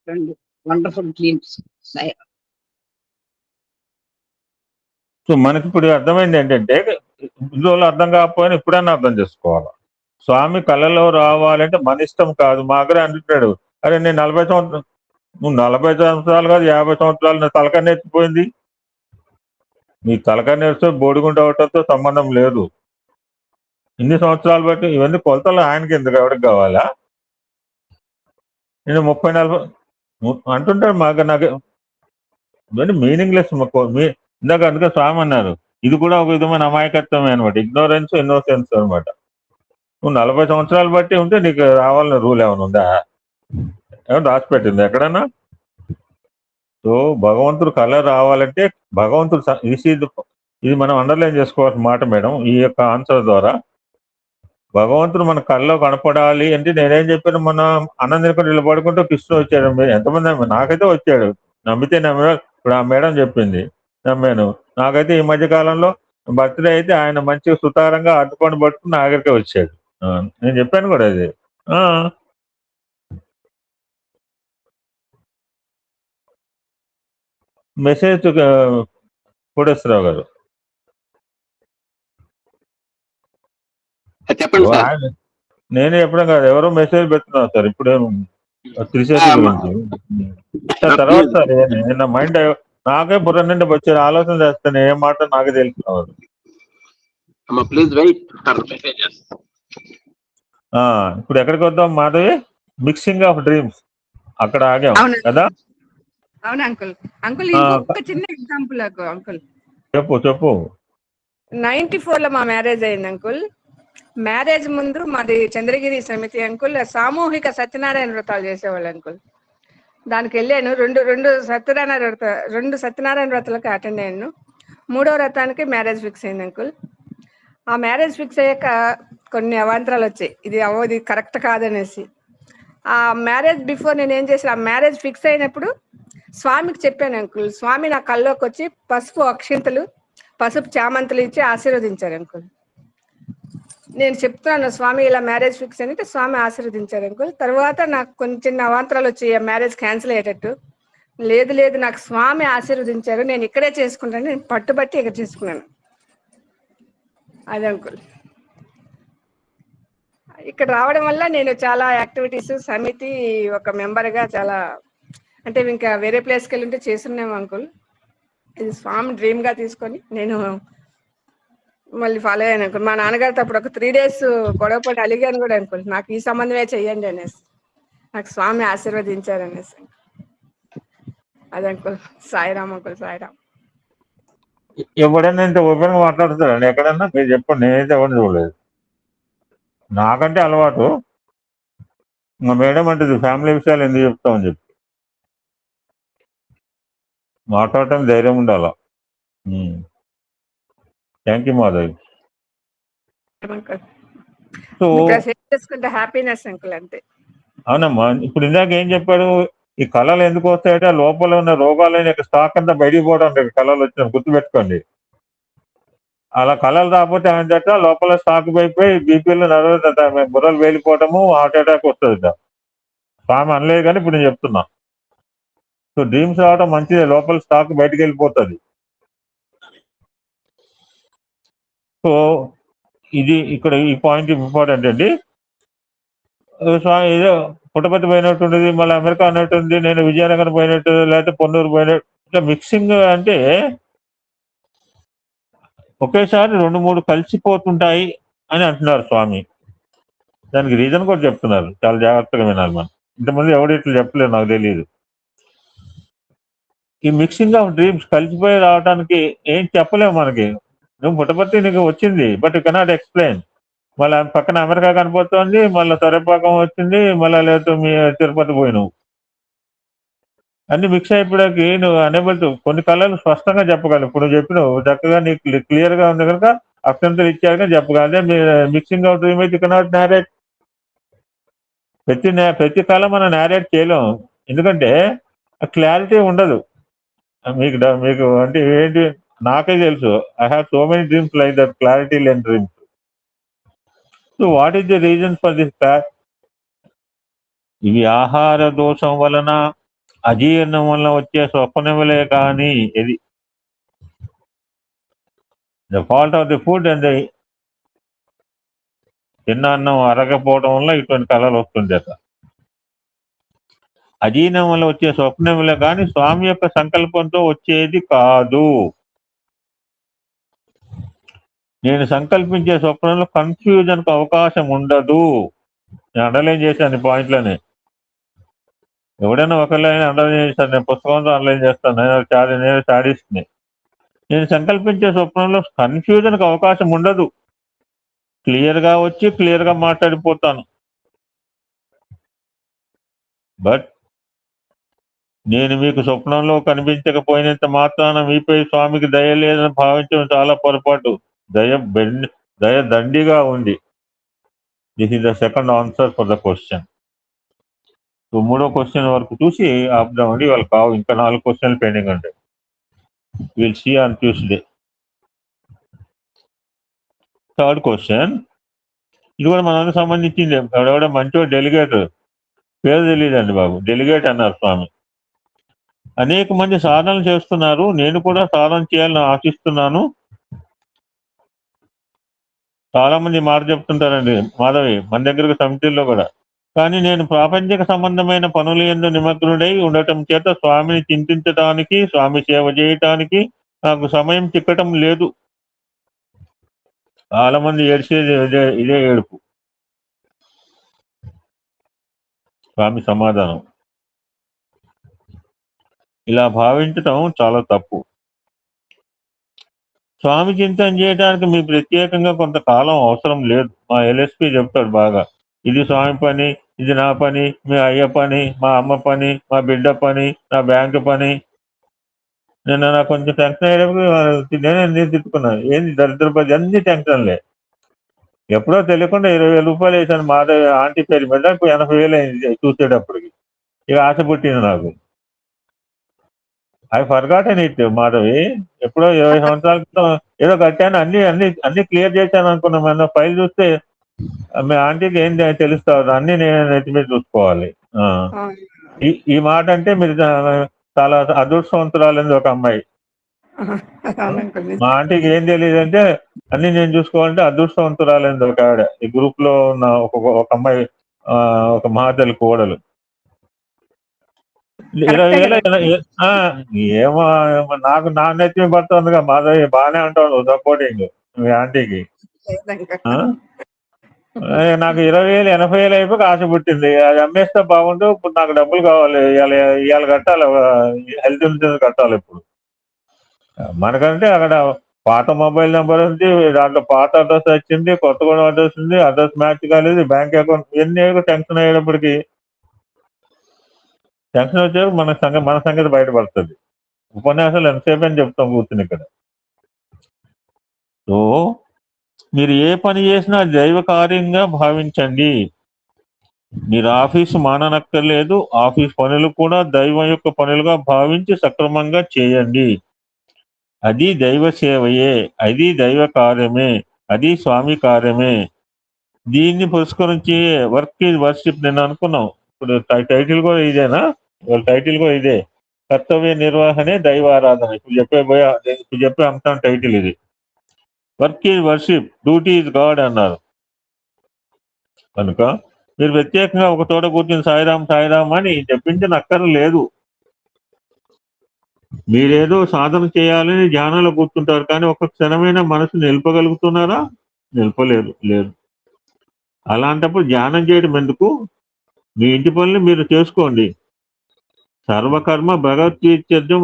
2 వండర్ఫుల్ డ్రీమ్స్. సాయిరామ్. సో మనకి ఇప్పుడు అర్థమైంది ఏంటంటే, ఇన్ని రోజులు అర్థం కాకపోయినా ఇప్పుడన్నా అర్థం చేసుకోవాలి. స్వామి కళలో రావాలంటే మన ఇష్టం కాదు. మా దగ్గర అంటున్నాడు, అరే నేను 40 సంవత్సరాలు, నువ్వు 40 సంవత్సరాలు కాదు 50 సంవత్సరాలు నా తలకాయ నెత్తిపోయింది. నీ తలకాయ నేర్చుతో బోడిగుంట అవటంతో సంబంధం లేదు. ఇన్ని సంవత్సరాలు బట్టి ఇవన్నీ కొలతలు ఆయనకి ఎందుకు, ఎవరికి కావాలా? నేను 30-40 అంటుంటాడు. నాకు ఇవన్నీ మీనింగ్లెస్. ఇందాక అందుకే స్వామి అన్నారు, ఇది కూడా ఒక విధమైన అమాయకత్వమే అనమాట. ఇగ్నోరెన్స్, ఇన్నోసెన్స్ అనమాట. నువ్వు 40 సంవత్సరాలు బట్టి ఉంటే నీకు రావాలని రూల్ ఏమైనా ఉందా? ఏమైనా రాసిపెట్టింది ఎక్కడన్నా? సో భగవంతుడు కళ రావాలంటే భగవంతుడు ఇది మనం అండర్లైన్ చేసుకోవాల్సిన మాట మేడం. ఈ యొక్క ఆన్సర్ ద్వారా భగవంతుడు మన కళ్ళలో కనపడాలి అంటే నేనేం చెప్పాను, మన అన్నం తినకుండా నిలబడుకుంటూ కృష్ణుడు వచ్చాడు. ఎంతమంది నాకైతే వచ్చాడు. నమ్మితే నమ్మే. ఇప్పుడు ఆ మేడం చెప్పింది, నమ్మాను. నాకైతే ఈ మధ్య కాలంలో బర్త్డే అయితే ఆయన మంచిగా సుతారంగా అడ్డుకొని పట్టుకుని నా దగ్గరికే వచ్చాడు. నేను చెప్పాను కూడా అది. మెసేజ్ కోటేశ్వరరావు గారు చెప్పండి సార్. నేనే చెప్పడం కాదు, ఎవరో మెసేజ్ పెడుతున్నారు సార్ ఇప్పుడు త్రిశేషి గురించి. తర్వాత సార్ నా మైండ్ నాకే బుర్ర నిండా వచ్చే ఆలోచన చేస్తాను, ఏం మాట నాకే తెలుసుకోవాలి. Please wait for messages. ఇప్పుడు ఎక్కడికి వద్దాం మాధవి? మిక్సింగ్ ఆఫ్ డ్రీమ్స్ అక్కడ ఆగాం కదా. అవును అంకుల్. అంకుల్ ఇంకొక చిన్న ఎగ్జాంపుల్ అంకుల్. చెప్పు. 94 లో మా మ్యారేజ్ అయింది అంకుల్. మ్యారేజ్ ముందు మాది చంద్రగిరి సమితి అంకుల్. సామూహిక సత్యనారాయణ వ్రతాలు చేసేవాళ్ళు అంకుల్. దానికి వెళ్ళాను. రెండు సత్యనారాయణ వ్రతాలకు అటెండ్ అయ్యాను. 3వ వ్రతానికి మ్యారేజ్ ఫిక్స్ అయింది అంకుల్. ఆ మ్యారేజ్ ఫిక్స్ అయ్యాక కొన్ని అవాంతరాలు వచ్చాయి, ఇది కరెక్ట్ కాదనేసి. ఆ మ్యారేజ్ బిఫోర్ నేను ఏం చేశాను, ఆ మ్యారేజ్ ఫిక్స్ అయినప్పుడు స్వామికి చెప్పాను అంకుల్. స్వామి నా కల్లోకి వచ్చి పసుపు అక్షింతలు, పసుపు చామంతులు ఇచ్చి ఆశీర్వదించారు అంకుల్. నేను చెప్తాను స్వామి ఇలా మ్యారేజ్ ఫిక్స్ అంటే స్వామి ఆశీర్వదించారు అంకుల్. తర్వాత నాకు కొన్ని చిన్న అవాంతరాలు వచ్చి ఆ మ్యారేజ్ క్యాన్సిల్ అయ్యేటట్టు. లేదు నాకు స్వామి ఆశీర్వదించారు, నేను ఇక్కడే చేసుకుంటాను, నేను పట్టుబట్టి ఇక్కడ చేసుకున్నాను. అది అంకుల్. ఇక్కడ రావడం వల్ల నేను చాలా యాక్టివిటీస్ సమితి ఒక మెంబర్గా చాలా అంటే ఇంకా వేరే ప్లేస్కి వెళ్ళి ఉంటే చేస్తున్నాము అంకుల్. ఇది స్వామి డ్రీమ్ గా తీసుకొని నేను మళ్ళీ ఫాలో అయ్యాను అంకుల్. మా నాన్నగారితో అప్పుడు ఒక 3 days గొడవపడి అలిగాను కూడా అంకుల్, నాకు ఈ సంబంధమే చెయ్యండి అనేసి. నాకు స్వామి ఆశీర్వదించారు అనేసి. అది అంకుల్. సాయిరామ్ అంకుల్. సాయిరామ్. ఎవడైనా ఇంత ఓపెన్ గా మాట్లాడుతారండి ఎక్కడన్నా? మీరు చెప్పండి, నేనైతే ఎవరిని చూడలేదు. నాకంటే అలవాటు. మా మేడం అంటది ఫ్యామిలీ విషయాలు ఎందుకు చెప్తామని చెప్పి. మాట్లాడటం ధైర్యం ఉండాలా. Thank you Madhavi. So happiness uncle అంతే. అవునమ్మా. ఇప్పుడు ఇందాక ఏం చెప్పాడు, ఈ కళలు ఎందుకు వస్తాయంటే లోపల ఉన్న రోగాలైన స్టాక్ అంతా బయటికి పోవడం కళలు వచ్చిన గుర్తుపెట్టుకోండి. అలా కళలు రాకపోతే ఏమంటే లోపల స్టాక్ అయిపోయి బీపీలు బుర్రలు వేలిపోవటము, హార్ట్ అటాక్ వస్తుంది. స్వామి అనలేదు కానీ ఇప్పుడు నేను చెప్తున్నా. సో డ్రీమ్స్ రావడం మంచిదే, లోపల స్టాక్ బయటకు వెళ్ళిపోతుంది. సో ఇది ఇక్కడ ఈ పాయింట్ ఇంపార్టెంట్ అండి. స్వామి ఏదో పుట్టపర్తి పోయినట్టుండేది, మళ్ళీ అమెరికా అన్నట్టుంది, నేను విజయనగరం పోయినట్టు, లేకపోతే పొన్నూరు పోయినట్టు. ఇట్లా మిక్సింగ్ అంటే ఒకేసారి 2-3 కలిసిపోతుంటాయి అని అంటున్నారు స్వామి. దానికి రీజన్ కూడా చెప్తున్నారు, చాలా జాగ్రత్తగా వినాలి మనం. ఇంతమంది ఎవరు ఇట్లా చెప్పలేదు, నాకు తెలియదు. ఈ మిక్సింగ్ ఆఫ్ డ్రీమ్స్ కలిసిపోయి రావడానికి ఏం చెప్పలేము మనకి. నువ్వు పుట్టపర్తి నీకు వచ్చింది, బట్ యు కెనాట్ ఎక్స్ప్లెయిన్. మళ్ళీ పక్కన అమెరికా కనిపోతుంది, మళ్ళీ తొరెపాకం వచ్చింది, మళ్ళీ లేదు మీ తిరుపతి పోయినావు. అన్ని మిక్స్ అయిపోయాకి నువ్వు అనేబుల్ టు కొన్ని కళలు స్పష్టంగా చెప్పగలవు. ఇప్పుడు నువ్వు చెప్పినావు చక్కగా నీకు క్లియర్ గా ఉంది కనుక అక్షంతలు ఇచ్చాక చెప్పగలరు. అదే మిక్సింగ్ ఆఫ్ డ్రీమ్ అయితే కెనాట్ నేరేట్. ప్రతి కళ మనం నేరేట్ చేయలేం, ఎందుకంటే క్లారిటీ ఉండదు. మీకు అంటే ఏంటి, నాకే తెలుసు. I have so many dreams like that, clarity లేని dreams. So what is the reason for this pack? ఇవి ఆహార దోషం వలన, అజీర్ణం వలన వచ్చే స్వప్నములే కానీ ఇది the fault of the food and తిన్న అన్నం అరగపోవడం వల్ల ఇటువంటి కళలు వస్తుండేట. అజీర్ణం వల్ల వచ్చే స్వప్నములే కానీ స్వామి యొక్క సంకల్పంతో వచ్చేది కాదు. నేను సంకల్పించే స్వప్నంలో కన్ఫ్యూజన్ కు అవకాశం ఉండదు. నేను అండర్లైన్ చేశాను ఈ పాయింట్లోనే. ఎవడైనా ఒకళ్ళైనా అండర్లైన్ చేస్తాను, నేను పుస్తకంతో అండర్లైన్ చేస్తాను, నేను సాడిస్తుంది. నేను సంకల్పించే స్వప్నంలో కన్ఫ్యూజన్ కు అవకాశం ఉండదు. క్లియర్ గా వచ్చి క్లియర్ గా మాట్లాడిపోతాను. బట్ నేను మీకు స్వప్నంలో కనిపించకపోయినంత మాత్రాన మీపై స్వామికి దయ లేదని భావించడం చాలా పొరపాటు. దయ దండిగా ఉంది. This is the second answer for the question. So 3వ క్వశ్చన్ వరకు చూసి ఆపుదామండి. వాళ్ళు కావు, ఇంకా 4 క్వశ్చన్లు పెండింగ్ ఉంటాయి. Will see on Tuesday. Third question, ఇది కూడా మనకు సంబంధించింది. ఎవడెవడ మంచో డెలిగేట్, పేరు తెలియదండి బాబు, డెలిగేట్ అన్నారు స్వామి. అనేక మంది సాధనలు చేస్తున్నారు, నేను కూడా సాధన చేయాలని ఆశిస్తున్నాను. చాలా మంది మాట చెప్తుంటారండి మాధవి మన దగ్గరకు సమితిల్లో కూడా. కానీ నేను ప్రాపంచిక సంబంధమైన పనుల యందు నిమగ్నుడై ఉండటం చేత స్వామిని చింతించడానికి, స్వామి సేవ చేయటానికి నాకు సమయం చిక్కటం లేదు. చాలా మంది ఏడ్చేది ఇదే ఏడుపు. స్వామి సమాధానం, ఇలా భావించటం చాలా తప్పు. స్వామి చింతన చేయడానికి మీ ప్రత్యేకంగా కొంతకాలం అవసరం లేదు. మా ఎల్ఎస్పి చెప్తాడు బాగా, ఇది స్వామి పని, ఇది నా పని, మీ అయ్య పని, మా అమ్మ పని, మా బిడ్డ పని, నా బ్యాంకు పని. నాకు కొంచెం టెన్షన్ అయ్యేటప్పుడు నేను తిట్టుకున్నాను, ఏంది దరిద్రపతి, అన్ని టెన్షన్లే. ఎప్పుడో తెలియకుండా 20,000 రూపాయలు వేసాను మాధవి ఆంటీ పేరు మీద. ఇప్పుడు 80,000 అయింది చూసేటప్పటికి. ఇక ఆశ పుట్టింది నాకు. I forgotten it Madhavi. ఎప్పుడో 20 సంవత్సరాల క్రితం ఏదో కట్టాను, అన్ని క్లియర్ చేశాను అనుకున్నాం. మన ఫైల్ చూస్తే మీ ఆంటీకి ఏం తెలుస్తుంది, అన్ని నేను నెత్తి మీద చూసుకోవాలి. ఈ మాట అంటే మీరు చాలా అదృష్టవంతురాలింది ఒక అమ్మాయి. మా ఆంటీకి ఏం తెలియదు అంటే అన్ని నేను చూసుకోవాలంటే అదృష్టవంతురాలింది ఒక ఆవిడ. ఈ గ్రూప్ లో ఉన్న ఒక అమ్మాయి, ఒక మహాతల్లి కోడలు. 20,000 ఏమో నాకు నా నెత్తి పడుతుందిగా మాధవి. బాగానే ఉంటావు సపోర్టింగ్ మీ ఆంటీకి. నాకు 20,000 80,000 అయిపోయి ఆశ పుట్టింది. అది అమ్మేస్తే బాగుండు. ఇప్పుడు నాకు డబ్బులు కావాలి, ఇవాళ కట్టాలి, హెల్త్ ఇన్సూరెన్స్ కట్టాలి. ఇప్పుడు మనకంటే అక్కడ పాత మొబైల్ నెంబర్ ఉంది, దాంట్లో పాత అడ్రస్ వచ్చింది, కొత్త కూడా అడ్రస్ ఉంది, అడ్రస్ మ్యాచ్ కాలేదు, బ్యాంక్ అకౌంట్, ఇవన్నీ టెన్షన్ అయ్యేటప్పటికి టెన్షన్ వచ్చేప్పుడు మన సంగతి బయటపడుతుంది. ఉపన్యాసాలు ఎంతసేపు అని చెప్తాం కూర్చుని ఇక్కడ. సో మీరు ఏ పని చేసినా దైవ కార్యంగా భావించండి. మీరు ఆఫీసు మాననక్కర్లేదు. ఆఫీస్ పనులు కూడా దైవం యొక్క పనులుగా భావించి సక్రమంగా చేయండి. అది దైవ సేవయే, అది దైవ కార్యమే, అది స్వామి కార్యమే. దీన్ని పురస్కరించి వర్క్ ఈజ్ వర్షిప్ నేను అనుకున్నాం. ఇప్పుడు టైటిల్ కూడా ఇదేనా? వాళ్ళ టైటిల్ కూడా ఇదే, కర్తవ్య నిర్వహణే దైవారాధన. ఇప్పుడు చెప్పే అంశం టైటిల్ ఇది. Work is worship, duty is God అన్నారు. కనుక మీరు ప్రత్యేకంగా ఒక చోట కూర్చొని సాయిరాం సాయిరాం అని చెప్పించనక్కర్లేదు. మీరేదో సాధన చేయాలని ధ్యానంలో కూర్చుంటారు, కానీ ఒక క్షణమైన మనసు నిలపగలుగుతున్నారా? లేదు. అలాంటప్పుడు ధ్యానం చేయడం ఎందుకు? మీ ఇంటి పనులు మీరు చేసుకోండి. సర్వకర్మ భగవద్గీత్యర్థం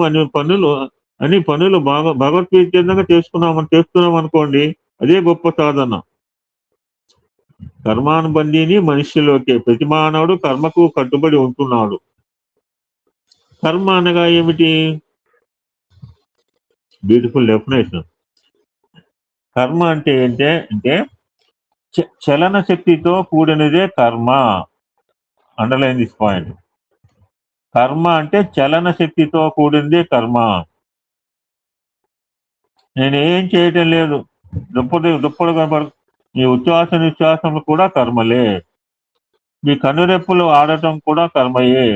అనే పనులు బాగా భగవద్గీత్యర్థంగా చేస్తున్నాం అనుకోండి, అదే గొప్ప సాధన. కర్మానుబంధిని మనిషిలోకే, ప్రతి మానవుడు కర్మకు కట్టుబడి ఉంటున్నాడు. కర్మ అనగా ఏమిటి? Beautiful definition. కర్మ అంటే అంటే చలన శక్తితో కూడినదే కర్మ. Underline this point. కర్మ అంటే చలన శక్తితో కూడిందే కర్మ. నేను ఏం చేయటం లేదు, దుప్పడుగా మీ ఉచ్ఛ్వాస నిశ్వాసములు కూడా కర్మలే. మీ కనురెప్పులు ఆడటం కూడా కర్మయే.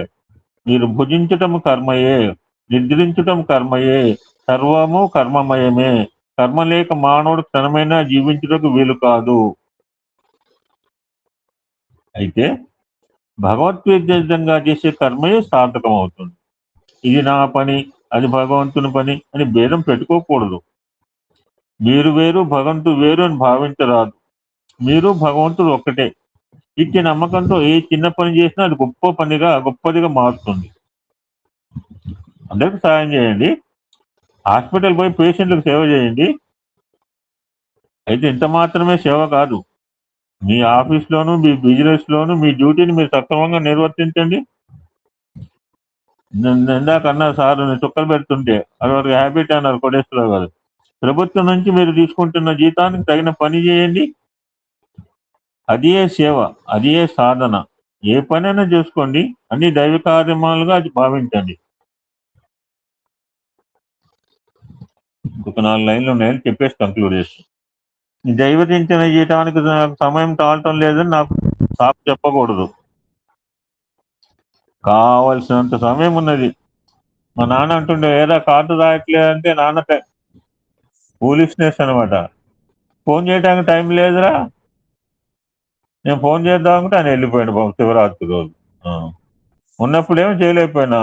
మీరు భుజించటం కర్మయే, నిద్రించటం కర్మయే. సర్వము కర్మమయమే. కర్మ లేక మానవుడు క్షణమైనా జీవించడానికి వీలు కాదు. అయితే భగవద్గీతంగా చేసే కర్మయే సార్థకం అవుతుంది. ఇది నా పని, అది భగవంతుని పని అని భేదం పెట్టుకోకూడదు. మీరు వేరు, భగవంతుడు వేరు అని భావించరాదు. మీరు భగవంతుడు ఒక్కటే. ఇచ్చిన నమ్మకంతో ఏ చిన్న పని చేసినా అది గొప్పదిగా మారుతుంది. అందరికి సాయం చేయండి. హాస్పిటల్ పోయి పేషెంట్లకు సేవ చేయండి. అయితే ఇంత మాత్రమే సేవ కాదు, మీ ఆఫీస్లోను, మీ బిజినెస్లోను మీ డ్యూటీని మీరు సక్రమంగా నిర్వర్తించండి. ఇందాకన్నా సార్ చుక్కలు పెడుతుంటే అదొక హ్యాబిట్ అన్నారు కోటేశ్వరరావు గారు. ప్రభుత్వం నుంచి మీరు తీసుకుంటున్న జీతానికి తగిన పని చేయండి. అదే సేవ, అదే సాధన. ఏ పనైనా చేసుకోండి, అన్ని దైవ కార్యమాలుగా అది భావించండి. ఇంకొక 4 లైన్లు ఉన్నాయని చెప్పేసి కంక్లూడ్ చేస్తాను. దైవ చింతన చేయడానికి నాకు సమయం తాళటం లేదని నాకు సాకు చెప్పకూడదు. కావలసినంత సమయం ఉన్నది. మా నాన్న అంటుండే, ఏదా కార్డు రాయట్లేదంటే నాన్న ఫూలిష్నెస్ అనమాట. ఫోన్ చేయడానికి టైం లేదురా, నేను ఫోన్ చేద్దామంటే ఆయన వెళ్ళిపోయాడు బాబు శివరాత్రి రోజు. ఉన్నప్పుడు ఏమో చేయలేకపోయినా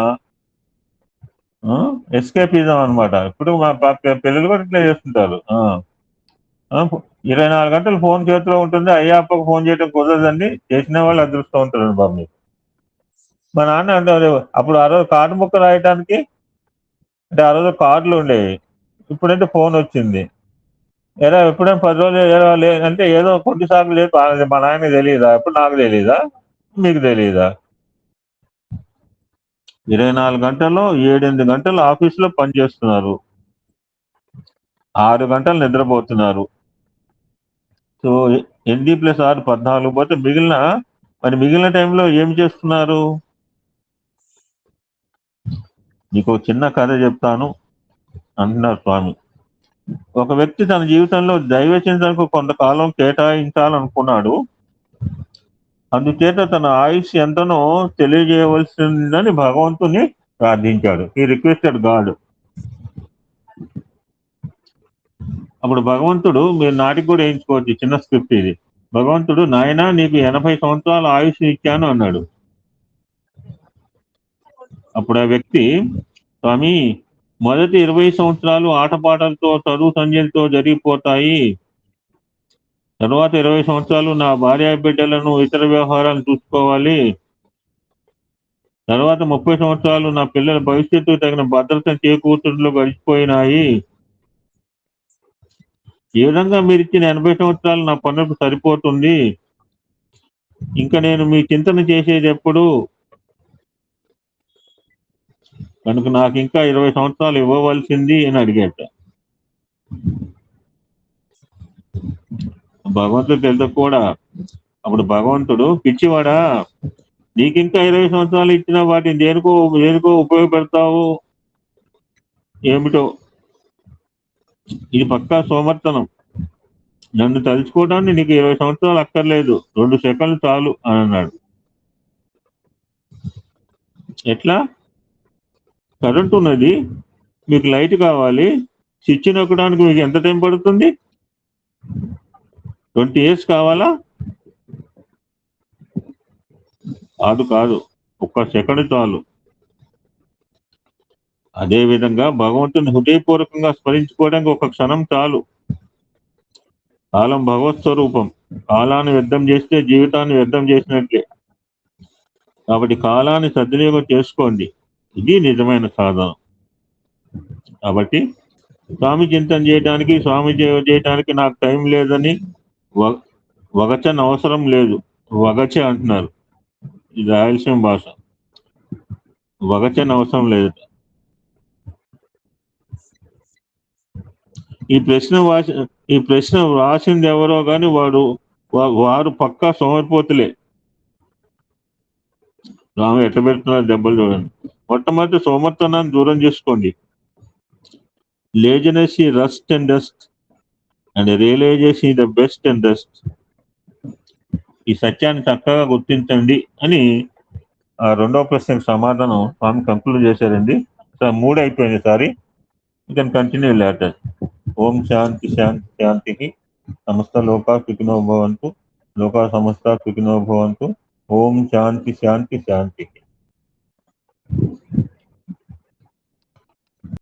ఎస్కేపిజం అనమాట. ఇప్పుడు మా పిల్లలు కూడా ఇట్లా చేస్తుంటారు. 24 గంటలు ఫోన్ చేతిలో ఉంటుంది. అయ్యప్పకు ఫోన్ చేయడం కుదరదండి, చేసిన వాళ్ళు అదృష్టవంతులు బాబు మీకు. మా నాన్న అంటే అప్పుడు ఆ రోజు కార్డు ముక్క రాయటానికి అంటే ఆ రోజు కార్డులు ఉండేవి, ఇప్పుడైతే ఫోన్ వచ్చింది. ఏదో ఎప్పుడైనా 10 రోజులు అంటే ఏదో కొద్దిసార్లు లేదు. మా నాయనకి తెలియదా? ఎప్పుడు నాకు తెలీదా, మీకు తెలీదా? 24 గంటల్లో 7-8 గంటలు ఆఫీసులో పనిచేస్తున్నారు, 6 గంటలు నిద్రపోతున్నారు. సో 8+6 14 పోతే మిగిలిన టైంలో ఏం చేస్తున్నారు? మీకు చిన్న కథ చెప్తాను అంటున్నారు స్వామి. ఒక వ్యక్తి తన జీవితంలో దైవ చింతనకు కొంతకాలం కేటాయించాలనుకున్నాడు. అందుచేత తన ఆయుష్ ఎంతనో తెలియజేయవలసిందని భగవంతుని ప్రార్థించాడు. ఈ రిక్వెస్టెడ్ గాడ్. అప్పుడు భగవంతుడు, మీరు నాటికి కూడా వేయించుకోవచ్చు, చిన్న స్క్రిప్ట్ ఇది. భగవంతుడు, నాయనా నీకు 80 సంవత్సరాల ఆయుష్ ఇచ్చాను అన్నాడు. అప్పుడు ఆ వ్యక్తి, స్వామి మొదటి 20 సంవత్సరాలు ఆటపాటలతో చదువు సంధ్యలతో జరిగిపోతాయి. తర్వాత 20 సంవత్సరాలు నా భార్య బిడ్డలను ఇతర వ్యవహారాలను చూసుకోవాలి. తర్వాత 30 సంవత్సరాలు నా పిల్లల భవిష్యత్తు తగిన భద్రత చేకూర్చడంలో గడిచిపోయినాయి. ఈ విధంగా మీరు ఇచ్చిన 80 సంవత్సరాలు నా పనులకు సరిపోతుంది. ఇంకా నేను మీ చింతన చేసేది ఎప్పుడు? కనుక నాకు ఇంకా 20 సంవత్సరాలు ఇవ్వవలసింది అని అడిగాట. భగవంతుడు తెలుసు కూడా. అప్పుడు భగవంతుడు, పిచ్చివాడా, నీకింకా 20 సంవత్సరాలు ఇచ్చిన వాటిని దేనికో ఉపయోగపెడతావు ఏమిటో. ఇది పక్కా సోమర్తనం. నన్ను తలుచుకోవడానికి నీకు 20 సంవత్సరాలు అక్కర్లేదు, 2 సెకండ్లు చాలు అని అన్నాడు. ఎట్లా? కరెంట్ ఉన్నది, మీకు లైట్ కావాలి, స్విచ్ నొక్కడానికి మీకు ఎంత టైం పడుతుంది? 20 years కావాలా? కాదు, 1 సెకండ్ చాలు. అదేవిధంగా భగవంతుని హృదయపూర్వకంగా స్మరించుకోవడానికి 1 క్షణం చాలు. కాలం భగవత్ స్వరూపం. కాలాన్ని వ్యర్థం చేస్తే జీవితాన్ని వ్యర్థం చేసినట్లే. కాబట్టి కాలాన్ని సద్వినియోగం చేసుకోండి. ఇది నిజమైన సాధన. కాబట్టి స్వామి చింతన చేయడానికి, స్వామి చేయడానికి నాకు టైం లేదని వగచని అవసరం లేదు. వగచే అంటున్నారు, ఇది రాయలసీమ భాష. వగచని అవసరం లేదు. ఈ ప్రశ్న రాసింది ఎవరో కానీ వారు పక్కా సోమరిపోతులే. రాము ఎట్లా పెడుతున్నారు దెబ్బలు చూడండి. మొట్టమొదటి సోమర్తనాన్ని దూరం చేసుకోండి. Laziness is rust and dust and realization is the best and dust. ఈ సత్యాన్ని చక్కగా గుర్తించండి అని ఆ రెండవ ప్రశ్నకు సమాధానం స్వామి కంక్లూడ్ చేశారండి. 3 అయిపోయింది. Sorry, you can continue later. ఓం శాంతి శాంతి శాంతి. సమస్త లోకా సుఖినో భవంతు. లోకా సమస్త సుఖినో భవంతు. ఓం శాంతి శాంతి శాంతి.